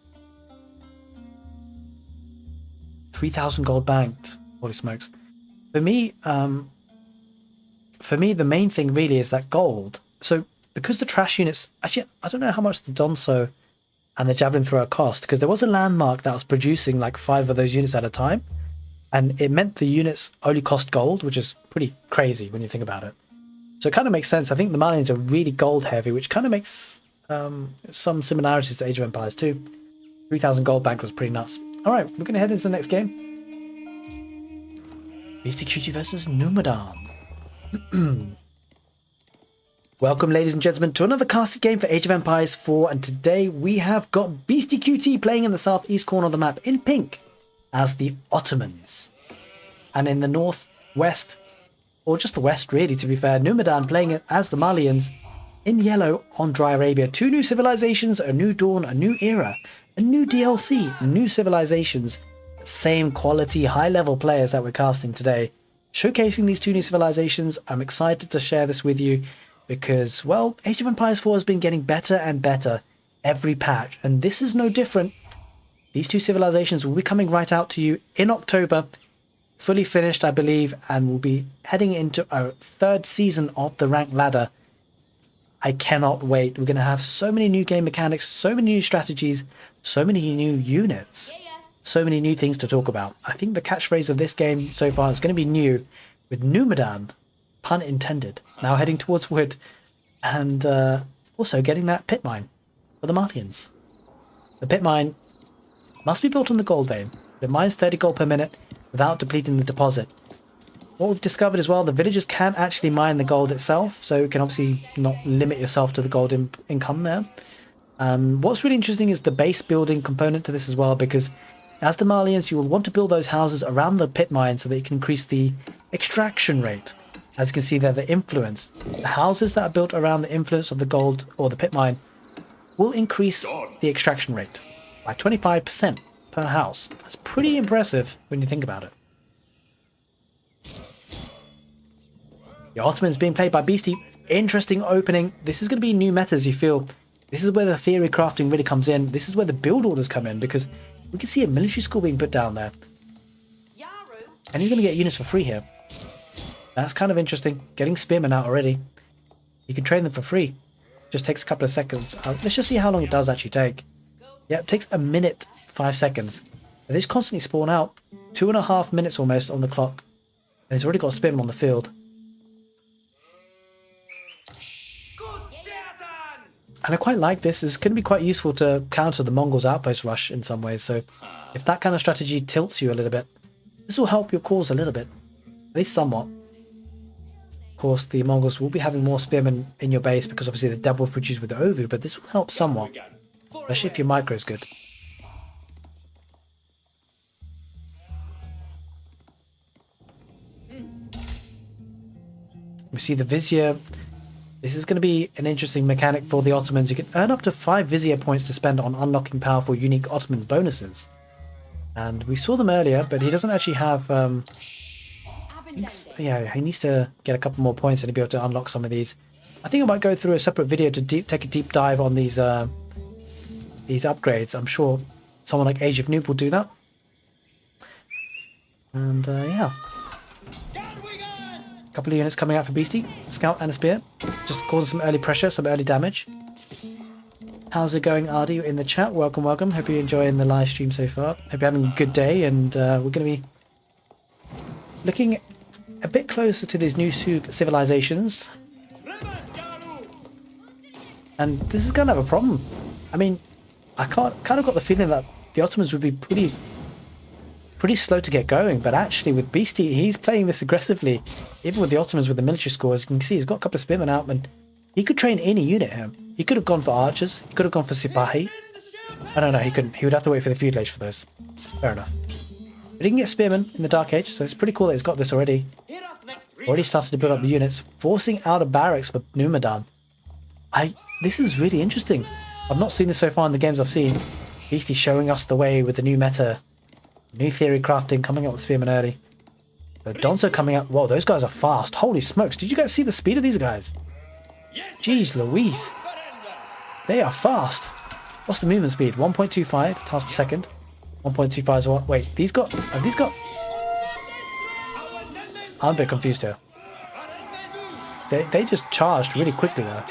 3,000 gold banked. Holy smokes. For me, the main thing really is that gold. So, because the trash units... Actually, I don't know how much the Donso and the Javelin Thrower cost, because there was a landmark that was producing like 5 of those units at a time. And it meant the units only cost gold, which is pretty crazy when you think about it. So it kind of makes sense. I think the Malians are really gold heavy, which kind of makes some similarities to Age of Empires 2. 3,000 gold bank was pretty nuts. All right, we're going to head into the next game. BCQG versus Numedan. Welcome, ladies and gentlemen, to another casted game for Age of Empires 4. And today we have got Beastie QT playing in the southeast corner of the map in pink as the Ottomans. And in the northwest, or just the west really to be fair, Numedan playing it as the Malians in yellow on Dry Arabia. 2 new civilizations, a new dawn, a new era, a new DLC, new civilizations, same quality, high level players that we're casting today. Showcasing these 2 new civilizations, I'm excited to share this with you. because, well, Age of Empires 4 has been getting better and better every patch, and this is no different. These two civilizations will be coming right out to you in October, fully finished, I believe, and we'll be heading into our third season of the ranked ladder. I cannot wait. We're going to have so many new game mechanics, so many new strategies, so many new units, so many new things to talk about. I think the catchphrase of this game so far is going to be new, with Numidan, pun intended, now heading towards wood, and also getting that pit mine for the Malians. The pit mine must be built on the gold vein. It mines 30 gold per minute without depleting the deposit. What we've discovered as well, the villagers can actually mine the gold itself, so you can obviously not limit yourself to the gold income there. What's really interesting is the base building component to this as well, because as the Malians, you will want to build those houses around the pit mine so that you can increase the extraction rate. As you can see there, the influence. The houses that are built around the influence of the gold or the pit mine will increase the extraction rate by 25% per house. That's pretty impressive when you think about it. The Ottomans being played by Beastie. Interesting opening. This is going to be new metas, you feel. This is where the theory crafting really comes in. This is where the build orders come in, because we can see a military school being put down there. And you're going to get units for free here. That's kind of interesting. Getting spearmen out already. You can train them for free. Just takes a couple of seconds. Let's just see how long it does actually take. Yeah, it takes a minute, 5 seconds. They just constantly spawn out. 2.5 minutes almost on the clock. And it's already got a spearman on the field. And I quite like this. It's going to be quite useful to counter the Mongols' outpost rush in some ways. So if that kind of strategy tilts you a little bit, this will help your cause a little bit. At least somewhat. Of course, the Mongols will be having more spearmen in your base because obviously the double produce with the Ovu, but this will help somewhat. Especially if your micro is good. We see the Vizier. This is going to be an interesting mechanic for the Ottomans. You can earn up to 5 Vizier points to spend on unlocking powerful, unique Ottoman bonuses. And we saw them earlier, but he doesn't actually have... yeah, he needs to get a couple more points and be able to unlock some of these. I think I might go through a separate video to take a deep dive on these upgrades. I'm sure someone like Age of Noob will do that. And yeah. Couple of units coming out for Beastie. Scout and a spear. Just causing some early pressure, some early damage. How's it going, Ardy, in the chat? Welcome, welcome. Hope you're enjoying the live stream so far. Hope you're having a good day, and we're going to be looking a bit closer to these new civilizations. And this is going to have a problem. I mean, I kind of got the feeling that the Ottomans would be pretty slow to get going, but actually with Beastie, he's playing this aggressively. Even with the Ottomans with the military scores, you can see he's got a couple of spearmen out, and he could train any unit here. He could have gone for archers, he could have gone for Sipahi. I don't know, he couldn't. He would have to wait for the feudal age for those. Fair enough. But he can get spearmen in the Dark Age, so it's pretty cool that he's got this already. Already started to build up the units, forcing out of barracks for Numidan. This is really interesting. I've not seen this so far in the games I've seen. Beastie showing us the way with the new meta. New theory crafting, coming up with spearmen early. The Donso coming out. Whoa, those guys are fast. Holy smokes. Did you guys see the speed of these guys? Jeez Louise. They are fast. What's the movement speed? 1.25 times per second. 1.25 is what? Wait, have these got... I'm a bit confused here. They just charged really quickly there.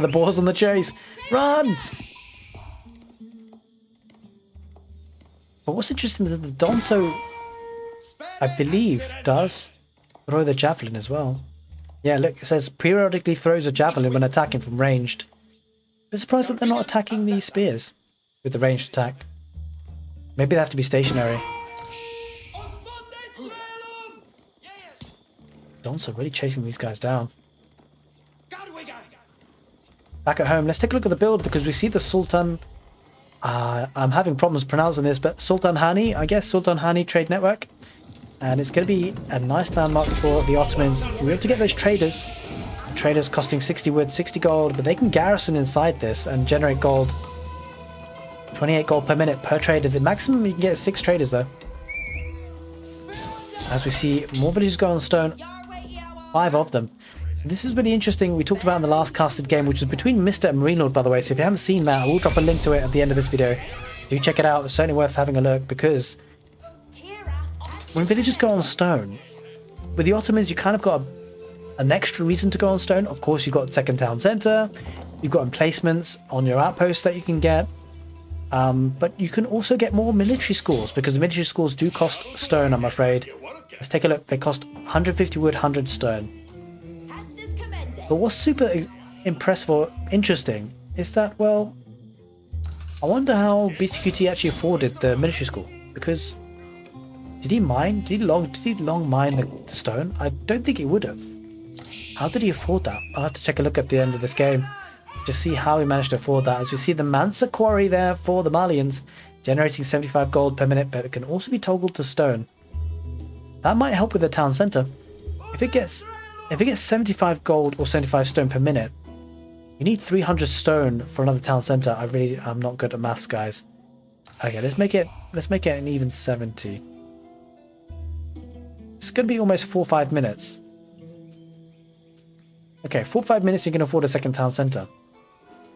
The boars on the chase. Run! But what's interesting is that the Donso, I believe, does throw the javelin as well. Yeah, look, it says periodically throws a javelin when attacking from ranged. I'm surprised that they're not attacking these spears with the ranged attack. Maybe they have to be stationary. Donso really chasing these guys down. Back at home, let's take a look at the build because we see the Sultan. I'm having problems pronouncing this, but Sultan Hani, I guess, Sultan Hani Trade Network. And it's going to be a nice landmark for the Ottomans. We have to get those traders. Traders costing 60 wood, 60 gold, but they can garrison inside this and generate gold. 28 gold per minute per trader. The maximum you can get is 6 traders though. As we see more villages go on stone, 5 of them. This is really interesting. We talked about in the last casted game, which was between Mr. and Marine Lord, by the way. So if you haven't seen that, I will drop a link to it at the end of this video. Do check it out. It's certainly worth having a look, because when villagers go on stone, with the Ottomans, you kind of got an extra reason to go on stone. Of course, you've got second town center, you've got emplacements on your outposts that you can get, but you can also get more military schools, because the military schools do cost stone, I'm afraid. Let's take a look. They cost 150 wood, 100 stone. But what's super impressive or interesting is that, well, I wonder how BCQT actually afforded the military school, because did he long mine the stone? I don't think he would have. How did he afford that? I'll have to check a look at the end of this game, just see how he managed to afford that. As we see the Mansa Quarry there for the Malians, generating 75 gold per minute, but it can also be toggled to stone. That might help with the town center. If it gets 75 gold or 75 stone per minute, you need 300 stone for another town center. I'm not good at maths, guys. Okay, let's make it an even 70. It's gonna be almost 4 or 5 minutes. Okay, 4 or 5 minutes you can afford a second town center.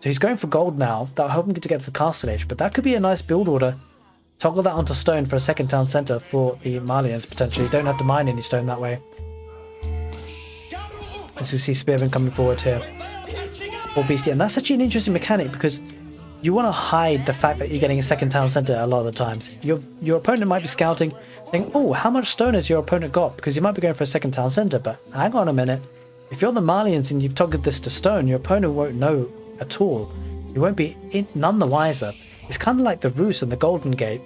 So he's going for gold now. That'll help him to get to the castle age, but that could be a nice build order. Toggle that onto stone for a second town center for the Malians, potentially. You don't have to mine any stone that way. As we see Spearman coming forward here. Or Beastie. And that's actually an interesting mechanic, because you want to hide the fact that you're getting a second town center a lot of the times. Your opponent might be scouting, saying, oh, how much stone has your opponent got? Because you might be going for a second town center, but hang on a minute. If you're the Malians and you've toggled this to stone, your opponent won't know at all. You won't be none the wiser. It's kind of like the Rus and the Golden Gate.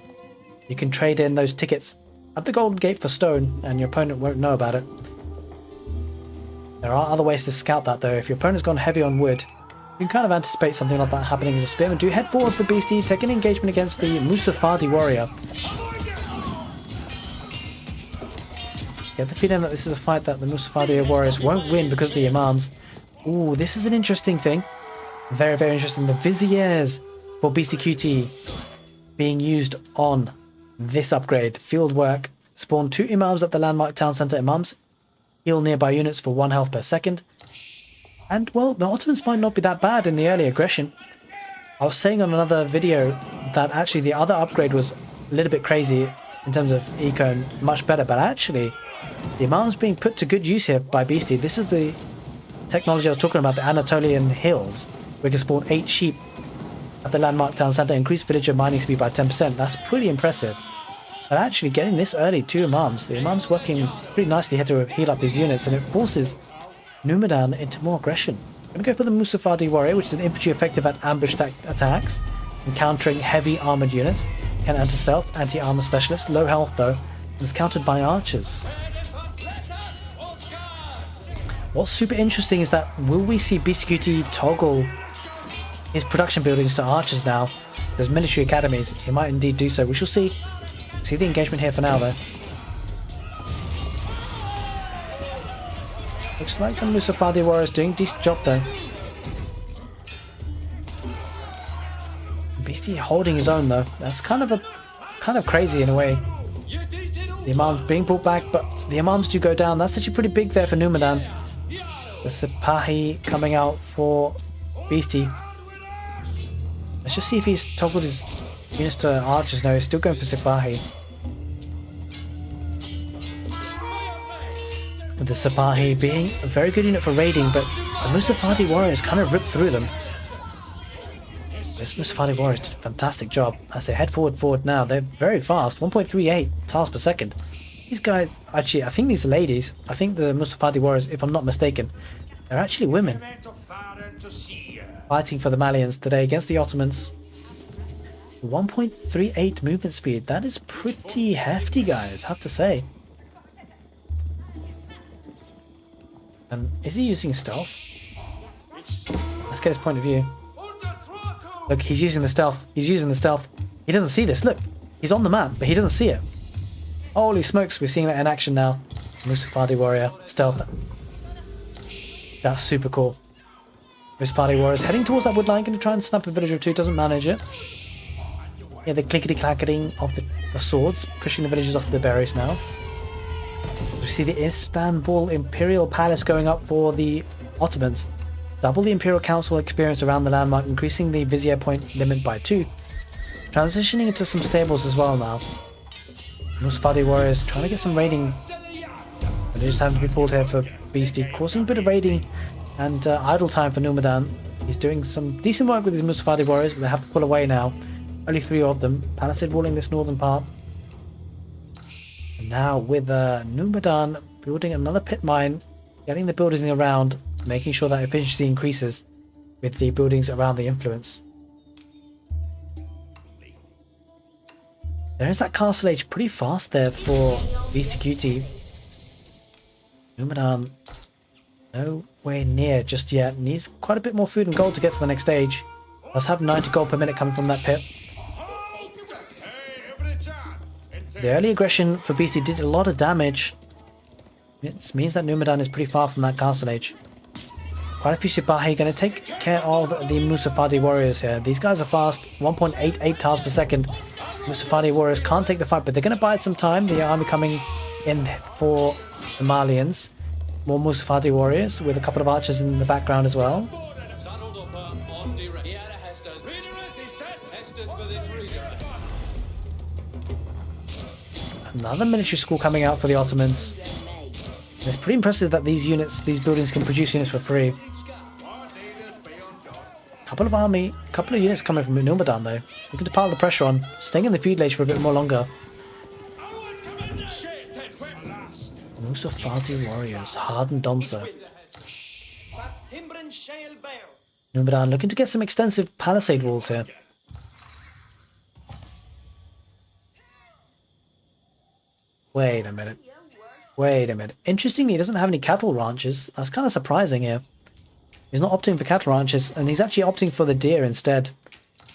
You can trade in those tickets at the Golden Gate for stone, and your opponent won't know about it. There are other ways to scout that, though. If your opponent's gone heavy on wood, you can kind of anticipate something like that happening as a spearman. Do head forward for Beastie, take an engagement against the Musafadi warrior. Get the feeling that this is a fight that the Musafadi warriors won't win because of the imams. Ooh, this is an interesting thing. Very, very interesting. The viziers for Beastie QT being used on this upgrade. Field work. Spawn 2 imams at the landmark town center. Imams heal nearby units for 1 health per second. And, well, the Ottomans might not be that bad in the early aggression. I was saying on another video that actually the other upgrade was a little bit crazy in terms of eco and much better, but actually the imams being put to good use here by Beastie. This is the technology I was talking about, the Anatolian hills. We can spawn 8 sheep at the landmark town center, increase villager mining speed by 10%. That's pretty impressive. But actually getting this early, 2 imams, the imams working pretty nicely here to heal up these units, and it forces Numidan into more aggression. I'm going to go for the Musafadi warrior, which is an infantry effective at ambush attacks, encountering heavy armored units. Can anti-stealth, anti-armor specialist, low health though, and is countered by archers. What's super interesting is that will we see BCQT toggle his production buildings to archers now? There's military academies, he might indeed do so. We shall see. See the engagement here for now though. Looks like the Musafadi warrior is doing a decent job though. Beastie holding his own though. That's kind of crazy in a way. The imams being brought back, but the imams do go down. That's actually pretty big there for Numidan. The Sipahi coming out for Beastie. Let's just see if he's toggled his units to archers. No, he's still going for Sipahi. With the Sipahi being a very good unit for raiding, but the Musafadi warriors kind of ripped through them. This Musafadi warriors did a fantastic job. As they head forward now, they're very fast, 1.38 tiles per second. These guys, actually, I think these are ladies. I think the Musafadi warriors, if I'm not mistaken, they're actually women. Fighting for the Malians today against the Ottomans. 1.38 movement speed. That is pretty hefty, guys, I have to say. And is he using stealth? Let's get his point of view. Look, he's using the stealth. He's using the stealth. He doesn't see this. Look, he's on the map, but he doesn't see it. Holy smokes, we're seeing that in action now. Musafadi warrior, stealth. That's super cool. Musafadi warriors heading towards that wood line, going to try and snap a villager or two, doesn't manage it. Yeah, the clickety-clacketing of the swords, pushing the villagers off the berries now. We see the Istanbul Imperial Palace going up for the Ottomans. Double the Imperial Council experience around the landmark, increasing the Vizier point limit by 2. Transitioning into some stables as well now. Musafadi warriors trying to get some raiding. But they just happen to be pulled here for Beastie, causing a bit of raiding and idle time for Numadan. He's doing some decent work with his Musafadi warriors, but they have to pull away now. Only 3 of them. Palisade walling this northern part. And now with Numadan building another pit mine, getting the buildings around, making sure that efficiency increases with the buildings around the influence. There is that castle age pretty fast there for Beastie Cutie. Numadan nowhere near just yet. Needs quite a bit more food and gold to get to the next stage. Let's have 90 gold per minute coming from that pit. The early aggression for Beastie did a lot of damage. It means that Numadan is pretty far from that castle age. Quite a few Sipahi going to take care of the Musafadi warriors here. These guys are fast, 1.88 tiles per second. Musafadi warriors can't take the fight, but they're going to bide some time. The army coming in for the Malians. More Musafadi warriors with a couple of archers in the background as well. Another military school coming out for the Ottomans. And it's pretty impressive that these buildings can produce units for free. Couple of units coming from Numadan though. Looking to pile the pressure on, staying in the feudalage for a bit more longer. Musafadi warriors, hardened Donza. Numadan looking to get some extensive palisade walls here. Wait a minute. Interestingly, he doesn't have any cattle ranches. That's kind of surprising here. He's not opting for cattle ranches, and he's actually opting for the deer instead.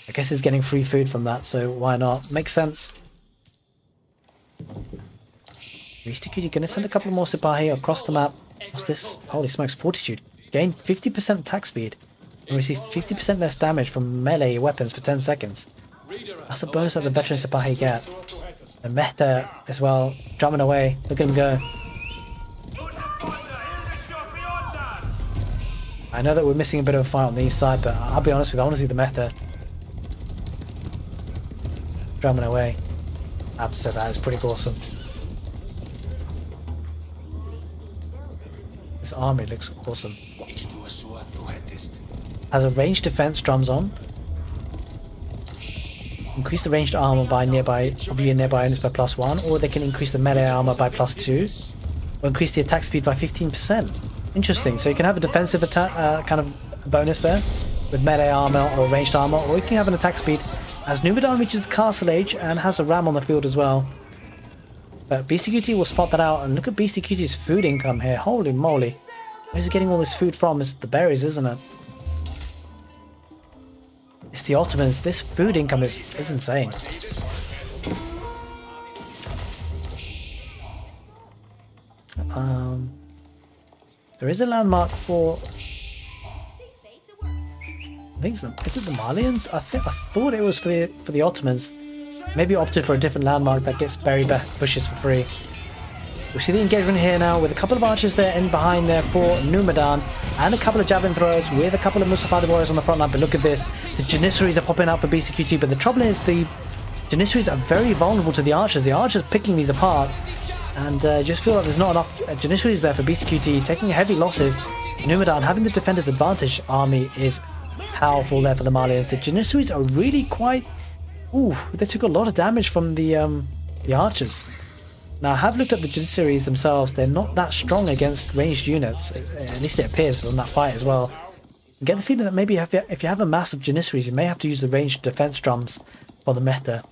I guess he's getting free food from that, so why not? Makes sense. Beastie Cutie gonna send a couple more Sipahi across the map. What's this? Holy smokes, Fortitude. Gain 50% attack speed and receive 50% less damage from melee weapons for 10 seconds. That's a bonus that the veteran Sipahi get. The meta as well, drumming away. Look at him go. I know that we're missing a bit of a fight on the east side, but I'll be honest with you, I want to see the meta. Drumming away. I have to say that is pretty awesome. This army looks awesome. Has a ranged defense drums on. Increase the ranged armor by nearby units by +1, or they can increase the melee armor by +2, or increase the attack speed by 15%. Interesting. So you can have a defensive attack kind of bonus there with melee armor or ranged armor, or you can have an attack speed as Numadan reaches the castle age and has a ram on the field as well. But Beastie Cutie will spot that out, and look at Beastie Cutie's food income here. Holy moly. Where's he getting all this food from? It's the berries, isn't it? It's the Ottomans. This food income is insane. There is a landmark for... I think is it the Malians? I thought it was for the Ottomans. Maybe opted for a different landmark that gets berry bushes for free. We see the engagement here now with a couple of archers there in behind there for Numadan, and a couple of Javelin Throwers with a couple of Musafadi warriors on the front line. But look at this, the Janissaries are popping out for Beastie Cutie, but the trouble is the Janissaries are very vulnerable to the archers. The archers picking these apart, and just feel like there's not enough Janissaries there for Beastie Cutie, taking heavy losses. Numadan having the defender's advantage army is powerful there for the Malians. The Janissaries are really quite... Ooh, they took a lot of damage from the archers. Now, I have looked at the Janissaries themselves. They're not that strong against ranged units. At least it appears from that fight as well. I get the feeling that maybe if you have a mass of Janissaries, you may have to use the ranged defense drums for the meta.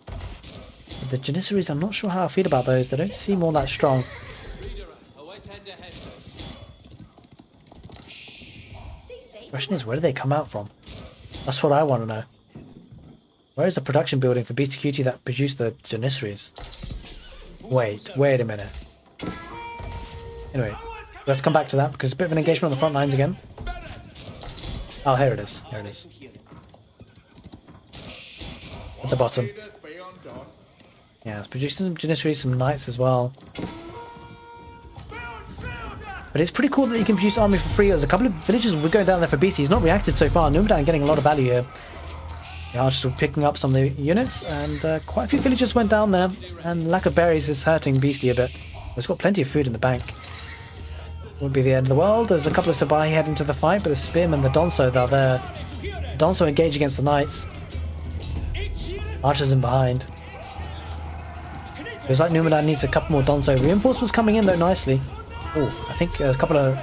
But the Janissaries, I'm not sure how I feel about those. They don't seem all that strong. The question is, where do they come out from? That's what I want to know. Where is the production building for Beastie Cutie that produced the Janissaries? Wait a minute. Anyway, we have to come back to that because a bit of an engagement on the front lines again. Oh, here it is. Here it is. At the bottom. Yeah, it's producing some Janissaries, some knights as well. But it's pretty cool that you can produce army for free. There's a couple of villagers we're going down there for beastie. He's not reacted so far. Numadan getting a lot of value here. The archers were picking up some of the units, and quite a few villagers went down there. And lack of berries is hurting beastie a bit. He's got plenty of food in the bank. Won't be the end of the world. There's a couple of Sabai head into the fight, but the spearmen, the Donso, they're there. Donso engage against the knights. Archers in behind. Looks like Numadan needs a couple more Donso. Reinforcements coming in though nicely. Oh, I think there's a couple of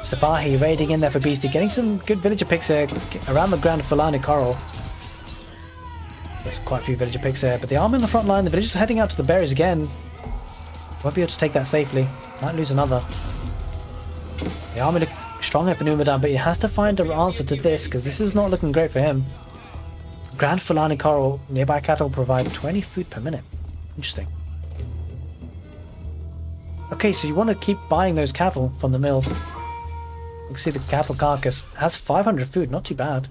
Sabahi raiding in there for beastie, getting some good villager picks here around the ground of Fulani Coral. There's quite a few villager picks here, but the army on the front line, the villagers are heading out to the berries again. Won't be able to take that safely. Might lose another. The army look strong here for Numadan, but he has to find an answer to this, because this is not looking great for him. Grand Fulani Coral, nearby cattle provide 20 food per minute. Interesting. Okay, so you want to keep buying those cattle from the mills. You can see the cattle carcass has 500 food, not too bad.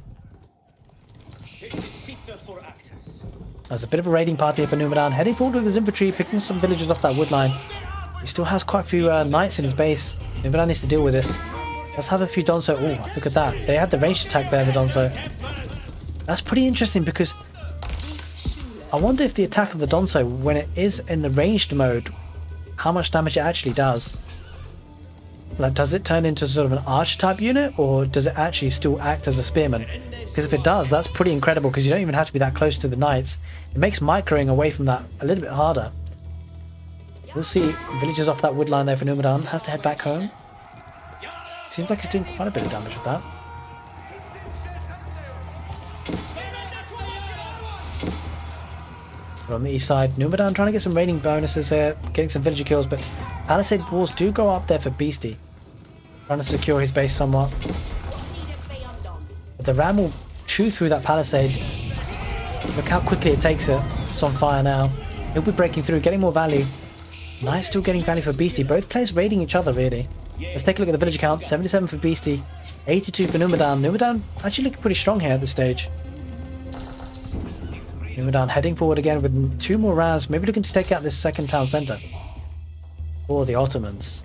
There's a bit of a raiding party here for Numadan, heading forward with his infantry, picking some villagers off that wood line. He still has quite a few knights in his base. Numadan needs to deal with this. Let's have a few Donso. Oh, look at that. They had the ranged attack there, the Donso. That's pretty interesting because I wonder if the attack of the Donso, when it is in the ranged mode, how much damage it actually does. Like, does it turn into sort of an archer type unit, or does it actually still act as a spearman? Because if it does, that's pretty incredible, because you don't even have to be that close to the knights. It makes microing away from that a little bit harder. We'll see villagers off that wood line there for Numadan. Has to head back home. Seems like he's doing quite a bit of damage with that. But on the east side, Numadan trying to get some raiding bonuses here, getting some villager kills, but palisade walls do go up there for beastie. Trying to secure his base somewhat. But the ram will chew through that palisade. Look how quickly it takes it. It's on fire now. He'll be breaking through, getting more value. Knight still getting value for beastie. Both players raiding each other, really. Let's take a look at the villager count. 77 for beastie, 82 for Numadan. Numadan actually looking pretty strong here at this stage. Numadan heading forward again with 2 more rams, maybe looking to take out this second town centre. Or the Ottomans.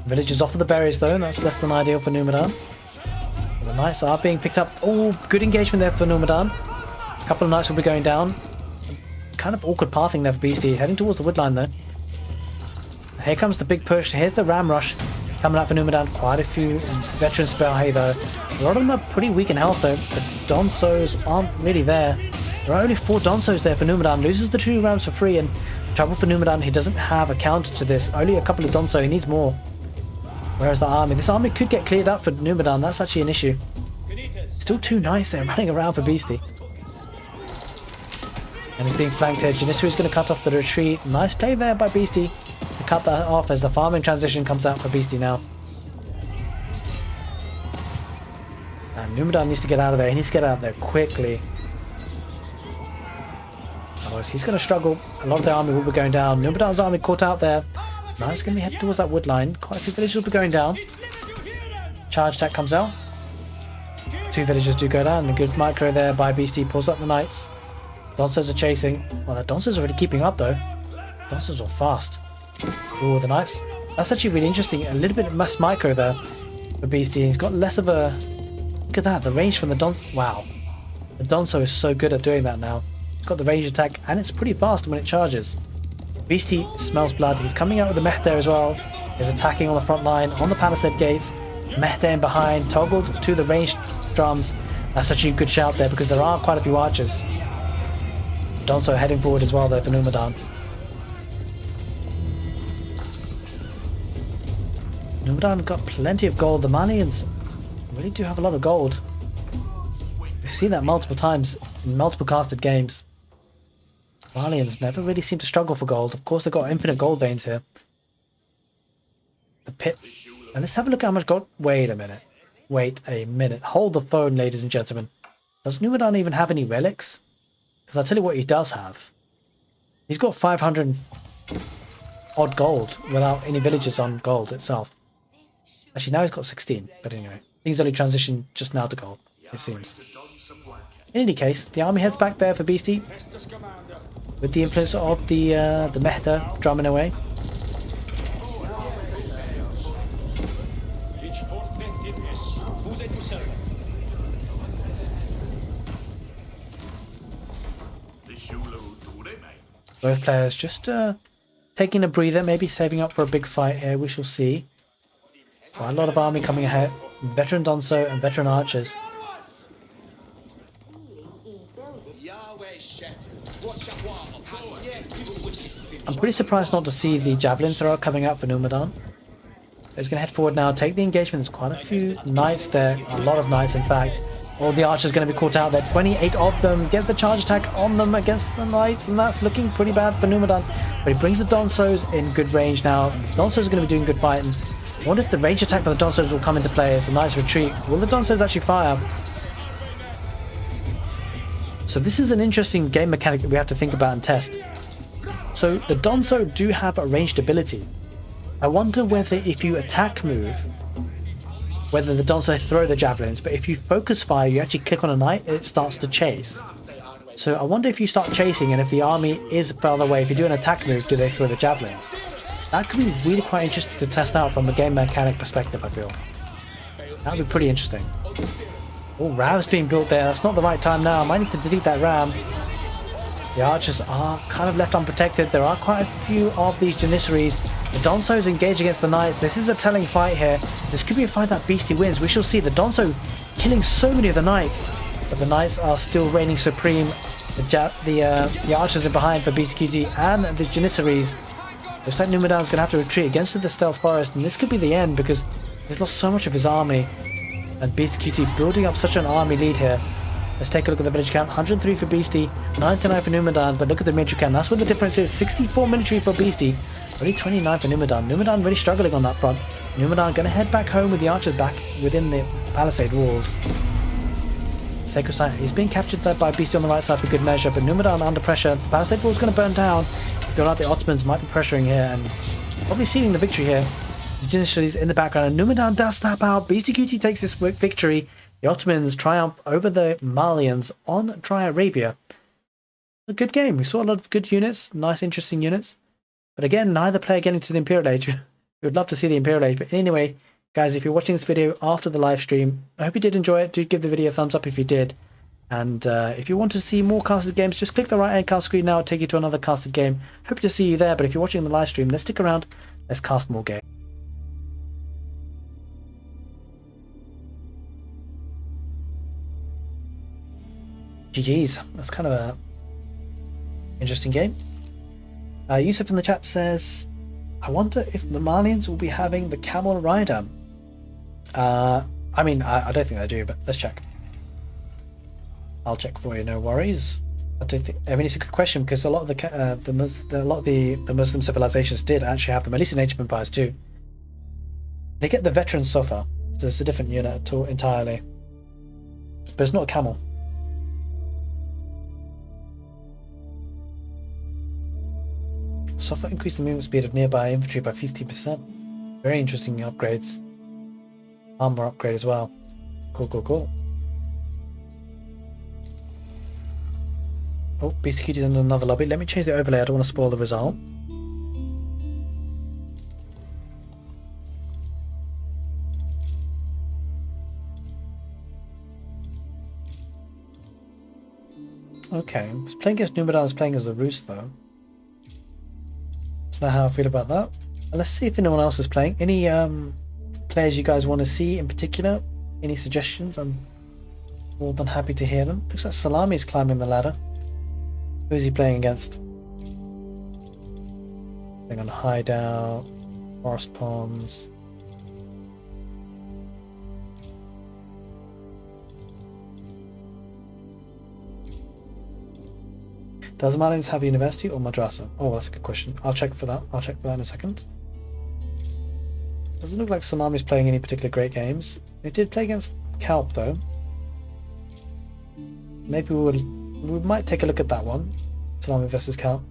Villagers off of the berries though, and that's less than ideal for Numadan. The knights are being picked up. Oh, good engagement there for Numadan. A couple of knights will be going down. Kind of awkward pathing there for beastie, heading towards the woodline though. Here comes the big push. Here's the ram rush coming out for Numadan. Quite a few veteran Spell though. A lot of them are pretty weak in health though. The Donsos aren't really there. There are only 4 Donsos there for Numadan. Loses the 2 rams for free, and trouble for Numadan, he doesn't have a counter to this. Only a couple of Donso, he needs more. Whereas the army, this army could get cleared up for Numadan. That's actually an issue. Still 2 knights there running around for beastie. And he's being flanked here. Janissary is going to cut off the retreat. Nice play there by beastie to cut that off as the farming transition comes out for beastie now. And Numadan needs to get out of there. He needs to get out of there quickly. Otherwise he's going to struggle. A lot of the army will be going down. Numadan's army caught out there. Now it's going to be heading towards that wood line. Quite a few villagers will be going down. Charge attack comes out. 2 villagers do go down. A good micro there by beastie. Pulls up the knights. Donsos are chasing. Well, the Donsos are already keeping up though. Donsos are fast. Oh, the knights. That's actually really interesting. A little bit of mass micro there for beastie. He's got less of a... Look at that. The range from the Donso. Wow. The Donso is so good at doing that now. It's got the range attack and it's pretty fast when it charges. Beastie smells blood. He's coming out with the mech there as well. He's attacking on the front line, on the palisade gates. Mech there in behind, toggled to the ranged drums. That's actually a good shout there because there are quite a few archers. Donso heading forward as well there for Numadan. Numadan got plenty of gold. The Malians really do have a lot of gold. We've seen that multiple times in multiple casted games. Malians never really seem to struggle for gold. Of course they've got infinite gold veins here. The pit. And let's have a look at how much gold... Wait a minute. Wait a minute. Hold the phone, ladies and gentlemen. Does Numadan even have any relics? Because I'll tell you what he does have. He's got 500 odd gold without any villages on gold itself. Actually, now he's got 16. But anyway, things only transition just now to gold, it seems. In any case, the army heads back there for beastie. With the influence of the Mehta drumming away. Both players just taking a breather, maybe saving up for a big fight here. We shall see. Quite a lot of army coming ahead. Veteran Donso and veteran archers. I'm pretty surprised not to see the Javelin Thrower coming out for Numadan. He's going to head forward now, take the engagement. There's quite a few knights there, a lot of knights in fact. All the archers going to be caught out there, 28 of them. Get the charge attack on them against the knights, and that's looking pretty bad for Numadan. But he brings the Donsos in good range now. Donsos are going to be doing good fighting. I wonder if the range attack for the Donsos will come into play as the knights retreat. Will the Donsos actually fire? So this is an interesting game mechanic that we have to think about and test. So the Donso do have a ranged ability. I wonder whether if you attack move, whether the Donso throw the javelins, but if you focus fire, you actually click on a knight, it starts to chase. So I wonder if you start chasing and if the army is further away, if you do an attack move, do they throw the javelins? That could be really quite interesting to test out from a game mechanic perspective, I feel. That would be pretty interesting. Oh, ram's being built there. That's not the right time now. I might need to delete that ram. The archers are kind of left unprotected. There are quite a few of these Janissaries. The Donsos engage against the Knights. This is a telling fight here. This could be a fight that Beastie wins. We shall see. The Donso killing so many of the Knights. But the Knights are still reigning supreme. The archers are behind for Beastie QT and the Janissaries. Looks like Numadan's going to have to retreat against the Stealth Forest. And this could be the end because he's lost so much of his army. And Beastie QT building up such an army lead here. Let's take a look at the village count. 103 for Beastie, 99 for Numadan, but look at the military count. That's what the difference is. 64 military for Beastie, only 29 for Numadan. Numadan really struggling on that front. Numadan going to head back home with the archers back within the palisade walls. Sacred Site is being captured there by Beastie on the right side for good measure, but Numadan under pressure. The palisade wall is going to burn down. I feel like the Ottomans might be pressuring here and probably sealing the victory here. The Janissaries in the background, and Numadan does tap out. Beastie QT takes this victory. The Ottomans triumph over the Malians on Dry Arabia. A good game. We saw a lot of good units, nice interesting units. But again, neither player getting to the Imperial Age. We would love to see the Imperial Age. But anyway, guys, if you're watching this video after the live stream, I hope you did enjoy it. Do give the video a thumbs up if you did. And if you want to see more casted games, just click the right hand cast screen now. It'll take you to another casted game. Hope to see you there. But if you're watching the live stream, let's stick around. Let's cast more games. GG's. That's kind of a interesting game. Yusuf in the chat says, I wonder if the Malians will be having the camel rider. I mean, I don't think they do, but let's check. I'll check for you, no worries. I don't think. I mean, it's a good question because a lot of the Muslim civilizations did actually have them, at least in ancient empires too. They get the veteran Sofa, so it's a different unit entirely, but it's not a camel. Software increased the movement speed of nearby infantry by 50%. Very interesting upgrades. Armor upgrade as well. Cool, cool, cool. Oh, Beastie QT's in another lobby. Let me change the overlay. I don't want to spoil the result. Okay, I was playing against Numadan, I was playing as the Roost though. Don't know how I feel about that. Let's see if anyone else is playing. Any players you guys want to see in particular? Any suggestions? I'm more than happy to hear them. Looks like Salami is climbing the ladder. Who is he playing against? Playing on Hideout, Forest Ponds. Does Malians have university or madrasa? Oh, that's a good question. I'll check for that. I'll check for that in a second. Doesn't look like Salami's playing any particular great games. They did play against Kalp though. Maybe we might take a look at that one. Salami versus Kalp.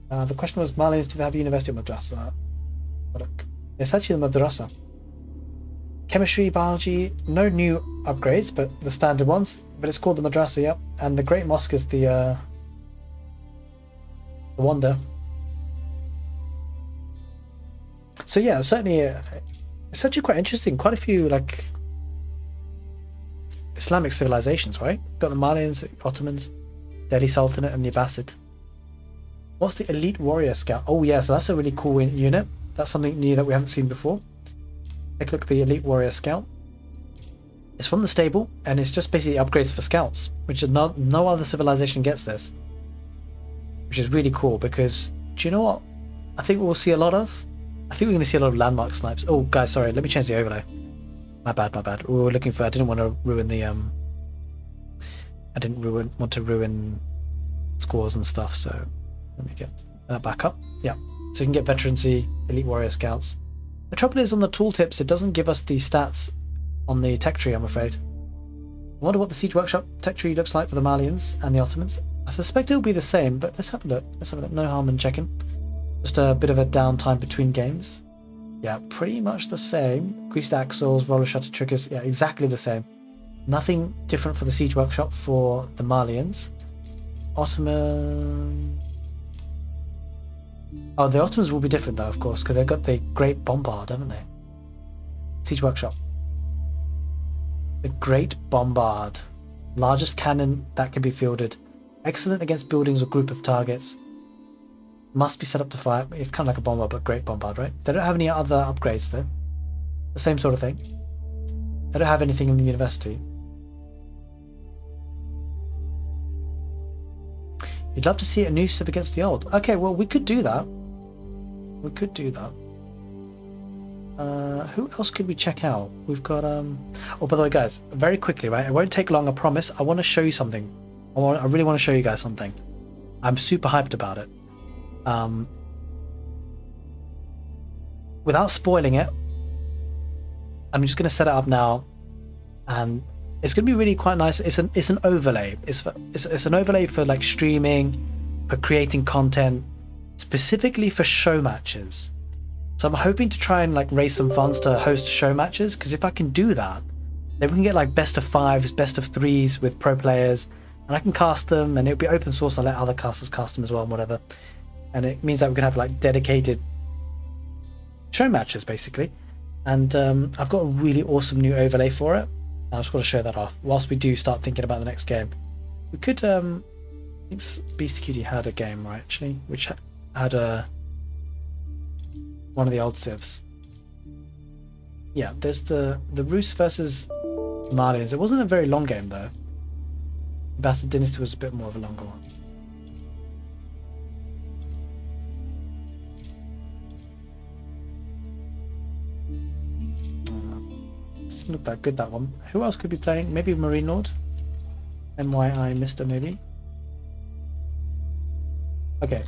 The question was, Malians, do they have university or madrasa? Oh, look. It's actually the madrasa. Chemistry, biology, no new upgrades, but the standard ones. But it's called the madrasa, yep. And the Great Mosque is the wonder. So yeah, certainly it's It's actually quite interesting. Quite a few like Islamic civilizations, right? Got the Malians, Ottomans, Delhi Sultanate, and the Abbasid. What's the elite warrior scout? Oh yeah, so that's a really cool unit. That's something new that we haven't seen before. Take a look at the elite warrior scout. It's from the stable, and it's just basically upgrades for scouts, which is no other civilization gets this. Which is really cool because, do you know what I think we'll see a lot of? I think we're going to see a lot of landmark snipes. Oh guys, sorry, let me change the overlay. My bad. We were looking for, I didn't want to ruin the, I didn't want to ruin scores and stuff, so let me get that back up. Yeah, so you can get veterancy, elite warrior scouts. The trouble is on the tooltips, it doesn't give us the stats on the tech tree, I'm afraid. I wonder what the Siege Workshop tech tree looks like for the Malians and the Ottomans. I suspect it'll be the same, but let's have a look. No harm in checking. Just a bit of a downtime between games. Yeah, pretty much the same. Greased axles, roller shutter triggers, yeah, exactly the same. Nothing different for the Siege Workshop for the Malians. Ottoman... Oh, the Ottomans will be different though, of course, because they've got the Great Bombard, haven't they? Siege Workshop. The Great Bombard. Largest cannon that can be fielded. Excellent against buildings or group of targets. Must be set up to fire. It's kind of like a bombard, but Great Bombard, right? They don't have any other upgrades though. The same sort of thing. They don't have anything in the university. You'd love to see a new civ against the old. Okay, well, we could do that. We could do that. Who else could we check out? We've got, oh, by the way, guys, very quickly, right? It won't take long, I promise. I want to show you something. I really want to show you guys something. I'm super hyped about it. Without spoiling it, I'm just going to set it up now, and it's going to be really quite nice. It's an overlay. It's an overlay for like streaming, for creating content, specifically for show matches. So I'm hoping to try and like raise some funds to host show matches, because if I can do that, then we can get like best of 5s, best of 3s with pro players, and I can cast them, and it'll be open source. I'll let other casters cast them as well and whatever. And it means that we can have like dedicated show matches basically. And I've got a really awesome new overlay for it. I just want to show that off whilst we do start thinking about the next game. We could, I think BCQD had a game, right, actually, which had one of the old civs. Yeah, there's the Rus versus Malians. It wasn't a very long game though. Abbasid Dynasty was a bit more of a longer one. Doesn't look that good, that one. Who else could be playing? Maybe Marine Lord? MYI Mister, maybe? Okay.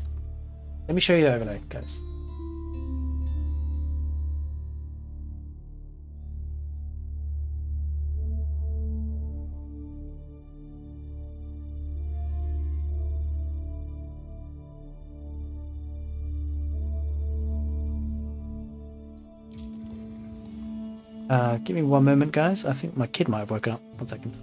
Let me show you the overlay, guys. Give me one moment, guys. I think my kid might have woken up. 1 second.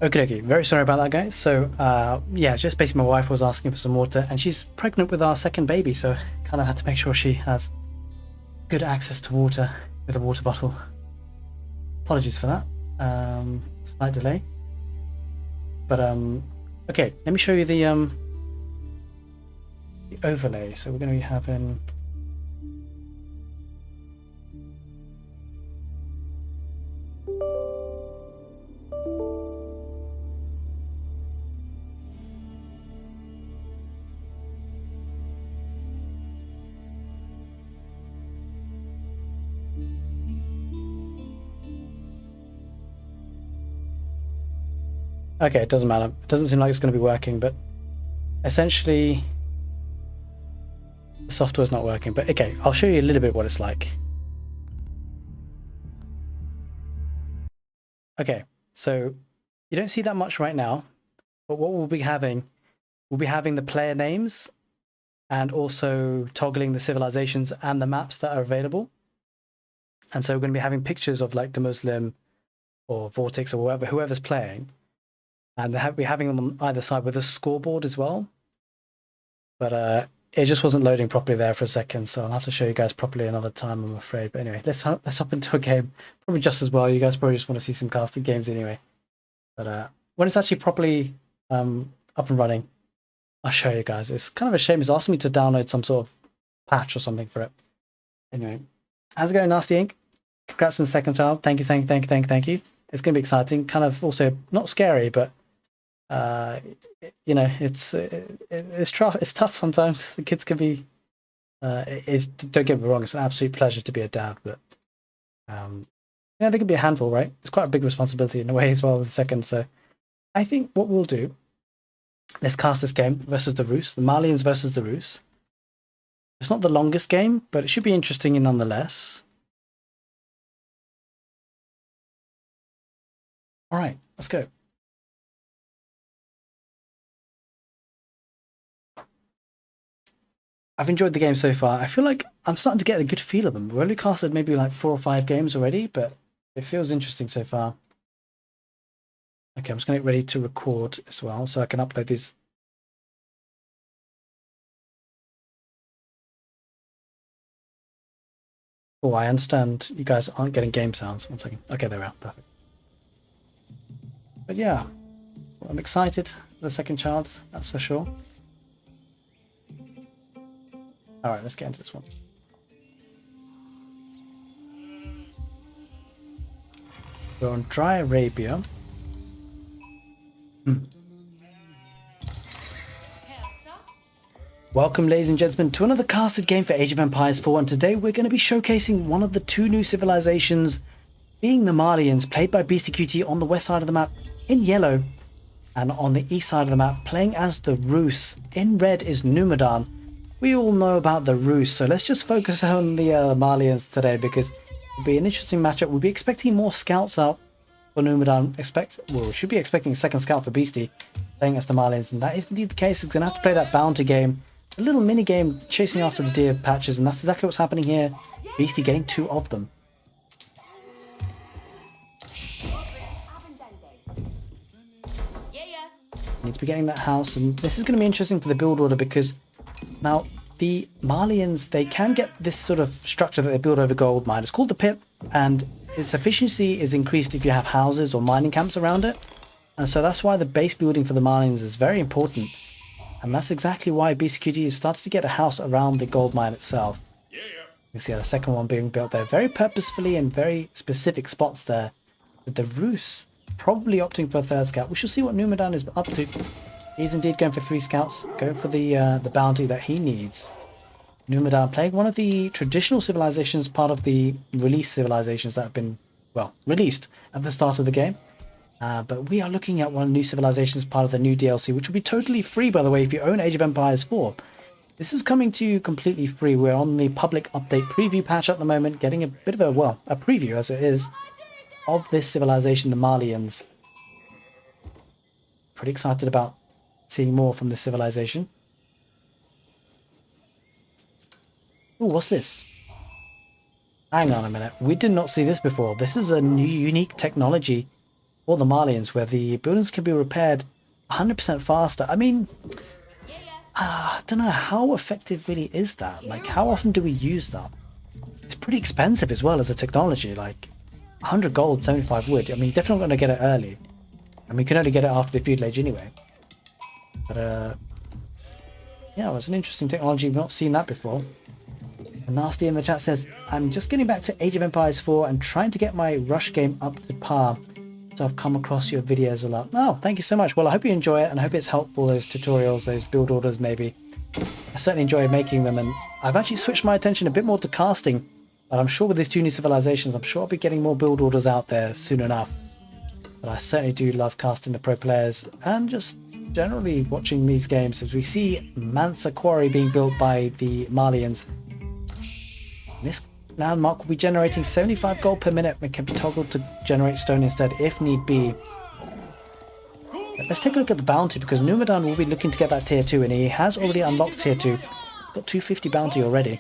Okay, very sorry about that, guys. So, yeah, just basically my wife was asking for some water, and she's pregnant with our second baby, so kind of had to make sure she has good access to water with a water bottle. Apologies for that. Slight delay. But okay, let me show you the overlay. So we're going to be having okay, it doesn't matter. It doesn't seem like it's going to be working, but essentially the software's not working. But okay, I'll show you a little bit what it's like. Okay, so you don't see that much right now, but what we'll be having the player names and also toggling the civilizations and the maps that are available. And so we're going to be having pictures of like the Muslim or Vortex or whoever's playing. And we're having them on either side with a scoreboard as well. But it just wasn't loading properly there for a second, so I'll have to show you guys properly another time, I'm afraid. But anyway, let's hop into a game. Probably just as well. You guys probably just want to see some casted games anyway. But when it's actually properly up and running, I'll show you guys. It's kind of a shame. It's asking me to download some sort of patch or something for it. Anyway, how's it going, Nasty Ink? Congrats on the second child. Thank you. It's going to be exciting. Kind of also not scary, but you know, it's tough sometimes. The kids can be. Don't get me wrong. It's an absolute pleasure to be a dad, but yeah, they can be a handful, right? It's quite a big responsibility in a way as well with the second. So I think what we'll do, let's cast this game versus the Rus, the Malians versus the Rus. It's not the longest game, but it should be interesting nonetheless. All right, let's go. I've enjoyed the game so far. I feel like I'm starting to get a good feel of them. We've only casted maybe like 4 or 5 games already, but it feels interesting so far. Okay, I'm just going to get ready to record as well so I can upload these. Oh, I understand you guys aren't getting game sounds. 1 second. Okay, there we are. Perfect. But yeah, well, I'm excited for the second child, that's for sure. All right, let's get into this one. We're on Dry Arabia. Welcome, ladies and gentlemen, to another casted game for Age of Empires 4, and today we're going to be showcasing one of the 2 new civilizations, being the Malians, played by Beastie QT on the west side of the map in yellow, and on the east side of the map, playing as the Rus. In red is Numidan. We all know about the Rus, so let's just focus on the Malians today because it'll be an interesting matchup. We'll be expecting more scouts out for Numidan. We should be expecting a second scout for Beastie playing as the Malians, and that is indeed the case. He's going to have to play that bounty game, a little mini game chasing after the deer patches, and that's exactly what's happening here. Beastie getting 2 of them. Need to be getting that house, and this is going to be interesting for the build order because now the Malians, they can get this sort of structure that they build over gold mine. It's called the pit, and its efficiency is increased if you have houses or mining camps around it, and so that's why the base building for the Malians is very important, and that's exactly why BCQD has started to get a house around the gold mine itself. You can see the second one being built there very purposefully in very specific spots there, with the Rus probably opting for a 3rd scout. We shall see what Numidan is up to. He's indeed going for 3 scouts, going for the bounty that he needs. Numidan playing one of the traditional civilizations, part of the released civilizations that have been, well, released at the start of the game. But we are looking at one of the new civilizations, part of the new DLC, which will be totally free, by the way, if you own Age of Empires 4. This is coming to you completely free. We're on the public update preview patch at the moment, getting a bit of a, well, a preview as it is, of this civilization, the Malians. Pretty excited about seeing more from this civilization. Oh, what's this? Hang on a minute. We did not see this before. This is a new unique technology for the Malians where the buildings can be repaired 100% faster. I mean, I don't know how effective really is that. Like, how often do we use that? It's pretty expensive as well as a technology, like 100 gold, 75 wood. I mean, definitely not going to get it early. And we can only get it after the feudal age anyway. But, yeah, it was an interesting technology. We've not seen that before. And Nasty in the chat says, I'm just getting back to Age of Empires 4 and trying to get my rush game up to par. So I've come across your videos a lot. Oh, thank you so much. Well, I hope you enjoy it and I hope it's helpful, those tutorials, those build orders maybe. I certainly enjoy making them, and I've actually switched my attention a bit more to casting. But I'm sure with these 2 new civilizations, I'm sure I'll be getting more build orders out there soon enough. But I certainly do love casting the pro players and just generally watching these games as we see Mansa Quarry being built by the Malians. This landmark will be generating 75 gold per minute and can be toggled to generate stone instead if need be. Let's take a look at the bounty, because Numidan will be looking to get that tier 2 and he has already unlocked tier 2. Got 250 bounty already.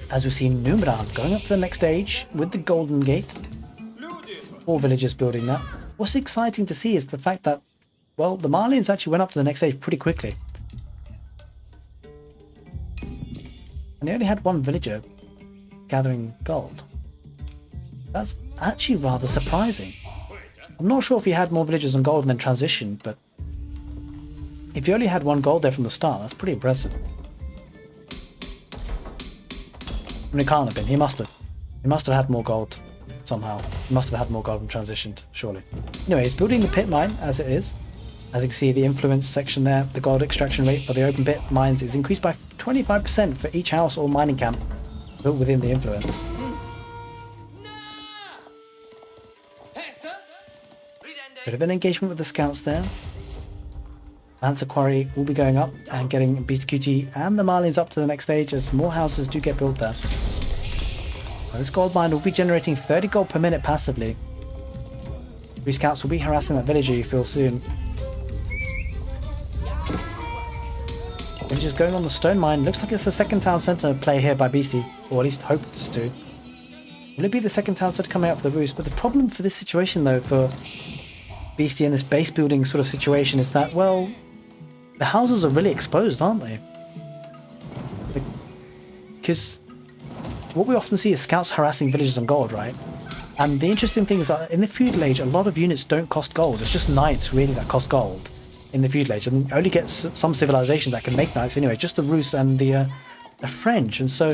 As we see Numidan going up to the next stage with the Golden Gate. 4 villagers building that. What's exciting to see is the fact that, well, the Malians actually went up to the next stage pretty quickly. And they only had 1 villager gathering gold. That's actually rather surprising. I'm not sure if he had more villagers on gold and then transitioned, but if you only had 1 gold there from the start, that's pretty impressive. I mean, it can't have been. He must have. He must have had more gold somehow. He must have had more gold and transitioned, surely. Anyway, he's building the pit mine as it is. As you can see, the influence section there, the gold extraction rate for the open pit mines is increased by 25% for each house or mining camp built within the influence. Bit of an engagement with the scouts there. Mansa Quarry will be going up and getting Beast QT and the Malians up to the next stage as more houses do get built there. Now, this gold mine will be generating 30 gold per minute passively. 3 scouts will be harassing that villager, you feel soon. Villagers going on the stone mine. Looks like it's a second town centre play here by Beastie, or at least hopes to. Will it be the second town centre coming up for the roost? But the problem for this situation though, for Beastie in this base building sort of situation, is that, well, the houses are really exposed, aren't they? Because what we often see is scouts harassing villagers on gold, right? And the interesting thing is that in the feudal age, a lot of units don't cost gold. It's just knights really that cost gold in the feudal age, and only get some civilizations that can make knights anyway, just the Rus and the French. And so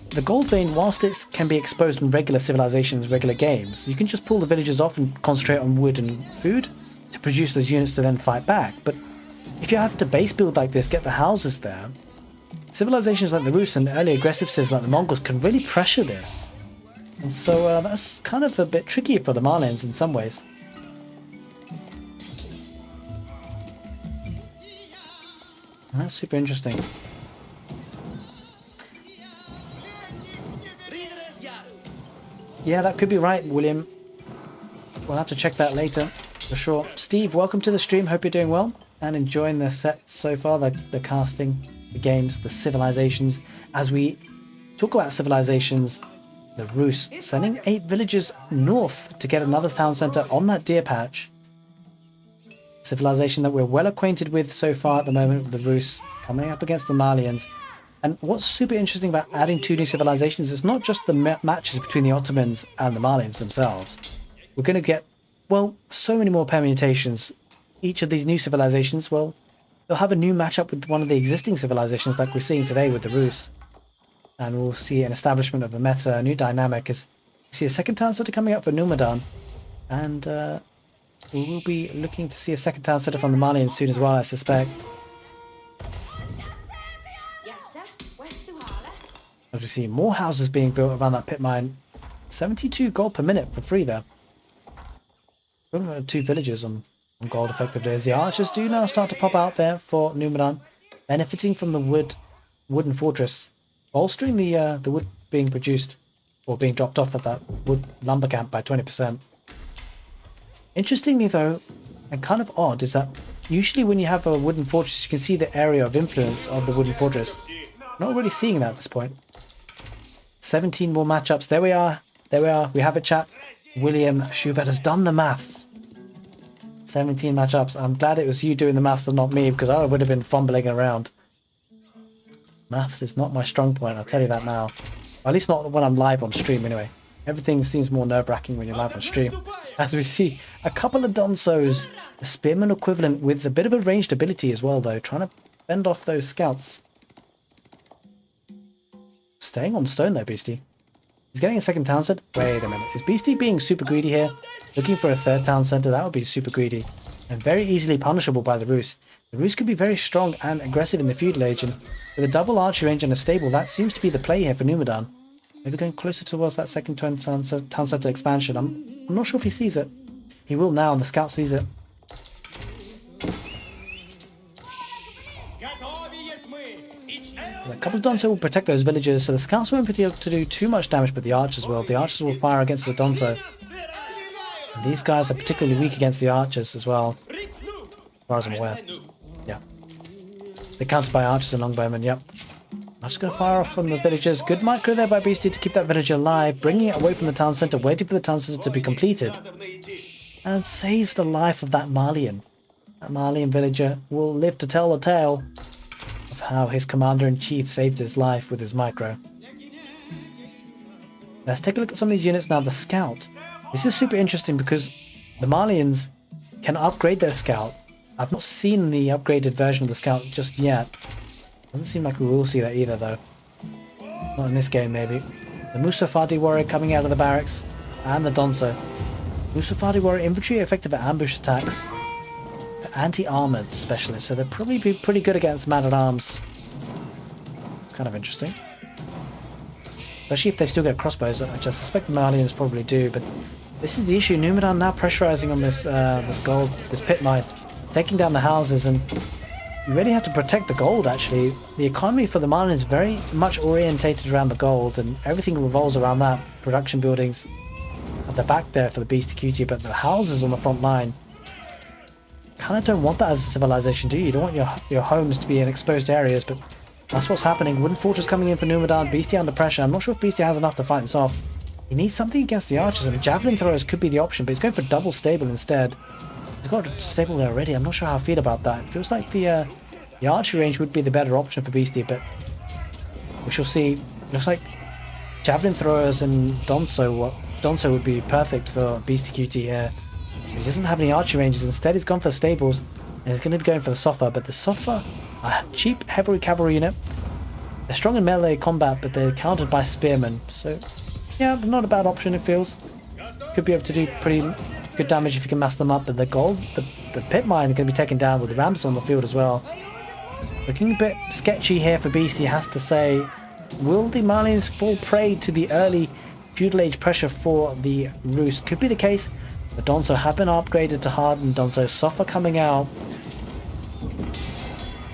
the gold vein, whilst it can be exposed in regular civilizations, regular games, you can just pull the villagers off and concentrate on wood and food to produce those units to then fight back. But if you have to base build like this, get the houses there, civilizations like the Rus and early aggressive civs like the Mongols can really pressure this. And so that's kind of a bit tricky for the Malians in some ways. And that's super interesting. Yeah, that could be right, William. We'll have to check that later, for sure. Steve, welcome to the stream. Hope you're doing well and enjoying the set so far, the casting, the games, the civilizations. As we talk about civilizations, the Rus sending 8 villagers north to get another town centre on that deer patch. Civilization that we're well acquainted with so far at the moment, with the Rus coming up against the Malians. And what's super interesting about adding 2 new civilizations is not just the matches between the Ottomans and the Malians themselves. We're going to get, well, so many more permutations. Each of these new civilizations, well, they'll have a new matchup with one of the existing civilizations like we're seeing today with the Rus. And we'll see an establishment of a meta, a new dynamic, as we see a second town center coming up for Numidan. And we will be looking to see a second town center from the Malians soon as well, I suspect. As we see more houses being built around that pit mine. 72 gold per minute for free there. 2 villagers on gold effectively, as the archers do now start to pop out there for Numidan, benefiting from the wooden fortress, bolstering the wood being produced or being dropped off at that wood lumber camp by 20%. Interestingly though, and kind of odd, is that usually when you have a wooden fortress you can see the area of influence of the wooden fortress. Not really seeing that at this point. 17 more matchups. There we are. We have it, chat. William Schubert has done the maths. 17 matchups. I'm glad it was you doing the maths and not me, because I would have been fumbling around. Maths is not my strong point, I'll tell you that now. Or at least not when I'm live on stream anyway. Everything seems more nerve-wracking when you're live on stream. As we see a couple of Donsos, a spearman equivalent with a bit of a ranged ability as well though, trying to fend off those scouts. Staying on stone though, Beastie. He's getting a second town center. Wait a minute. Is Beastie being super greedy here? Looking for a third town center? That would be super greedy. And very easily punishable by the Rus. The Rus could be very strong and aggressive in the feudal age, and with a double archery range and a stable, that seems to be the play here for Numidan. Maybe going closer towards that second town center expansion. I'm not sure if he sees it. He will now, and the scout sees it. A couple of Donso will protect those villagers, so the scouts won't be able to do too much damage, but the archers will. The archers will fire against the Donso. And these guys are particularly weak against the archers as well, as far as I'm aware. Yeah. They're countered by archers and longbowmen, yep. I'm just going to fire off from the villagers. Good micro there by Beastie to keep that villager alive, bringing it away from the town centre, waiting for the town centre to be completed. And saves the life of that Malian. That Malian villager will live to tell the tale of how his commander-in-chief saved his life with his micro. Let's take a look at some of these units now. The scout. This is super interesting because the Malians can upgrade their scout. I've not seen the upgraded version of the scout just yet. Doesn't seem like we will see that either though. Not in this game maybe. The Musafadi warrior coming out of the barracks. And the Donso. Musafadi warrior infantry effective at ambush attacks. Anti-armored specialists, so they'll probably be pretty good against man-at-arms. It's kind of interesting. Especially if they still get crossbows, which I suspect the Malians probably do, but this is the issue. Numidan now pressurizing on this pit mine, taking down the houses, and you really have to protect the gold actually. The economy for the Malians is very much orientated around the gold, and everything revolves around that. Production buildings at the back there for the Beast QG, but the houses on the front line, kind of don't want that as a civilization, do you? You don't want your homes to be in exposed areas, but that's what's happening. Wooden Fortress coming in for Numidan. Beastie under pressure. I'm not sure if Beastie has enough to fight this off. He needs something against the archers, and Javelin Throwers could be the option, but he's going for double stable instead. He's got a stable there already. I'm not sure how I feel about that. It feels like the archery range would be the better option for Beastie, but we shall see. Looks like Javelin Throwers and Donso would be perfect for Beastie QT here. He doesn't have any archery ranges. Instead, he's gone for the stables, and he's going to be going for the Sofa. But the Sofa, a cheap heavy cavalry unit. They're strong in melee combat, but they're countered by spearmen. So, yeah, not a bad option, it feels. Could be able to do pretty good damage if you can mass them up. But the pit mine are going to be taken down with the ramps on the field as well. Looking a bit sketchy here for Beastie, has to say. Will the Malians fall prey to the early feudal age pressure for the Rus? Could be the case. The Donso have been upgraded to hardened Donso. Sofa coming out.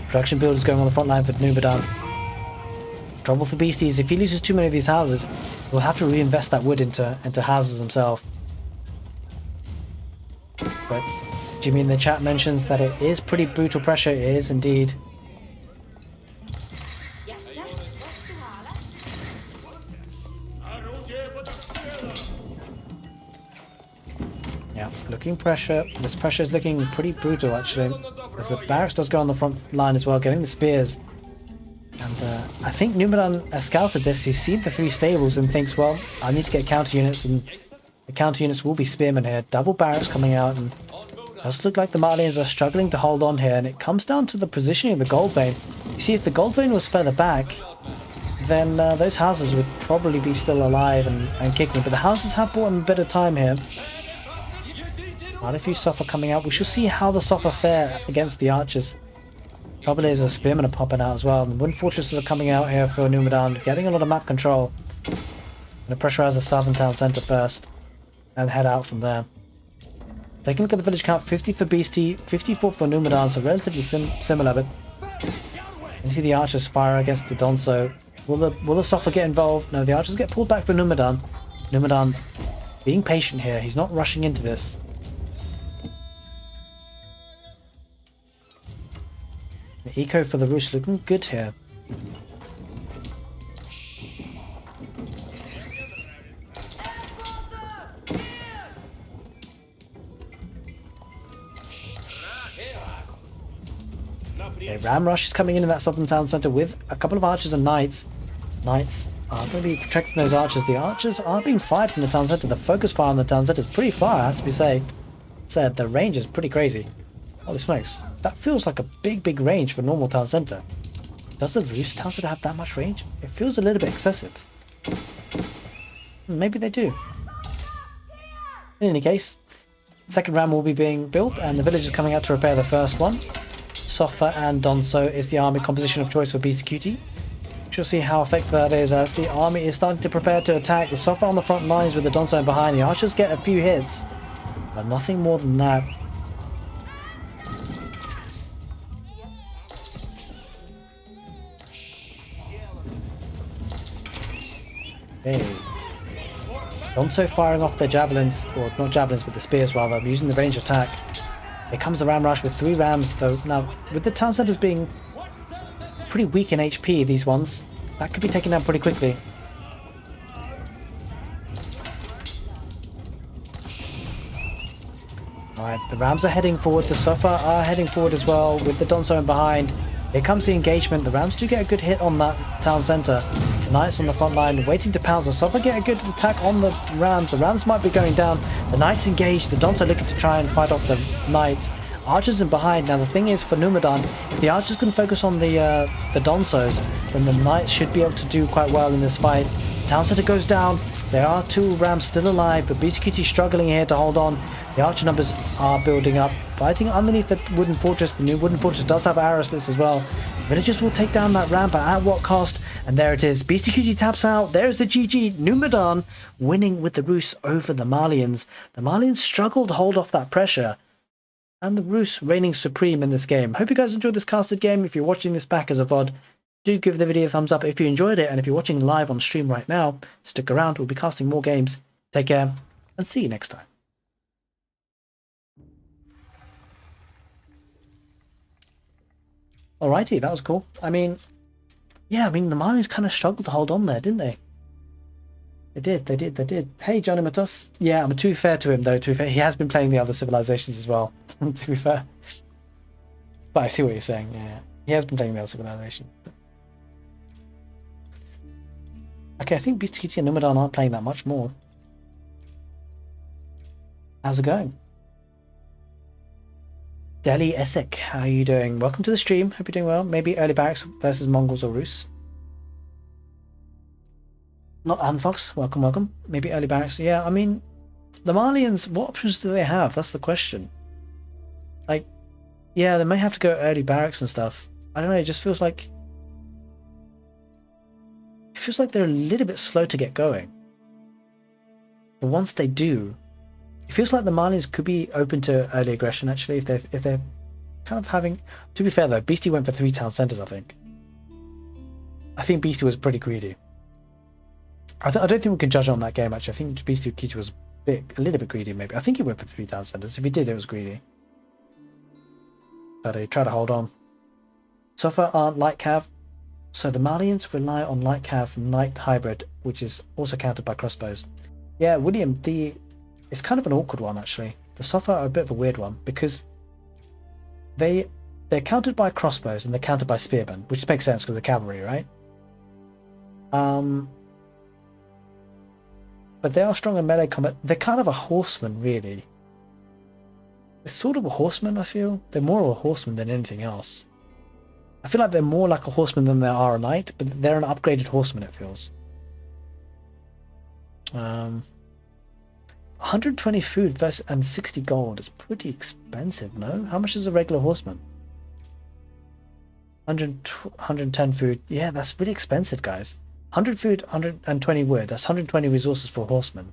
Production builders going on the front line for Numidan. Trouble for Beastie is if he loses too many of these houses, he'll have to reinvest that wood into houses himself. But Jimmy in the chat mentions that it is pretty brutal pressure. It is indeed. Yeah, looking pressure. This pressure is looking pretty brutal actually. As the barracks does go on the front line as well, getting the spears. And I think Numidan has scouted this. He's seen the three stables and thinks, well, I need to get counter units, and the counter units will be spearmen here. Double barracks coming out, and it does look like the Malians are struggling to hold on here. And it comes down to the positioning of the gold vein. You see, if the gold vein was further back, then those houses would probably be still alive and kicking. But the houses have bought them a bit of time here. Quite a few Sofa coming out. We shall see how the Sofa fare against the archers. Probably as a spearmen are popping out as well. And wooden fortresses are coming out here for Numidan, getting a lot of map control. Gonna pressurize the southern town centre first, and head out from there. Taking a look at the village count, 50 for Beastie, 54 for Numidan, so relatively similar, but you see the archers fire against the Donso. Will the Sofa get involved? No, the archers get pulled back for Numidan. Numidan being patient here, he's not rushing into this. The eco for the Rus looking good here. Okay, Ram Rush is coming in that southern town centre with a couple of archers and knights. Knights are going to be protecting those archers. The archers are being fired from the town centre. The focus fire on the town centre is pretty far, has to be said. The range is pretty crazy. Holy smokes. That feels like a big range for normal town centre. Does the Roost town centre have that much range? It feels a little bit excessive. Maybe they do. In any case, second ram will be being built and the villagers coming out to repair the first one. Sofa and Donso is the army composition of choice for BCQT. We'll see how effective that is as the army is starting to prepare to attack. The Sofa on the front lines with the Donso behind. The archers get a few hits, but nothing more than that. Okay. Donso firing off their javelins, or not javelins, but the spears rather, using the range attack. Here comes the ram rush with 3 rams though. Now, with the town centers being pretty weak in HP, these ones, that could be taken down pretty quickly. Alright, the rams are heading forward, the Sofa are heading forward as well, with the Donso in behind. Here comes the engagement. The rams do get a good hit on that town centre. The knights on the front line waiting to pounce. The Sofa get a good attack on the rams. The rams might be going down. The knights engage. The Donso looking to try and fight off the knights. Archers in behind. Now the thing is, for Numadan, if the archers can focus on the Donsos, then the knights should be able to do quite well in this fight. The town centre goes down. There are 2 rams still alive, but BCQT struggling here to hold on. The archer numbers are building up, fighting underneath the wooden fortress. The new wooden fortress does have arrow slits as well. Villagers will take down that ram, but at what cost? And there it is. BCQT taps out. There's the GG. Numadan winning with the Rus over the Malians. The Malians struggle to hold off that pressure, and the Rus reigning supreme in this game. Hope you guys enjoyed this casted game. If you're watching this back as a VOD, do give the video a thumbs up if you enjoyed it, and if you're watching live on stream right now, stick around. We'll be casting more games. Take care, and see you next time. Alrighty, that was cool. I mean, yeah, I mean, the Malians kind of struggled to hold on there, didn't they? They did. Hey, Johnny Matos. Yeah, I'm too fair to him, though, to be fair. He has been playing the other civilizations as well, to be fair. But I see what you're saying, yeah. He has been playing the other civilization. Okay, I think BCQT and Numadan aren't playing that much more. How's it going? Delhi Essek, how are you doing? Welcome to the stream. Hope you're doing well. Maybe early barracks versus Mongols or Rus. Not Anfox. Welcome. Maybe early barracks. Yeah, I mean, the Malians, what options do they have? That's the question. Like, yeah, they may have to go early barracks and stuff. I don't know, it just feels like... It feels like they're a little bit slow to get going. But once they do... It feels like the Malians could be open to early aggression, actually, if they're kind of having... To be fair, though, Beastie went for 3 town centres, I think. I think Beastie was pretty greedy. I don't think we can judge on that game, actually. I think Beastie Kita was a little bit greedy, maybe. I think he went for 3 town centres. If he did, it was greedy. But he tried to hold on. Sofa aren't light cav, so the Malians rely on light cav knight hybrid, which is also countered by crossbows. Yeah, William, it's kind of an awkward one, actually. The Sofa are a bit of a weird one, because they're countered by crossbows and they're countered by spearmen, which makes sense because they're cavalry, right? But they are strong in melee combat. They're kind of a horseman, really. They're sort of a horseman, I feel. They're more of a horseman than anything else. I feel like they're more like a horseman than they are a knight, but they're an upgraded horseman, it feels. 120 food versus and 60 gold is pretty expensive, no? How much is a regular horseman? 110 food. Yeah, that's really expensive, guys. 100 food, 120 wood. That's 120 resources for a horseman.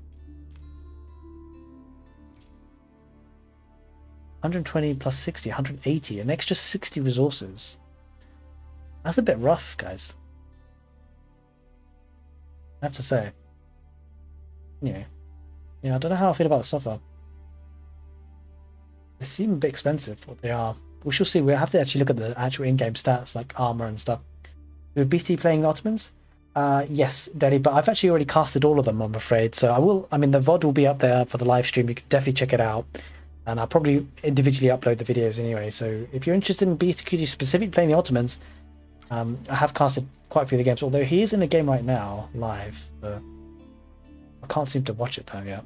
120 plus 60, 180. An extra 60 resources. That's a bit rough, guys. I have to say. Yeah. Yeah, I don't know how I feel about the Sofa. They seem a bit expensive, what they are. We shall see. We'll have to actually look at the actual in-game stats, like armor and stuff. With BT playing the Ottomans? Yes, Daddy, but I've actually already casted all of them, I'm afraid. So I mean, the VOD will be up there for the live stream. You can definitely check it out. And I'll probably individually upload the videos anyway. So if you're interested in BTQT specifically playing the Ottomans, I have casted quite a few of the games. Although he is in a game right now, live. So I can't seem to watch it though yet.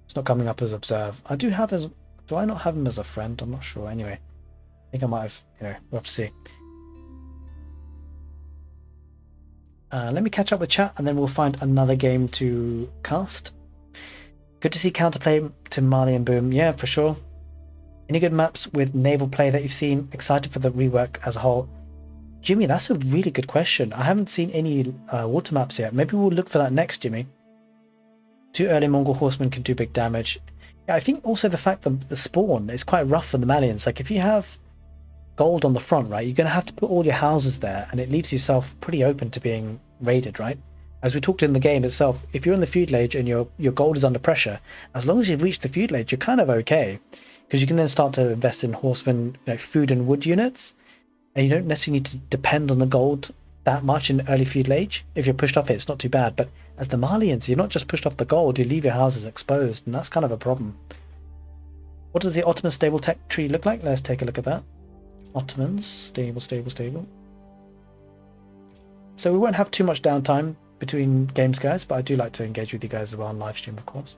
It's not coming up as observe. I do have as... Do I not have him as a friend? I'm not sure. Anyway, I think I might have... we'll have to see. Let me catch up with chat and then we'll find another game to cast. Good to see counterplay to Malian Boom. Yeah, for sure. Any good maps with naval play that you've seen? Excited for the rework as a whole? Jimmy, that's a really good question. I haven't seen any water maps yet. Maybe we'll look for that next, Jimmy. 2 early Mongol horsemen can do big damage. Yeah, I think also the fact that the spawn is quite rough for the Malians. Like if you have gold on the front, right, you're going to have to put all your houses there and it leaves yourself pretty open to being raided, right? As we talked in the game itself, if you're in the feudalage and your gold is under pressure, as long as you've reached the feudalage, you're kind of okay, because you can then start to invest in horsemen, food and wood units, and you don't necessarily need to depend on the gold that much in early feudalage. If you're pushed off it, it's not too bad, but as the Malians, you're not just pushed off the gold, you leave your houses exposed, and that's kind of a problem. What does the Ottoman stable tech tree look like? Let's take a look at that. Ottomans, stable. So we won't have too much downtime between games, guys, but I do like to engage with you guys as well on live stream, of course.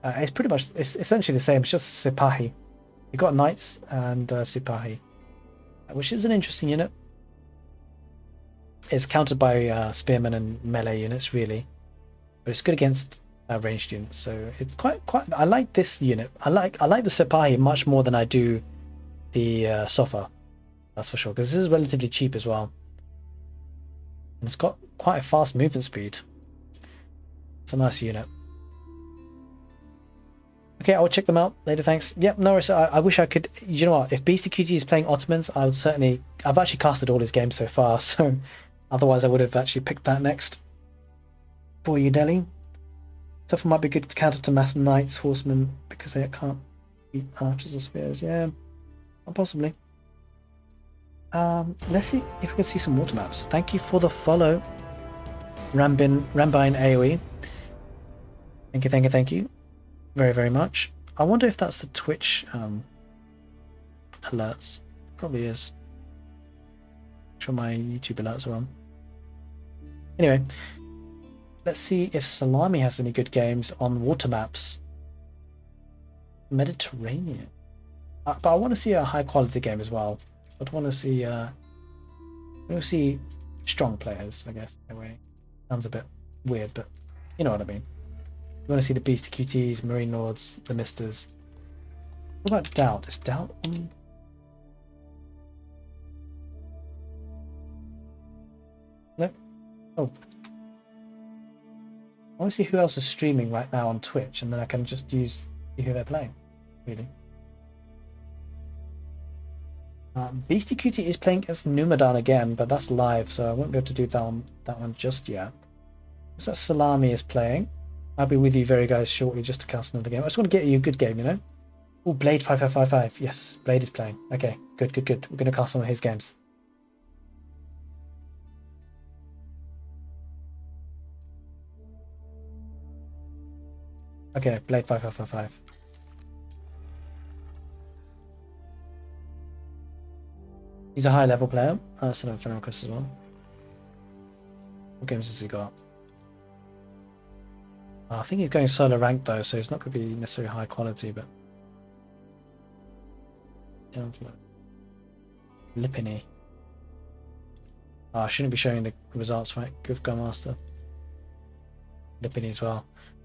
It's essentially the same. It's just Sipahi. You've got knights and Sipahi, which is an interesting unit. It's countered by spearmen and melee units, really, but it's good against ranged units. So it's quite. I like this unit. I like the Sipahi much more than I do the Sofa. That's for sure, because this is relatively cheap as well. And it's got quite a fast movement speed. It's a nice unit. Okay, I'll check them out later, thanks. Yep, no worries. I wish I could... You know what? If BCQT is playing Ottomans, I would certainly... I've actually casted all his games so far, so... Otherwise, I would have actually picked that next. For you, Delhi. Stuff might be good to counter to mass knights, horsemen, because they can't beat archers or spears. Yeah, possibly. Let's see if we can see some water maps. Thank you for the follow, Rambine Aoe. Thank you very, very much. I wonder if that's the Twitch alerts. Probably is. I'm sure my YouTube alerts are on. Anyway, let's see if Salami has any good games on water maps. Mediterranean. But I want to see a high quality game as well. I'd want to see strong players, I guess, in a way. Sounds a bit weird, but you know what I mean. You want to see the Beast QTs, Marine Lords, the Misters. What about Doubt? Is Doubt on? No? Oh. I want to see who else is streaming right now on Twitch, and then I can just see who they're playing, really. Beastie Cutie is playing as Numadan again, but that's live, so I won't be able to do that one just yet. So that Salami is playing. I'll be with you very guys shortly just to cast another game. I just want to get you a good game, you know? Oh, Blade 5555. Yes, Blade is playing. Okay, good. We're going to cast some of his games. Okay, Blade 5555. He's a high level player. So no friend request as well. What games has he got? I think he's going solo ranked though, so it's not going to be necessarily high quality, but Lipini. I shouldn't be showing the results, right? Give Go Master. Lipini as well.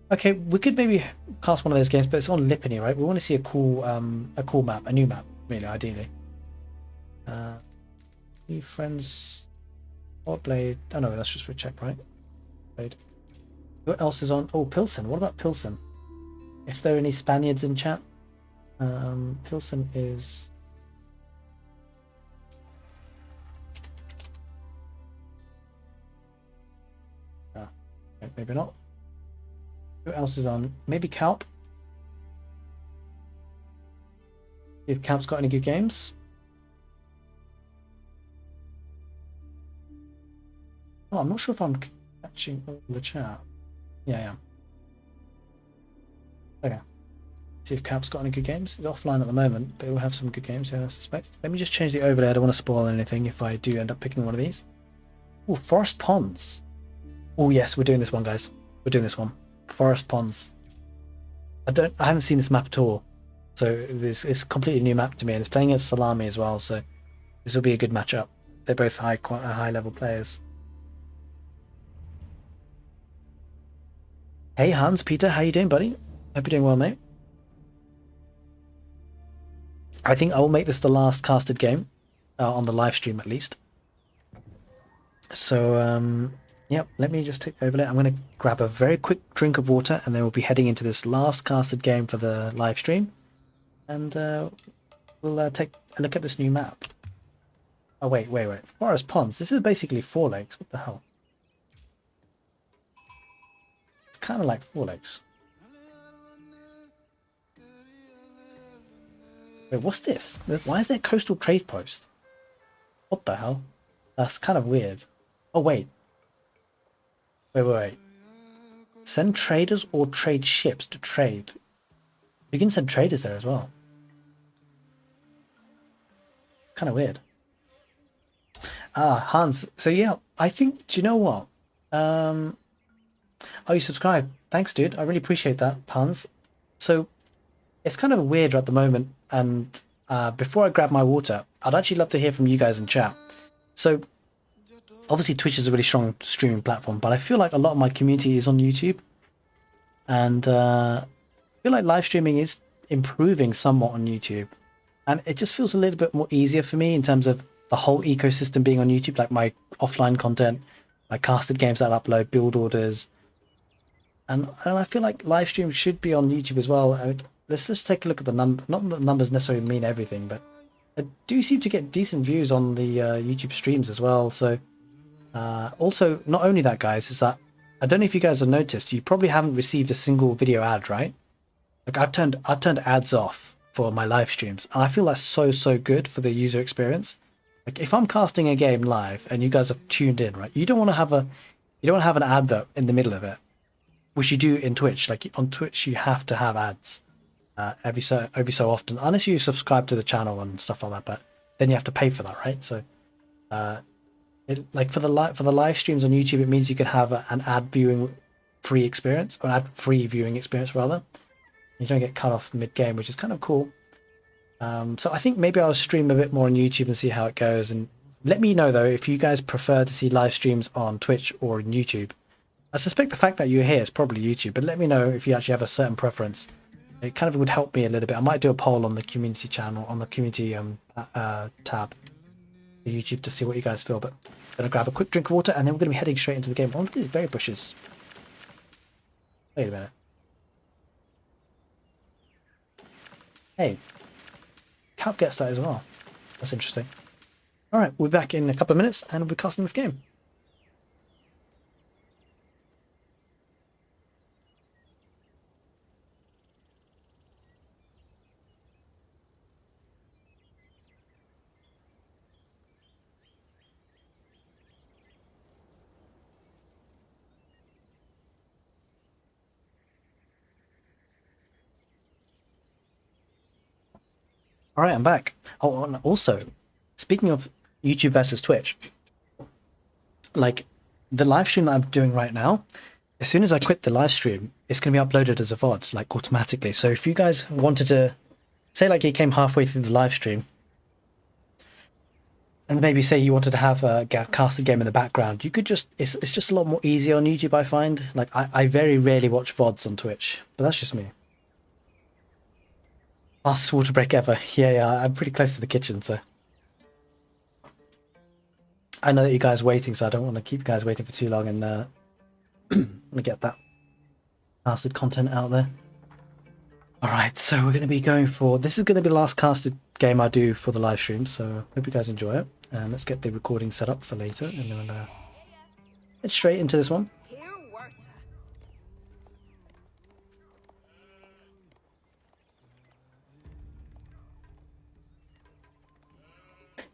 Okay, we could maybe cast one of those games, but it's on Lipini, right? We want to see a cool map, a new map, really, ideally. New friends. What Blade? Oh no, that's just for a check, right? Blade. What else is on? Oh, Pilsen. What about Pilsen? If there are any Spaniards in chat, Pilsen is. Maybe not. Who else is on? Maybe Kalp. If Kalp's got any good games. Oh, I'm not sure if I'm catching all the chat. Yeah. Okay. See if Cap's got any good games. He's offline at the moment, but he'll have some good games, I suspect. Let me just change the overlay. I don't want to spoil anything if I do end up picking one of these. Oh, Forest Ponds. Oh yes, we're doing this one, guys. We're doing this one. Forest Ponds. I haven't seen this map at all, so this is a completely new map to me, and it's playing against Salami as well, so this will be a good matchup. They're both high level players. Hey Hans, Peter, how you doing, buddy? Hope you're doing well, mate. I think I will make this the last casted game on the live stream, at least. So, yep, let me just take overlay. I'm going to grab a very quick drink of water, and then we'll be heading into this last casted game for the live stream. And we'll take a look at this new map. Oh, wait. Forest Ponds. This is basically Four Lakes. What the hell? It's kind of like Four Lakes. Wait, what's this? Why is there a coastal trade post? What the hell? That's kind of weird. Oh, wait. Wait. Send traders or trade ships to trade. You can send traders there as well. Kind of weird. Ah, Hans. So yeah, I think, do you know what? Oh, you subscribed. Thanks, dude. I really appreciate that, Hans. So it's kind of weird at the moment. And before I grab my water, I'd actually love to hear from you guys in chat. So obviously Twitch is a really strong streaming platform, but I feel like a lot of my community is on YouTube. And I feel like live streaming is improving somewhat on YouTube. And it just feels a little bit more easier for me in terms of the whole ecosystem being on YouTube, like my offline content, my casted games that I upload, build orders. And I feel like live stream should be on YouTube as well. Let's just take a look at the number. Not that the numbers necessarily mean everything, but I do seem to get decent views on the YouTube streams as well. So also, not only that, guys, is that I don't know if you guys have noticed, you probably haven't received a single video ad, right? Like I've turned ads off for my live streams, and I feel that's so good for the user experience. Like if I'm casting a game live and you guys have tuned in, right? You don't want to have an advert in the middle of it, which you do in Twitch. Like on Twitch, you have to have ads every so often, unless you subscribe to the channel and stuff like that. But then you have to pay for that, right? So, like for the live streams on YouTube, it means you can have an ad viewing free experience, or ad free viewing experience rather. You don't get cut off mid game, which is kind of cool. So I think maybe I'll stream a bit more on YouTube and see how it goes. And let me know though if you guys prefer to see live streams on Twitch or on YouTube. I suspect the fact that you're here is probably YouTube, but let me know if you actually have a certain preference. It kind of would help me a little bit. I might do a poll on the community channel, on the community tab for YouTube to see what you guys feel. But I'm gonna grab a quick drink of water, and then we're gonna be heading straight into the game. Oh, look at these berry bushes. Wait a minute. Hey, Cap gets that as well. That's interesting. All right, we'll be back in a couple of minutes, and we'll be casting this game. All right, I'm back. Oh, and also, speaking of YouTube versus Twitch, like the live stream that I'm doing right now, as soon as I quit the live stream, it's going to be uploaded as a VOD, like automatically. So if you guys wanted to, say like you came halfway through the live stream, and maybe say you wanted to have a casted game in the background, you could just, it's just a lot more easier on YouTube, I find. Like I very rarely watch VODs on Twitch, but that's just me. Fastest water break ever. Yeah, I'm pretty close to the kitchen, so I know that you guys are waiting, so I don't want to keep you guys waiting for too long, and I'm gonna get that casted content out there. All right, so we're going to be going for, this is going to be the last casted game I do for the live stream, so hope you guys enjoy it, and let's get the recording set up for later, and then get straight into this one.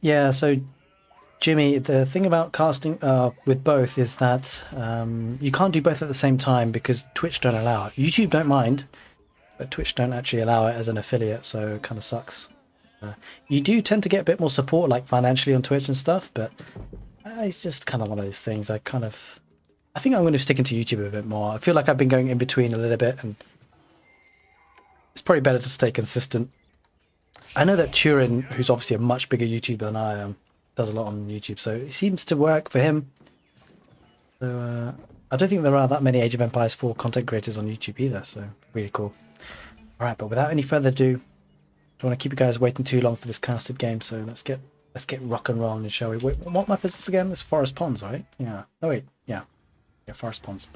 Yeah, so Jimmy, the thing about casting with both is that you can't do both at the same time because Twitch don't allow it. YouTube don't mind. but Twitch don't actually allow it as an affiliate, so it kind of sucks. You do tend to get a bit more support, like financially on Twitch and stuff, but it's just kind of one of those things. I think I'm going to stick into YouTube a bit more. I feel like I've been going in between a little bit, and it's probably better to stay consistent. I know that Turin, who's obviously a much bigger YouTuber than I am, does a lot on YouTube, so it seems to work for him. So I don't think there are that many Age of Empires 4 content creators on YouTube either, so really cool. Alright, but without any further ado, don't want to keep you guys waiting too long for this casted game, so let's get rock and rolling, shall we? Wait, what map is this again? It's Forest Ponds, right? Yeah. Oh wait, yeah. Yeah, Forest Ponds.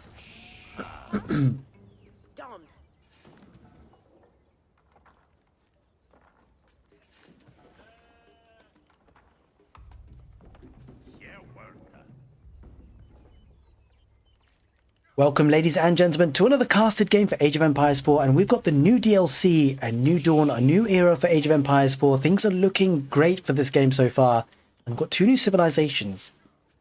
Welcome, ladies and gentlemen, to another casted game for Age of Empires 4, and we've got the new DLC, a new dawn, a new era for Age of Empires 4. Things are looking great for this game so far, and we've got 2 new civilizations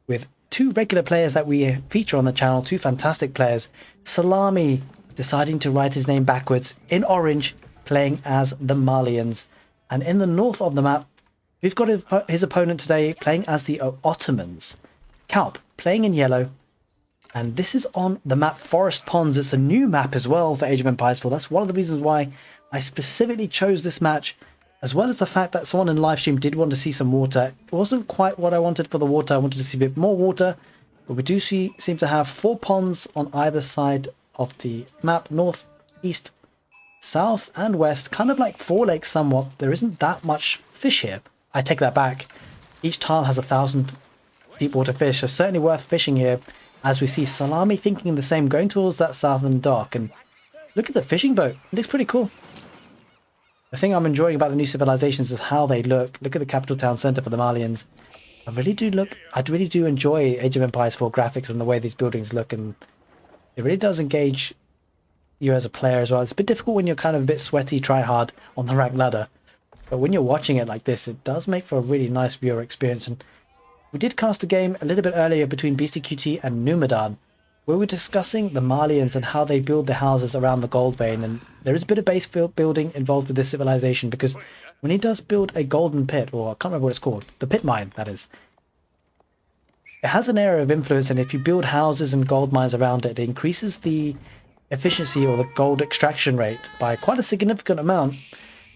with 2 regular players that we feature on the channel, 2 fantastic players. Salami deciding to write his name backwards in orange, playing as the Malians, and in the north of the map, we've got his opponent today playing as the Ottomans. Kalp playing in yellow. And this is on the map Forest Ponds. It's a new map as well for Age of Empires 4. That's one of the reasons why I specifically chose this match, as well as the fact that someone in live stream did want to see some water. It wasn't quite what I wanted for the water. I wanted to see a bit more water, but we do seem to have 4 ponds on either side of the map, north, east, south, and west. Kind of like 4 lakes somewhat. There isn't that much fish here. I take that back. Each tile has 1,000 deep water fish, so certainly worth fishing here. As we see Salami thinking the same, going towards that southern dock. And look at the fishing boat. It looks pretty cool. The thing I'm enjoying about the new civilizations is how they look. Look at the capital town centre for the Malians. I really do enjoy Age of Empires 4 graphics and the way these buildings look. And it really does engage you as a player as well. It's a bit difficult when you're kind of a bit sweaty, try hard on the rank ladder. But when you're watching it like this, it does make for a really nice viewer experience. And we did cast a game a little bit earlier between BCQT and Numadan, where we're discussing the Malians and how they build their houses around the gold vein. And there is a bit of base building involved with this civilization, because when he does build a golden pit, or I can't remember what it's called, the pit mine, that is, it has an area of influence, and if you build houses and gold mines around it, it increases the efficiency or the gold extraction rate by quite a significant amount,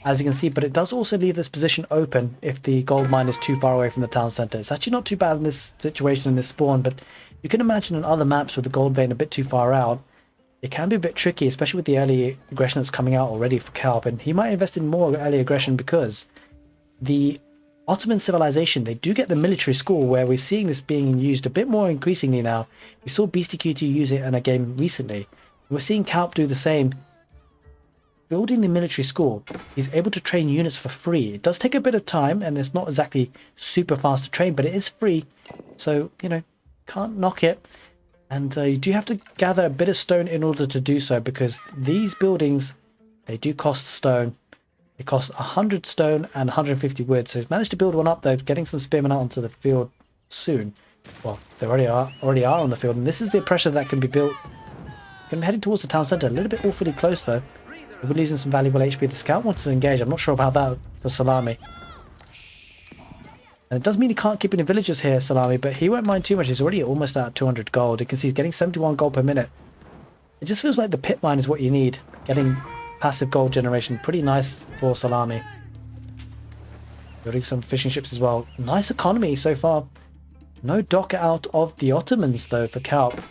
as you can see. But it does also leave this position open if the gold mine is too far away from the town centre. It's actually not too bad in this situation, in this spawn, but you can imagine in other maps with the gold vein a bit too far out, it can be a bit tricky, especially with the early aggression that's coming out already for Kalp. And he might invest in more early aggression, because the Ottoman civilization, they do get the military school, where we're seeing this being used a bit more increasingly now. We saw BSTQ2 use it in a game recently. We're seeing Kalp do the same. Building the military school, he's able to train units for free. It does take a bit of time, and it's not exactly super fast to train, but it is free. So, you know, can't knock it. And you do have to gather a bit of stone in order to do so, because these buildings, they do cost stone. It costs 100 stone and 150 wood. So he's managed to build one up, though, getting some spearmen out onto the field soon. Well, they already are on the field, and this is the pressure that can be built. I'm heading towards the town centre, a little bit awfully close though. We're losing some valuable HP. The scout wants to engage. I'm not sure about that for Salami. And it does mean he can't keep any villagers here, Salami, but he won't mind too much. He's already almost at 200 gold. You can see he's getting 71 gold per minute. It just feels like the pit mine is what you need. Getting passive gold generation. Pretty nice for Salami. Building some fishing ships as well. Nice economy so far. No dock out of the Ottomans though for Kalp.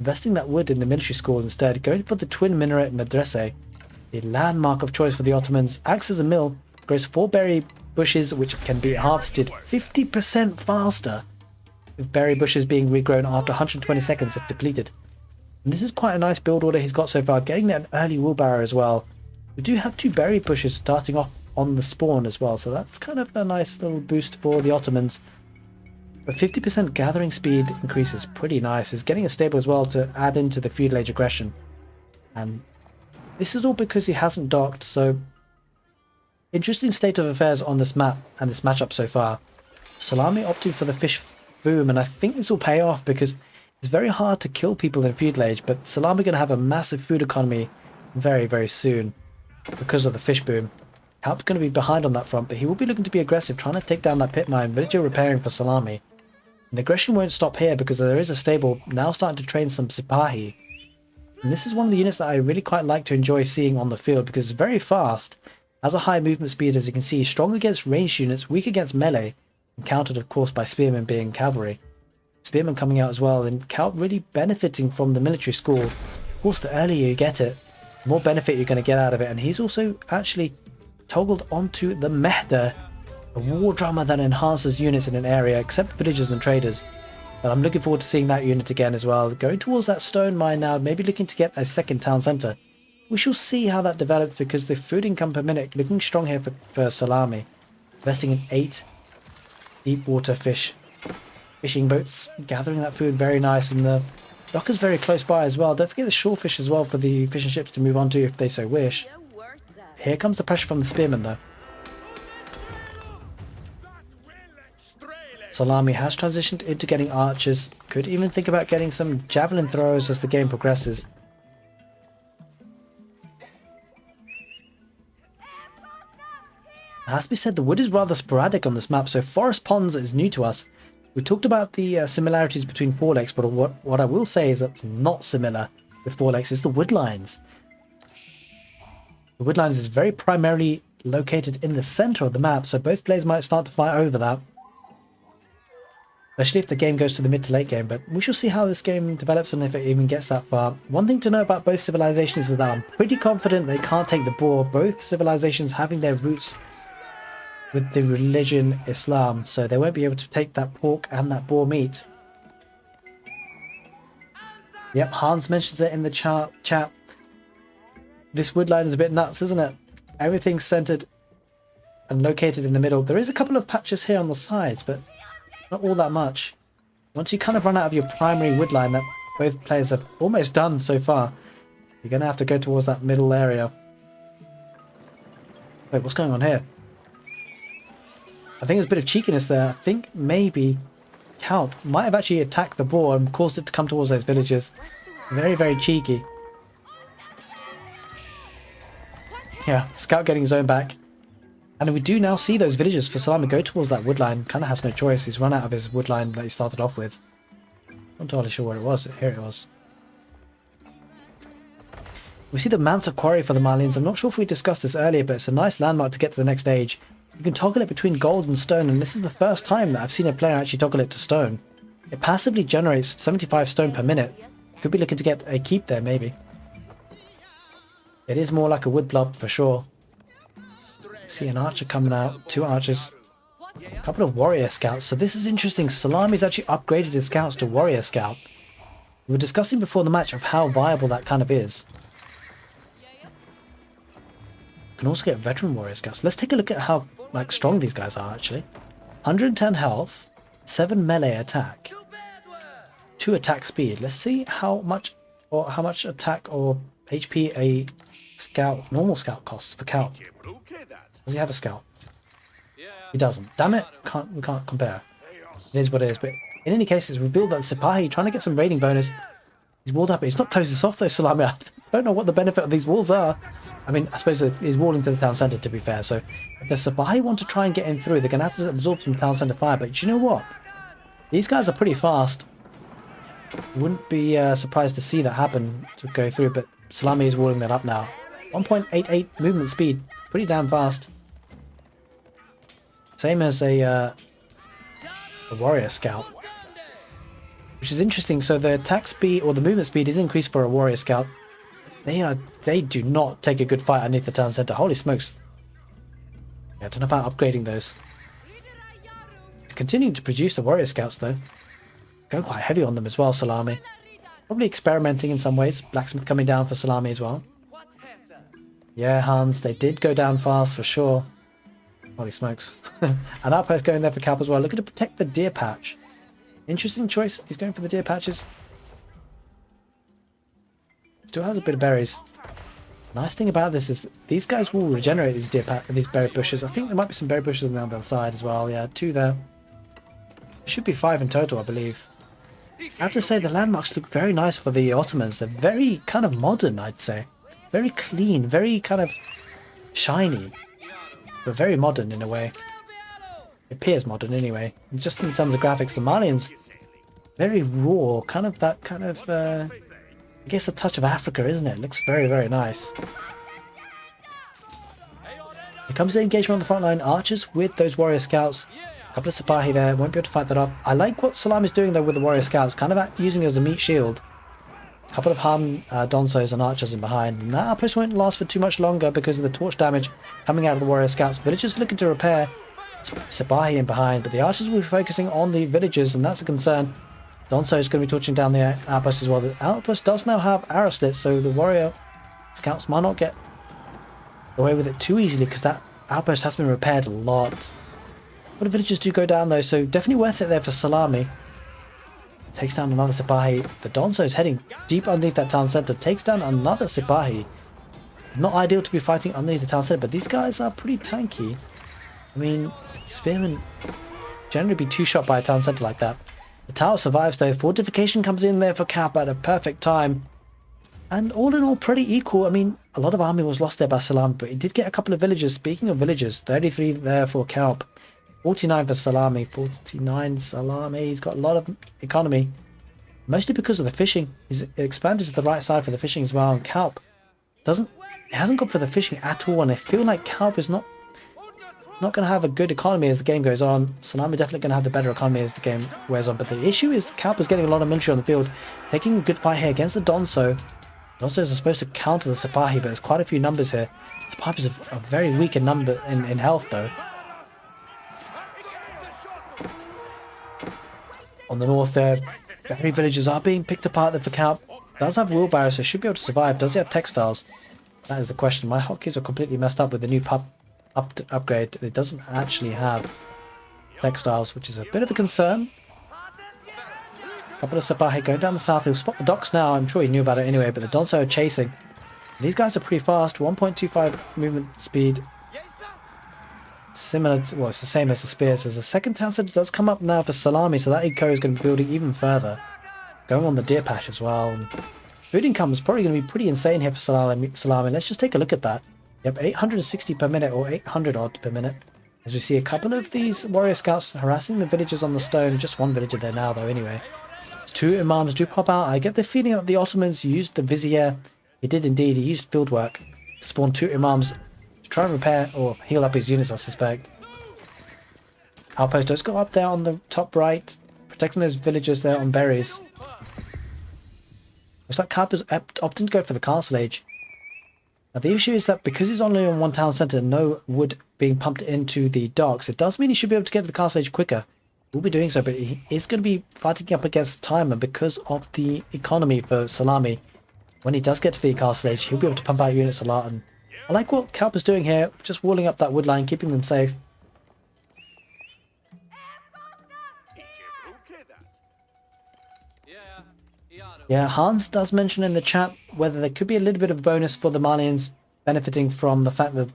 Investing that wood in the military school instead. Going for the twin minaret madrasa. The landmark of choice for the Ottomans. Acts as a mill. Grows 4 berry bushes which can be harvested 50% faster, with berry bushes being regrown after 120 seconds if depleted. And this is quite a nice build order he's got so far. Getting an early wheelbarrow as well. We do have 2 berry bushes starting off on the spawn as well, so that's kind of a nice little boost for the Ottomans. But 50% gathering speed increase is pretty nice. He's getting a stable as well to add into the feudal age aggression. And this is all because he hasn't docked, so interesting state of affairs on this map and this matchup so far. Salami opting for the fish boom, and I think this will pay off because it's very hard to kill people in feudal age, but Salami going to have a massive food economy very, very soon. because of the fish boom. Calp's going to be behind on that front, but he will be looking to be aggressive, trying to take down that pit mine. Villager repairing for Salami. And the aggression won't stop here because there is a stable now starting to train some Sipahi. And this is one of the units that I really quite like to enjoy seeing on the field because it's very fast, has a high movement speed as you can see, strong against ranged units, weak against melee, and countered of course by spearmen being cavalry. Spearmen coming out as well, and Calp really benefiting from the military school. Of course, the earlier you get it, the more benefit you're going to get out of it, and he's also actually toggled onto the Mehda, a war drummer that enhances units in an area, except villagers and traders. But I'm looking forward to seeing that unit again as well. Going towards that stone mine now, maybe looking to get a second town centre. We shall see how that develops because the food income per minute looking strong here for Salami. Investing in 8 deep water fishing boats, gathering that food very nice, and the dock is very close by as well. Don't forget the shorefish as well for the fishing ships to move on to if they so wish. Here comes the pressure from the spearmen though. Salami has transitioned into getting archers. Could even think about getting some javelin throwers as the game progresses. It has to be said the wood is rather sporadic on this map, so Forest Ponds is new to us. We talked about the similarities between Four Lakes, but what I will say is that's not similar with Four Lakes is the woodlines. The woodlines is very primarily located in the centre of the map, so both players might start to fight over that. Especially if the game goes to the mid to late game, but we shall see how this game develops and if it even gets that far. One thing to know about both civilizations is that I'm pretty confident they can't take the boar, both civilizations having their roots with the religion Islam, so they won't be able to take that pork and that boar meat. Yep, Hans mentions it in the chat. This woodline is a bit nuts, isn't it? Everything's centered and located in the middle. There is a couple of patches here on the sides, but not all that much. Once you kind of run out of your primary woodline that both players have almost done so far, you're going to have to go towards that middle area. Wait, what's going on here? I think there's a bit of cheekiness there. I think maybe Calp might have actually attacked the boar and caused it to come towards those villagers. Very, very cheeky. Yeah, Scout getting his own back. And we do now see those villagers for Salami go towards that woodline. Kind of has no choice. He's run out of his woodline that he started off with. Not entirely sure where it was. Here it was. We see the Mansa Quarry for the Malians. I'm not sure if we discussed this earlier, but it's a nice landmark to get to the next stage. You can toggle it between gold and stone, and this is the first time that I've seen a player actually toggle it to stone. It passively generates 75 stone per minute. Could be looking to get a keep there, maybe. It is more like a wood blob for sure. See an archer coming out, 2 archers, a couple of warrior scouts. So this is interesting. Salami's actually upgraded his scouts to warrior scout. We were discussing before the match of how viable that kind of is. Can also get veteran warrior scouts. Let's take a look at how strong these guys are actually. 110 health, 7 melee attack, 2 attack speed. Let's see how much attack or HP a normal scout costs for Calp. Does he have a scout? He doesn't. Damn it, we can't compare. It is what it is, but in any case it's revealed that Sipahi trying to get some raiding bonus. He's walled up, he's not closed this off though, Salami. I don't know what the benefit of these walls are. I mean, I suppose he's walling to the town centre to be fair, so if the Sipahi want to try and get in through, they're going to have to absorb some town centre fire, but do you know what? These guys are pretty fast. Wouldn't be surprised to see that happen to go through, but Salami is walling that up now. 1.88 movement speed, pretty damn fast. Same as a warrior scout, which is interesting. So the attack speed or the movement speed is increased for a warrior scout. They do not take a good fight underneath the town centre. Holy smokes! Yeah, I don't know about upgrading those. It's continuing to produce the warrior scouts though. Going quite heavy on them as well. Salami probably experimenting in some ways. Blacksmith coming down for Salami as well. Yeah, Hans, they did go down fast for sure. Holy smokes. An outpost going there for Calp as well. Looking to protect the deer patch. Interesting choice. He's going for the deer patches. Still has a bit of berries. Nice thing about this is these guys will regenerate these berry bushes. I think there might be some berry bushes on the other side as well. Yeah, 2 there. Should be 5 in total, I believe. I have to say the landmarks look very nice for the Ottomans. They're very kind of modern, I'd say. Very clean, very kind of shiny, but very modern in a way. It appears modern anyway. Just in terms of graphics, the Malians, very raw, kind of that kind of, I guess a touch of Africa, isn't it? It looks very, very nice. Here comes the engagement on the front line. Archers with those warrior scouts. A couple of Sipahi there, won't be able to fight that off. I like what Salam is doing though with the warrior scouts, kind of using it as a meat shield. A couple of Donsos and archers in behind. And that outpost won't last for too much longer because of the torch damage coming out of the warrior scouts. Villagers looking to repair. Sipahi in behind, but the archers will be focusing on the villagers, and that's a concern. Donso is going to be torching down the outpost as well. The outpost does now have arrow slits, so the warrior scouts might not get away with it too easily because that outpost has been repaired a lot. But the villagers do go down though, so definitely worth it there for Salami. Takes down another Sipahi. The Donso is heading deep underneath that town centre. Takes down another Sipahi. Not ideal to be fighting underneath the town centre, but these guys are pretty tanky. I mean, spearmen generally be two-shot by a town centre like that. The tower survives though. Fortification comes in there for Cap at a perfect time. And all in all, pretty equal. I mean, a lot of army was lost there by Salami, but he did get a couple of villagers. Speaking of villagers, 33 there for Cap. 49 for Salami, 49 Salami. He's got a lot of economy. Mostly because of the fishing. He's expanded to the right side for the fishing as well. And Kalp hasn't gone for the fishing at all. And I feel like Kalp is not going to have a good economy as the game goes on. Salami definitely going to have the better economy as the game wears on. But the issue is Kalp is getting a lot of military on the field. Taking a good fight here against the Donso. Donsos are supposed to counter the Sipahi, but there's quite a few numbers here. Sipahi are very weak in number in health though. On the north there, very villagers are being picked apart there for Kalp. Does have wheelbarrows, so should be able to survive. Does he have textiles? That is the question. My hotkeys are completely messed up with the new upgrade. It doesn't actually have textiles, which is a bit of a concern. A couple of Sipahi going down the south. He'll spot the docks now. I'm sure he knew about it anyway, but the Donso are chasing. These guys are pretty fast. 1.25 movement speed. Similar to, well, it's the same as the spears. As the second town center does come up now for Salami, so that eco is going to be building even further. Going on the deer patch as well. Food income is probably going to be pretty insane here for Salami. Let's just take a look at that. Yep, 860 per minute, or 800 odd per minute. As we see a couple of these warrior scouts harassing the villagers on the stone. Just one villager there now though anyway. Two imams do pop out. I get the feeling that the Ottomans used the vizier. He did indeed. He used field work to spawn two imams to try and repair or heal up his units, I suspect. Outpost does go up there on the top right, protecting those villagers there on berries. Looks like Carp is opting to go for the castle age. Now the issue is that because he's only on one town centre, no wood being pumped into the docks, it does mean he should be able to get to the castle age quicker. Will be doing so, but he is going to be fighting up against timer because of the economy for Salami. When he does get to the castle age, he'll be able to pump out units a lot. And I like what Kalp is doing here, just walling up that wood line, keeping them safe. Yeah, Hans does mention in the chat whether there could be a little bit of a bonus for the Malians, benefiting from the fact that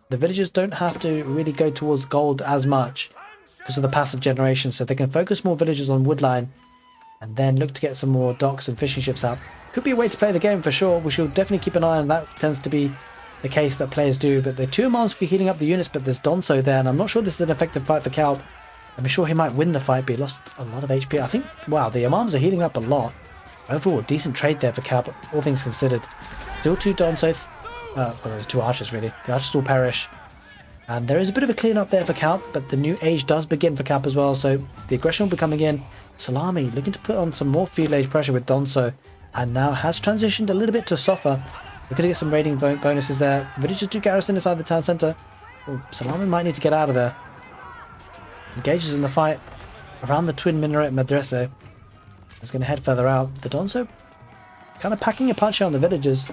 the villagers don't have to really go towards gold as much because of the passive generation, so they can focus more villagers on woodline and then look to get some more docks and fishing ships out. Could be a way to play the game for sure. We should definitely keep an eye on that. Tends to be the case that players do, but the two imams will be healing up the units, but there's Donso there, and I'm not sure this is an effective fight for Kalp. I'm sure he might win the fight, but he lost a lot of HP. I think, wow, the imams are healing up a lot. Overall, decent trade there for Kalp, all things considered. Still two Donso, well, there's two archers really. The archers will perish. And there is a bit of a clean up there for Kalp, but the new age does begin for Kalp as well, so the aggression will be coming in. Salami looking to put on some more field age pressure with Donso, and now has transitioned a little bit to Sofa. We're going to get some raiding bonuses there. Villagers do garrison inside the town centre. Oh, Salami might need to get out of there. Engages in the fight around the twin minaret madrasa. He's going to head further out. The Donso kind of packing a punch on the villagers.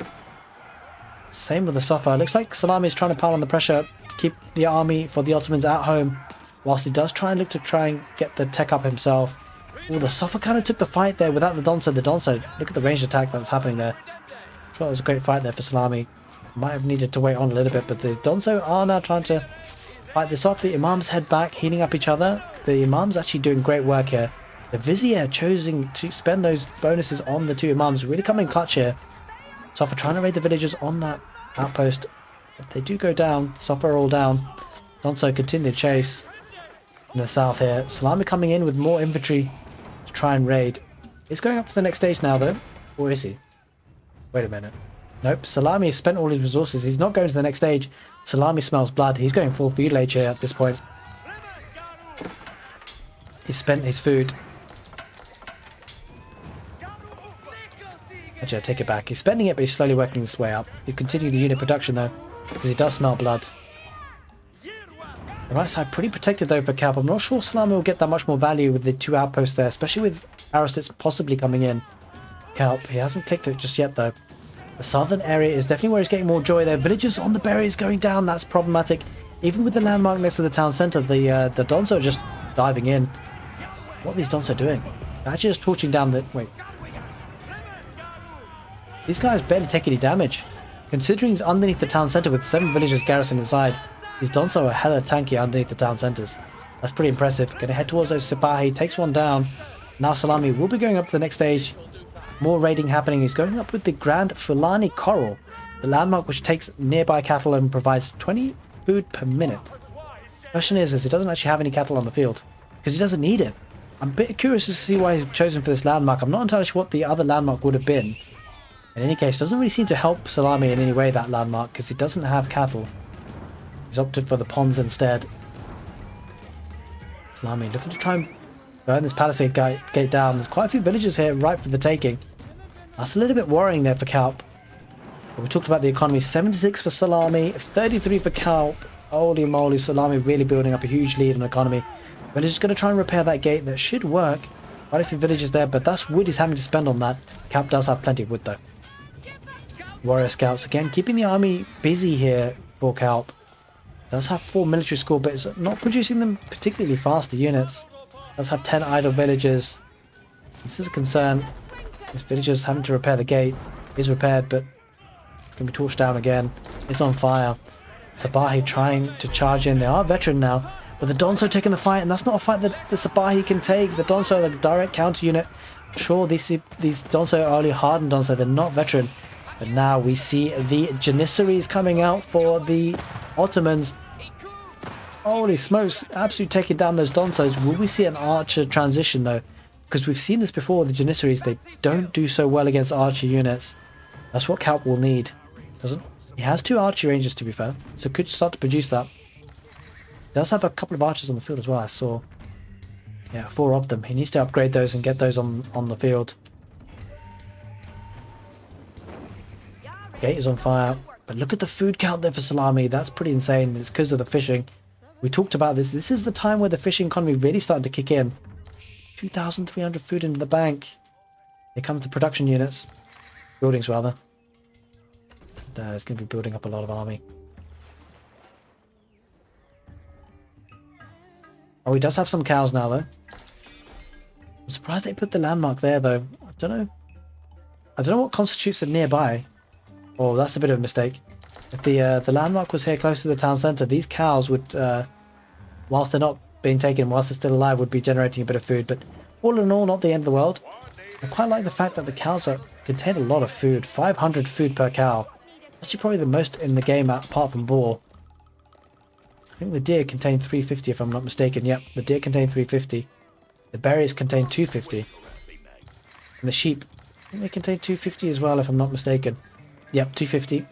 Same with the Sofa. Looks like Salami is trying to pile on the pressure, keep the army for the Ottomans at home, whilst he does try and get the tech up himself. Oh, the Sofa kind of took the fight there without the Donso. The Donso, look at the ranged attack that's happening there. I'm sure that was a great fight there for Salami. Might have needed to wait on a little bit, but the Donso are now trying to fight this off. The Imams head back, healing up each other. The Imams actually doing great work here. The Vizier choosing to spend those bonuses on the two Imams, really coming clutch here. Sofa trying to raid the villagers on that outpost. But they do go down. Sopper all down. Donso continue the chase in the south here. Salami coming in with more infantry to try and raid. He's going up to the next stage now though. Or is he? Wait a minute. Nope. Salami has spent all his resources. He's not going to the next stage. Salami smells blood. He's going full food age here at this point. He's spent his food. Actually, I take it back. He's spending it, but he's slowly working his way up. He'll continue the unit production though, because he does smell blood. The right side pretty protected though for Calp. I'm not sure Salami will get that much more value with the 2 outposts there, especially with Aristides possibly coming in. Calp, he hasn't clicked it just yet though. The southern area is definitely where he's getting more joy there. Villagers on the barriers going down, that's problematic. Even with the landmark next to the town centre, the Donso are just diving in. What are these Donso doing? They're actually just torching down the... Wait. These guys barely take any damage. Considering he's underneath the town centre with 7 villagers garrisoned inside, these Donso are hella tanky underneath the town centres. That's pretty impressive. Gonna head towards those Sipahi, takes one down. Now Salami will be going up to the next stage. More raiding happening. He's going up with the Grand Fulani Coral, the landmark which takes nearby cattle and provides 20 food per minute. Question is he doesn't actually have any cattle on the field, because he doesn't need it. I'm a bit curious to see why he's chosen for this landmark. I'm not entirely sure what the other landmark would have been. In any case, doesn't really seem to help Salami in any way, that landmark, because he doesn't have cattle. He's opted for the ponds instead. Salami looking to try and burn this palisade gate down. There's quite a few villages here ripe for the taking. That's a little bit worrying there for Calp. But we talked about the economy. 76 for Salami, 33 for Calp. Holy moly, Salami really building up a huge lead in economy. But he's just going to try and repair that gate. That should work. Quite a few villages there, but that's wood he's having to spend on that. Calp does have plenty of wood though. Warrior scouts again, keeping the army busy here for Calp. Does have 4 military school, but it's not producing them particularly fast, the units. Does have 10 idle villagers. This is a concern. This villager's having to repair the gate. It is repaired, but it's going to be torched down again. It's on fire. Sabahi trying to charge in. They are veteran now, but the Donso taking the fight, and that's not a fight that the Sabahi can take. The Donso, the direct counter unit. Sure, these Donso are only hardened Donso. They're not veteran. But now we see the Janissaries coming out for the Ottomans. Holy smokes, absolutely taking down those Donsos. Will we see an archer transition though? Because we've seen this before, the Janissaries, they don't do so well against archer units. That's what Calp will need. He has 2 archery ranges to be fair, so could start to produce that. He does have a couple of archers on the field as well, I saw. Yeah, 4 of them. He needs to upgrade those and get those on the field. Gate is on fire, but look at the food count there for Salami. That's pretty insane. It's because of the fishing. We talked about this. This is the time where the fishing economy really started to kick in. 2,300 food into the bank. They come to production units. Buildings, rather. And, it's going to be building up a lot of army. Oh, he does have some cows now, though. I'm surprised they put the landmark there, though. I don't know. I don't know what constitutes a nearby. Oh, that's a bit of a mistake. If the landmark was here close to the town centre, these cows would, whilst they're not being taken, whilst they're still alive, would be generating a bit of food. But all in all, not the end of the world. I quite like the fact that the cows contain a lot of food. 500 food per cow. Actually probably the most in the game apart from boar. I think the deer contain 350 if I'm not mistaken. Yep, the deer contain 350. The berries contain 250. And the sheep, I think they contain 250 as well if I'm not mistaken. Yep, 250.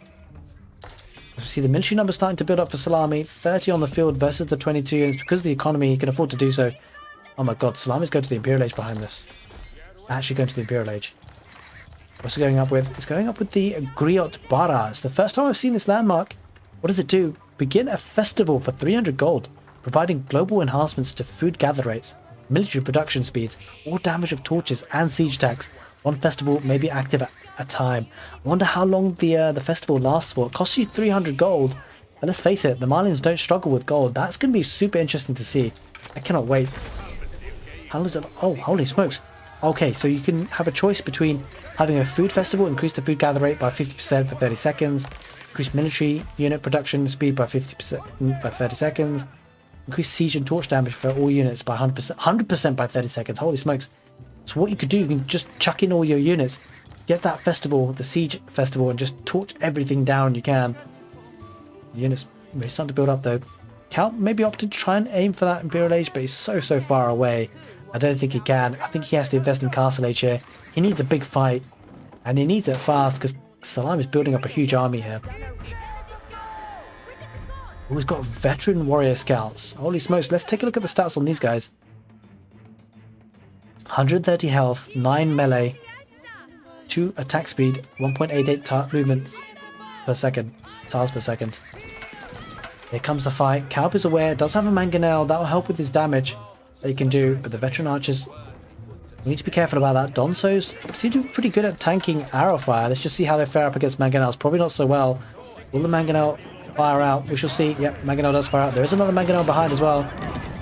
We see the military numbers starting to build up for Salami. 30 on the field versus the 22 units. Because of the economy, he can afford to do so. Oh my god, Salami's going to the Imperial Age behind this. Actually going to the Imperial Age. What's it going up with? It's going up with the Griot Bara. It's the first time I've seen this landmark. What does it do? Begin a festival for 300 gold, providing global enhancements to food gather rates, military production speeds, or damage of torches and siege attacks. One festival may be active at a time. I wonder how long the festival lasts for. It costs you 300 gold. But let's face it, the Malians don't struggle with gold. That's going to be super interesting to see. I cannot wait. How long is it? Oh, holy smokes. Okay, so you can have a choice between having a food festival, increase the food gather rate by 50% for 30 seconds, increase military unit production speed by 50% by 30 seconds, increase siege and torch damage for all units by 100% by 30 seconds. Holy smokes. So what you could do, you can just chuck in all your units, get that festival, the siege festival, and just torch everything down you can. Units really starting to build up though. Count maybe opted to try and aim for that Imperial Age, but he's so far away. I don't think he can. I think he has to invest in Castle Age here. He needs a big fight, and he needs it fast because Salam is building up a huge army here. Oh, he's got veteran warrior scouts. Holy smokes, let's take a look at the stats on these guys. 130 health, 9 melee, 2 attack speed, 1.88 movement per second, tiles per second. Here comes the fight. Kaup is aware, does have a mangonel, that will help with his damage that he can do, but the veteran archers, we need to be careful about that. Donsos seem to be pretty good at tanking arrow fire. Let's just see how they fare up against mangonels. Probably not so well. Will the mangonel fire out? We shall see. Yep, mangonel does fire out. There is another mangonel behind as well.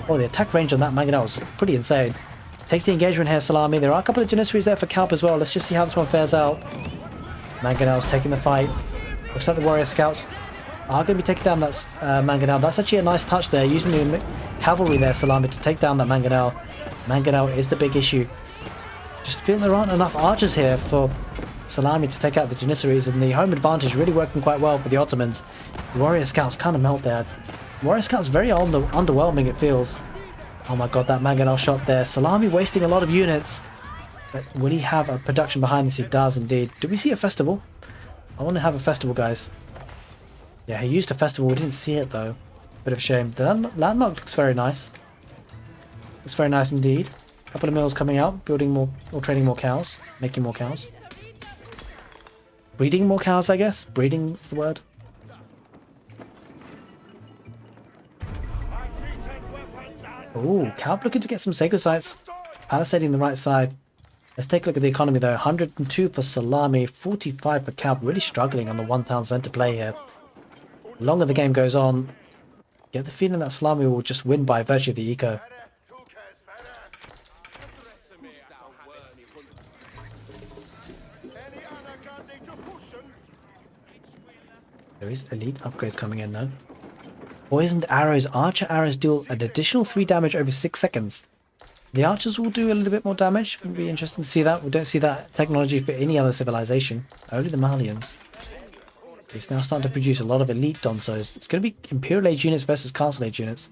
Oh, the attack range on that mangonel is pretty insane. Takes the engagement here, Salami. There are a couple of Janissaries there for Kaup as well. Let's just see how this one fares out. Mangonel's taking the fight. Looks like the warrior scouts are going to be taking down that mangonel. That's actually a nice touch there, using the cavalry there, Salami, to take down that mangonel. Mangonel is the big issue. Just feel there aren't enough archers here for Salami to take out the Janissaries, and the home advantage really working quite well for the Ottomans. The warrior scouts kind of melt there. Warrior scouts very underwhelming, it feels. Oh my god, that mangonel shot there. Salami wasting a lot of units. But will he have a production behind this? He does indeed. Did we see a festival? I want to have a festival, guys. Yeah, he used a festival. We didn't see it though. Bit of a shame. The landmark looks very nice. Looks very nice indeed. A couple of mills coming out, building more or trading more cows, making more cows. Breeding more cows, I guess. Breeding is the word. Ooh, Kaup looking to get some sacred sites. Palisading the right side. Let's take a look at the economy though. 102 for Salami, 45 for Kaup. Really struggling on the one town centre play here. The longer the game goes on, get the feeling that Salami will just win by virtue of the eco. There is elite upgrades coming in though. Poisoned arrows. Archer arrows deal an additional 3 damage over 6 seconds. The archers will do a little bit more damage. It'll be interesting to see that. We don't see that technology for any other civilization. Only the Malians. It's now starting to produce a lot of elite Donsos. It's going to be Imperial Age units versus Castle Age units.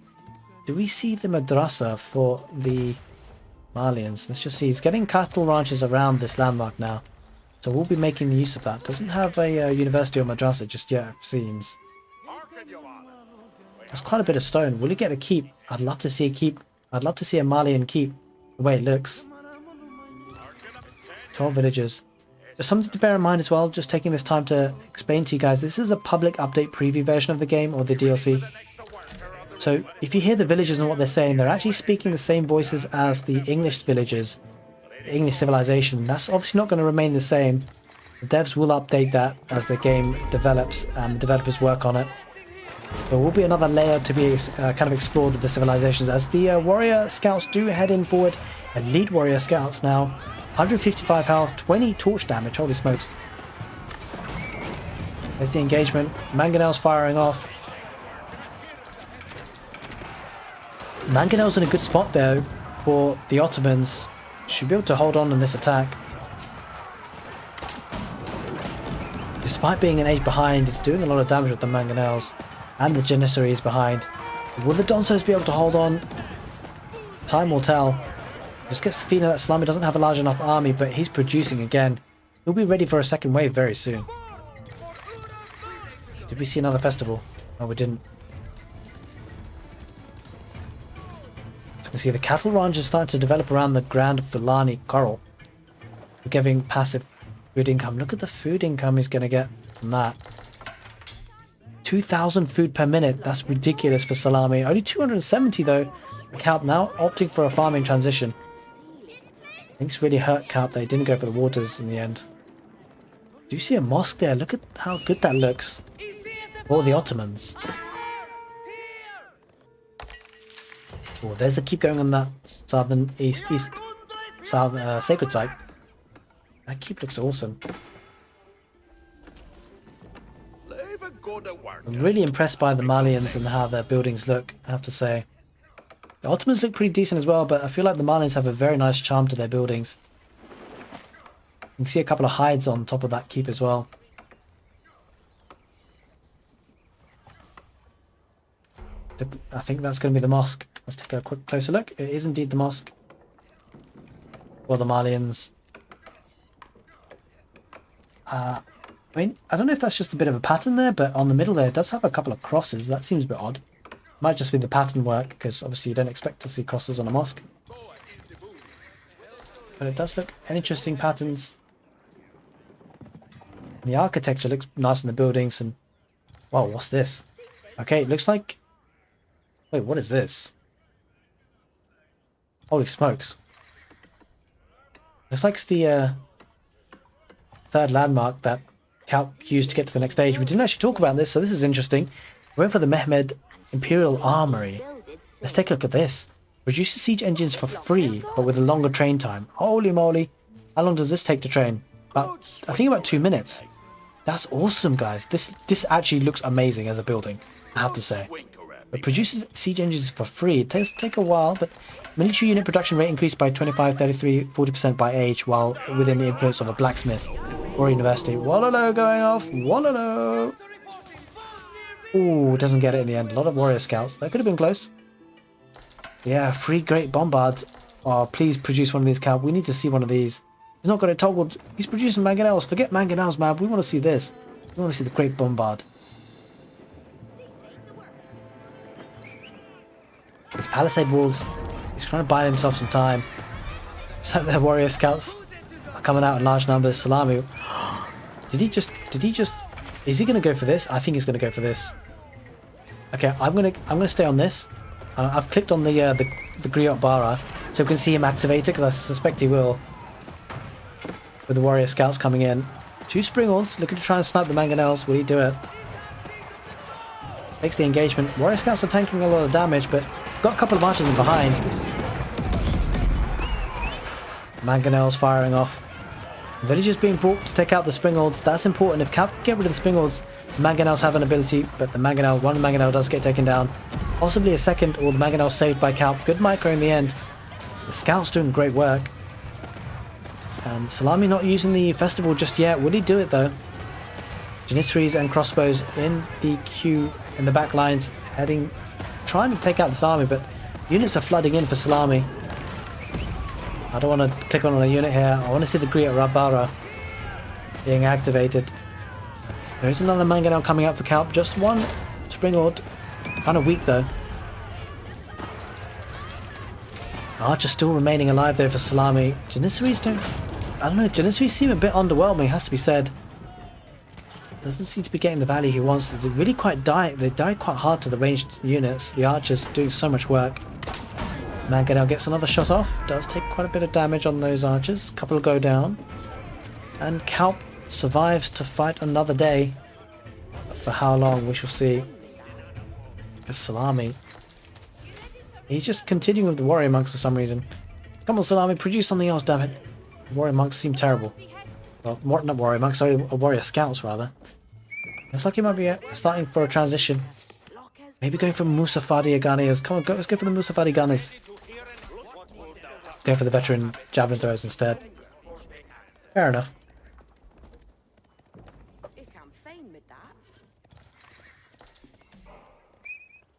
Do we see the madrasa for the Malians? Let's just see. He's getting cattle ranches around this landmark now. So we'll be making use of that. Doesn't have a university or madrasa just yet, it seems. That's quite a bit of stone. Will he get a keep? I'd love to see a keep. I'd love to see a Malian keep, the way it looks. 12 villagers. There's something to bear in mind as well, just taking this time to explain to you guys, this is a public update preview version of the game, or the DLC. So if you hear the villagers and what they're saying, they're actually speaking the same voices as the English villagers, the English civilization. That's obviously not going to remain the same. The devs will update that as the game develops and the developers work on it. There will be another layer to be kind of explored with the civilizations as the warrior scouts do head in forward. Elite warrior scouts now. 155 health, 20 torch damage. Holy smokes. There's the engagement. Mangonel's firing off. Mangonel's in a good spot though for the Ottomans. Should be able to hold on in this attack. Despite being an age behind, it's doing a lot of damage with the mangonels. And the Janissaries behind. Will the Donsos be able to hold on? Time will tell. Just gets the feeling that Salami doesn't have a large enough army, but he's producing again. He'll be ready for a second wave very soon. Did we see another festival? No, we didn't. So we can see the cattle ranch is starting to develop around the Grand Fulani Coral. We're giving passive food income. Look at the food income he's going to get from that. 2,000 food per minute. That's ridiculous for Salami. Only 270 though. Kaup now opting for a farming transition. I think it's really hurt Kaup that he didn't go for the waters in the end. Do you see a mosque there? Look at how good that looks. For the Ottomans. Oh, there's the keep going on that southern south sacred site. That keep looks awesome. I'm really impressed by the Malians and how their buildings look, I have to say. The Ottomans look pretty decent as well, but I feel like the Malians have a very nice charm to their buildings. You can see a couple of hides on top of that keep as well. I think that's going to be the mosque. Let's take a quick closer look. It is indeed the mosque. Or the Malians. I mean, I don't know if that's just a bit of a pattern there, but on the middle there it does have a couple of crosses. That seems a bit odd. Might just be the pattern work, because obviously you don't expect to see crosses on a mosque. But it does look interesting patterns. The architecture looks nice in the buildings, and wow, what's this? Okay, it looks like... Wait, what is this? Holy smokes. Looks like it's the third landmark that Calp used to get to the next stage. We didn't actually talk about this, so this is interesting. We went for the Mehmed Imperial Armory. Let's take a look at this. Reduces siege engines for free, but with a longer train time. Holy moly. How long does this take to train? I think about 2 minutes. That's awesome, guys. This actually looks amazing as a building, I have to say. It produces siege engines for free. It does take a while, but military unit production rate increased by 25, 33, 40% by age, while within the influence of a blacksmith or university. Wallalo going off. Wallalo. Ooh, doesn't get it in the end. A lot of warrior scouts. That could have been close. Yeah, 3 great bombards. Oh, please produce one of these, Calp. We need to see one of these. He's not got it toggled. He's producing mangonels. Forget mangonels, man. We want to see this. We want to see the great bombard. His palisade walls. He's trying to buy himself some time. So the warrior scouts are coming out in large numbers. Salami. Did he just... Is he going to go for this? I think he's going to go for this. Okay, I'm gonna stay on this. I've clicked on the Griot Bara, so we can see him activate it, because I suspect he will. With the warrior scouts coming in. 2 Springalds looking to try and snipe the mangonels. Will he do it? Makes the engagement. Warrior scouts are tanking a lot of damage, but got a couple of archers in behind. Mangonels firing off. Villagers being brought to take out the Springalds. That's important. If Cap can get rid of the Springalds, the mangonels have an ability, but one mangonel does get taken down. Possibly a second, or the mangonel saved by Calp. Good micro in the end. The scouts doing great work. And Salami not using the festival just yet. Will he do it though? Janissaries and crossbows in the queue in the back lines, trying to take out this army, but units are flooding in for Salami. I don't want to click on a unit here. I want to see the Griot Rabara being activated. There is another mangonel coming up for Calp. Just one Springald. Kind of weak though. Archer still remaining alive there for Salami. Janissaries don't... I don't know, Janissaries seem a bit underwhelming, has to be said. Doesn't seem to be getting the value he wants. They really they die quite hard to the ranged units. The archers doing so much work. Mangonel gets another shot off. Does take quite a bit of damage on those archers. A couple go down. And Calp survives to fight another day. For how long, we shall see. The Salami. He's just continuing with the warrior monks for some reason. Come on, Salami, produce something else, damn it. Warrior monks seem terrible. Well, not warrior monks, sorry, warrior scouts rather. Looks like he might be starting for a transition. Maybe going for Musafadi Aghanis. Come on, let's go for the Musafadi Aghanis. Go for the veteran Javelin Throwers instead. Fair enough.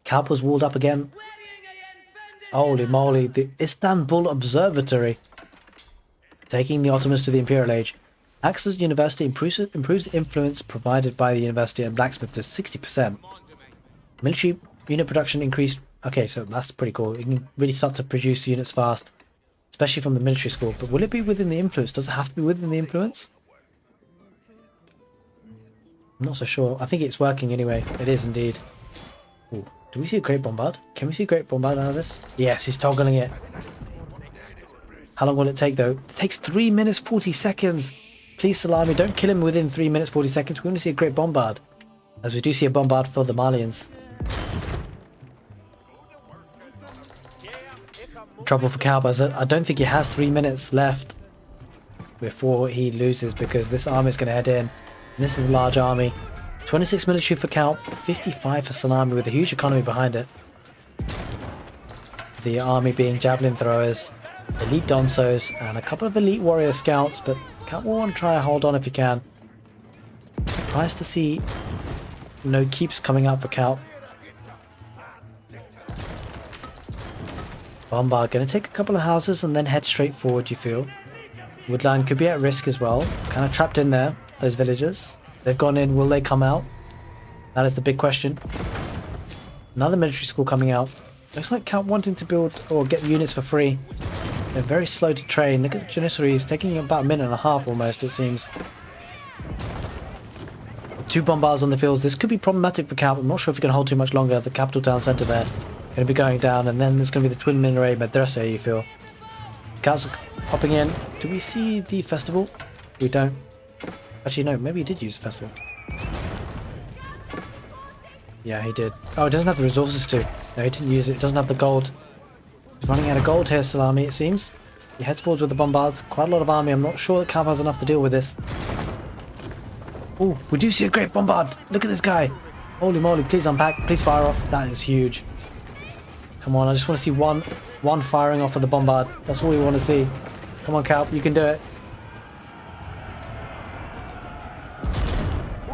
Calp was walled up again. Holy moly, the Istanbul Observatory. Taking the Ottomans to the Imperial Age. Acts as a university, improves the influence provided by the university and blacksmith to 60%. Military unit production increased. Okay, so that's pretty cool. You can really start to produce units fast. Especially from the military school. But will it be within the influence? Does it have to be within the influence? I'm not so sure. I think it's working anyway. It is indeed. Ooh. Do we see a Great Bombard? Can we see a Great Bombard out of this? Yes, he's toggling it. How long will it take though? It takes 3 minutes 40 seconds. Please, Salami, don't kill him within 3 minutes 40 seconds. We want to see a Great Bombard. As we do see a Bombard for the Malians. Trouble for Calp, as I don't think he has 3 minutes left before he loses, because this army is going to head in. And this is a large army. 26 military for Calp, 55 for Salami with a huge economy behind it. The army being Javelin Throwers, elite Donsos, and a couple of elite warrior scouts, but Calp will want to try and hold on if he can. Surprised to see no keeps coming up for Calp. Bombard going to take a couple of houses and then head straight forward, you feel? Woodline could be at risk as well. Kind of trapped in there, those villagers. They've gone in, will they come out? That is the big question. Another military school coming out. Looks like Count wanting to build or get units for free. They're very slow to train. Look at the Janissaries, taking about a minute and a half almost, it seems. 2 bombards on the fields. This could be problematic for Count. I'm not sure if he can hold too much longer. The capital town centre there going to be going down, and then there's going to be the twin minaret madrasa, you feel. Scouts are popping in. Do we see the festival? We don't. Actually, no, maybe he did use the festival. Yeah, he did. Oh, it doesn't have the resources to. No, he didn't use it. It doesn't have the gold. He's running out of gold here, Salami, it seems. He heads forwards with the bombards. Quite a lot of army. I'm not sure that Count has enough to deal with this. Oh, we do see a great bombard. Look at this guy. Holy moly, please unpack. Please fire off. That is huge. Come on, I just want to see one firing off of the bombard. That's all we want to see. Come on, Calp, you can do it.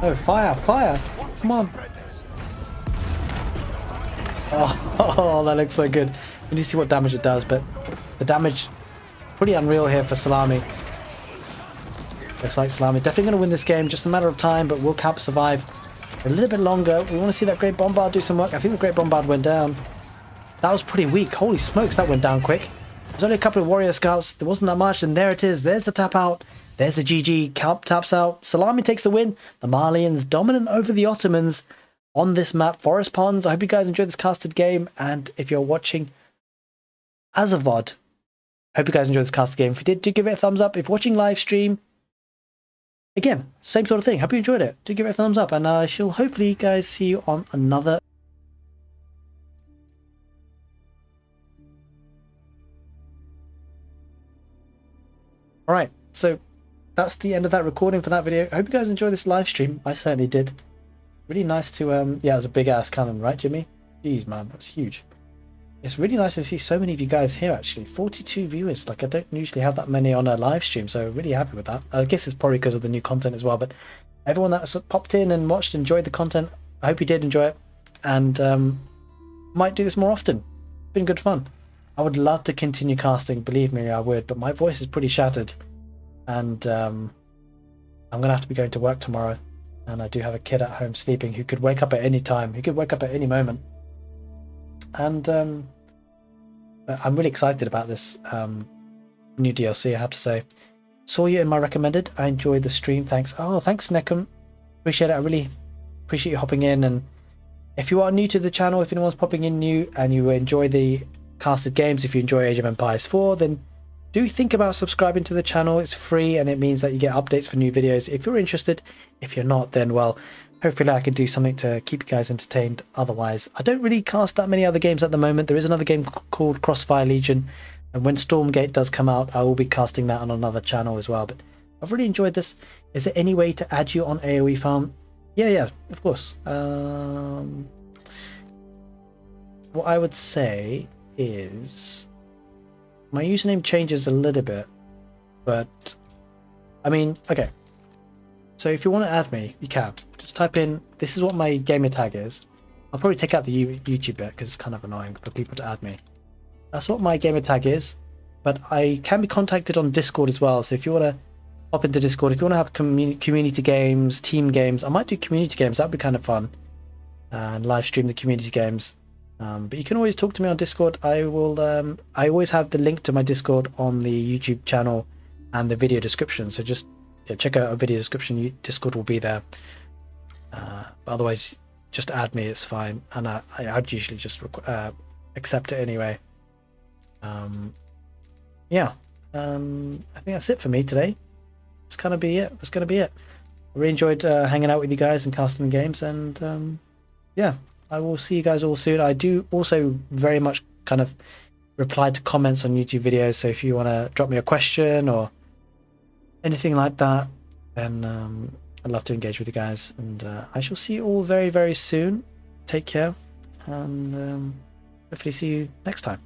Oh, fire, fire. Come on. Oh, that looks so good. We need to see what damage it does, but the damage, pretty unreal here for Salami. Looks like Salami definitely going to win this game, just a matter of time, but will Calp survive a little bit longer? We want to see that Great Bombard do some work. I think the Great Bombard went down. That was pretty weak. Holy smokes, that went down quick. There's only a couple of warrior scouts. There wasn't that much, and there it is. There's the tap out. There's the GG. Calp taps out. Salami takes the win. The Malians dominant over the Ottomans on this map, Forest Ponds. I hope you guys enjoyed this casted game, and if you're watching as a VOD, hope you guys enjoyed this casted game. If you did, do give it a thumbs up. If you're watching live stream, again, same sort of thing. Hope you enjoyed it. Do give it a thumbs up, and I shall hopefully guys see you on another. Alright, so that's the end of that recording for that video. I hope you guys enjoyed this live stream. I certainly did. Really nice to, yeah, it was a big ass cannon, right, Jimmy? Jeez, man, that's huge. It's really nice to see so many of you guys here, actually. 42 viewers. Like, I don't usually have that many on a live stream, so really happy with that. I guess it's probably because of the new content as well, but everyone that popped in and watched, enjoyed the content. I hope you did enjoy it, and might do this more often. It's been good fun. I would love to continue casting, believe me, I would, but my voice is pretty shattered, and I'm going to have to be going to work tomorrow, and I do have a kid at home sleeping who could wake up at any time. He could wake up at any moment. And I'm really excited about this new DLC, I have to say. Saw you in my recommended. I enjoyed the stream. Thanks. Oh, thanks, Neckham. Appreciate it. I really appreciate you hopping in. And if you are new to the channel, if anyone's popping in new and you enjoy the casted games, if you enjoy Age of Empires 4, then do think about subscribing to the channel. It's free, and it means that you get updates for new videos if you're interested. If you're not, then, well, hopefully I can do something to keep you guys entertained. Otherwise, I don't really cast that many other games at the moment. There is another game called Crossfire Legion, and when Stormgate does come out, I will be casting that on another channel as well. But I've really enjoyed this. Is there any way to add you on AoE Farm? Yeah, of course. What I would say is my username changes a little bit, but I mean, okay. So if you want to add me, you can. Just type in, this is what my gamer tag is. I'll probably take out the YouTube bit because it's kind of annoying for people to add me. That's what my gamer tag is, but I can be contacted on Discord as well. So if you want to hop into Discord, if you want to have community games, team games, I might do community games. That'd be kind of fun, and live stream the community games. But you can always talk to me on Discord. I will. I always have the link to my Discord on the YouTube channel and the video description. So just check out our video description. Discord will be there. But otherwise, just add me. It's fine, and I'd usually just accept it anyway. Yeah. I think that's it for me today. It's gonna be it. It's gonna be it. I really enjoyed hanging out with you guys and casting the games, and yeah. I will see you guys all soon. I do also very much kind of reply to comments on YouTube videos, so if you want to drop me a question or anything like that, then I'd love to engage with you guys. And I shall see you all very, very soon. Take care, and hopefully see you next time.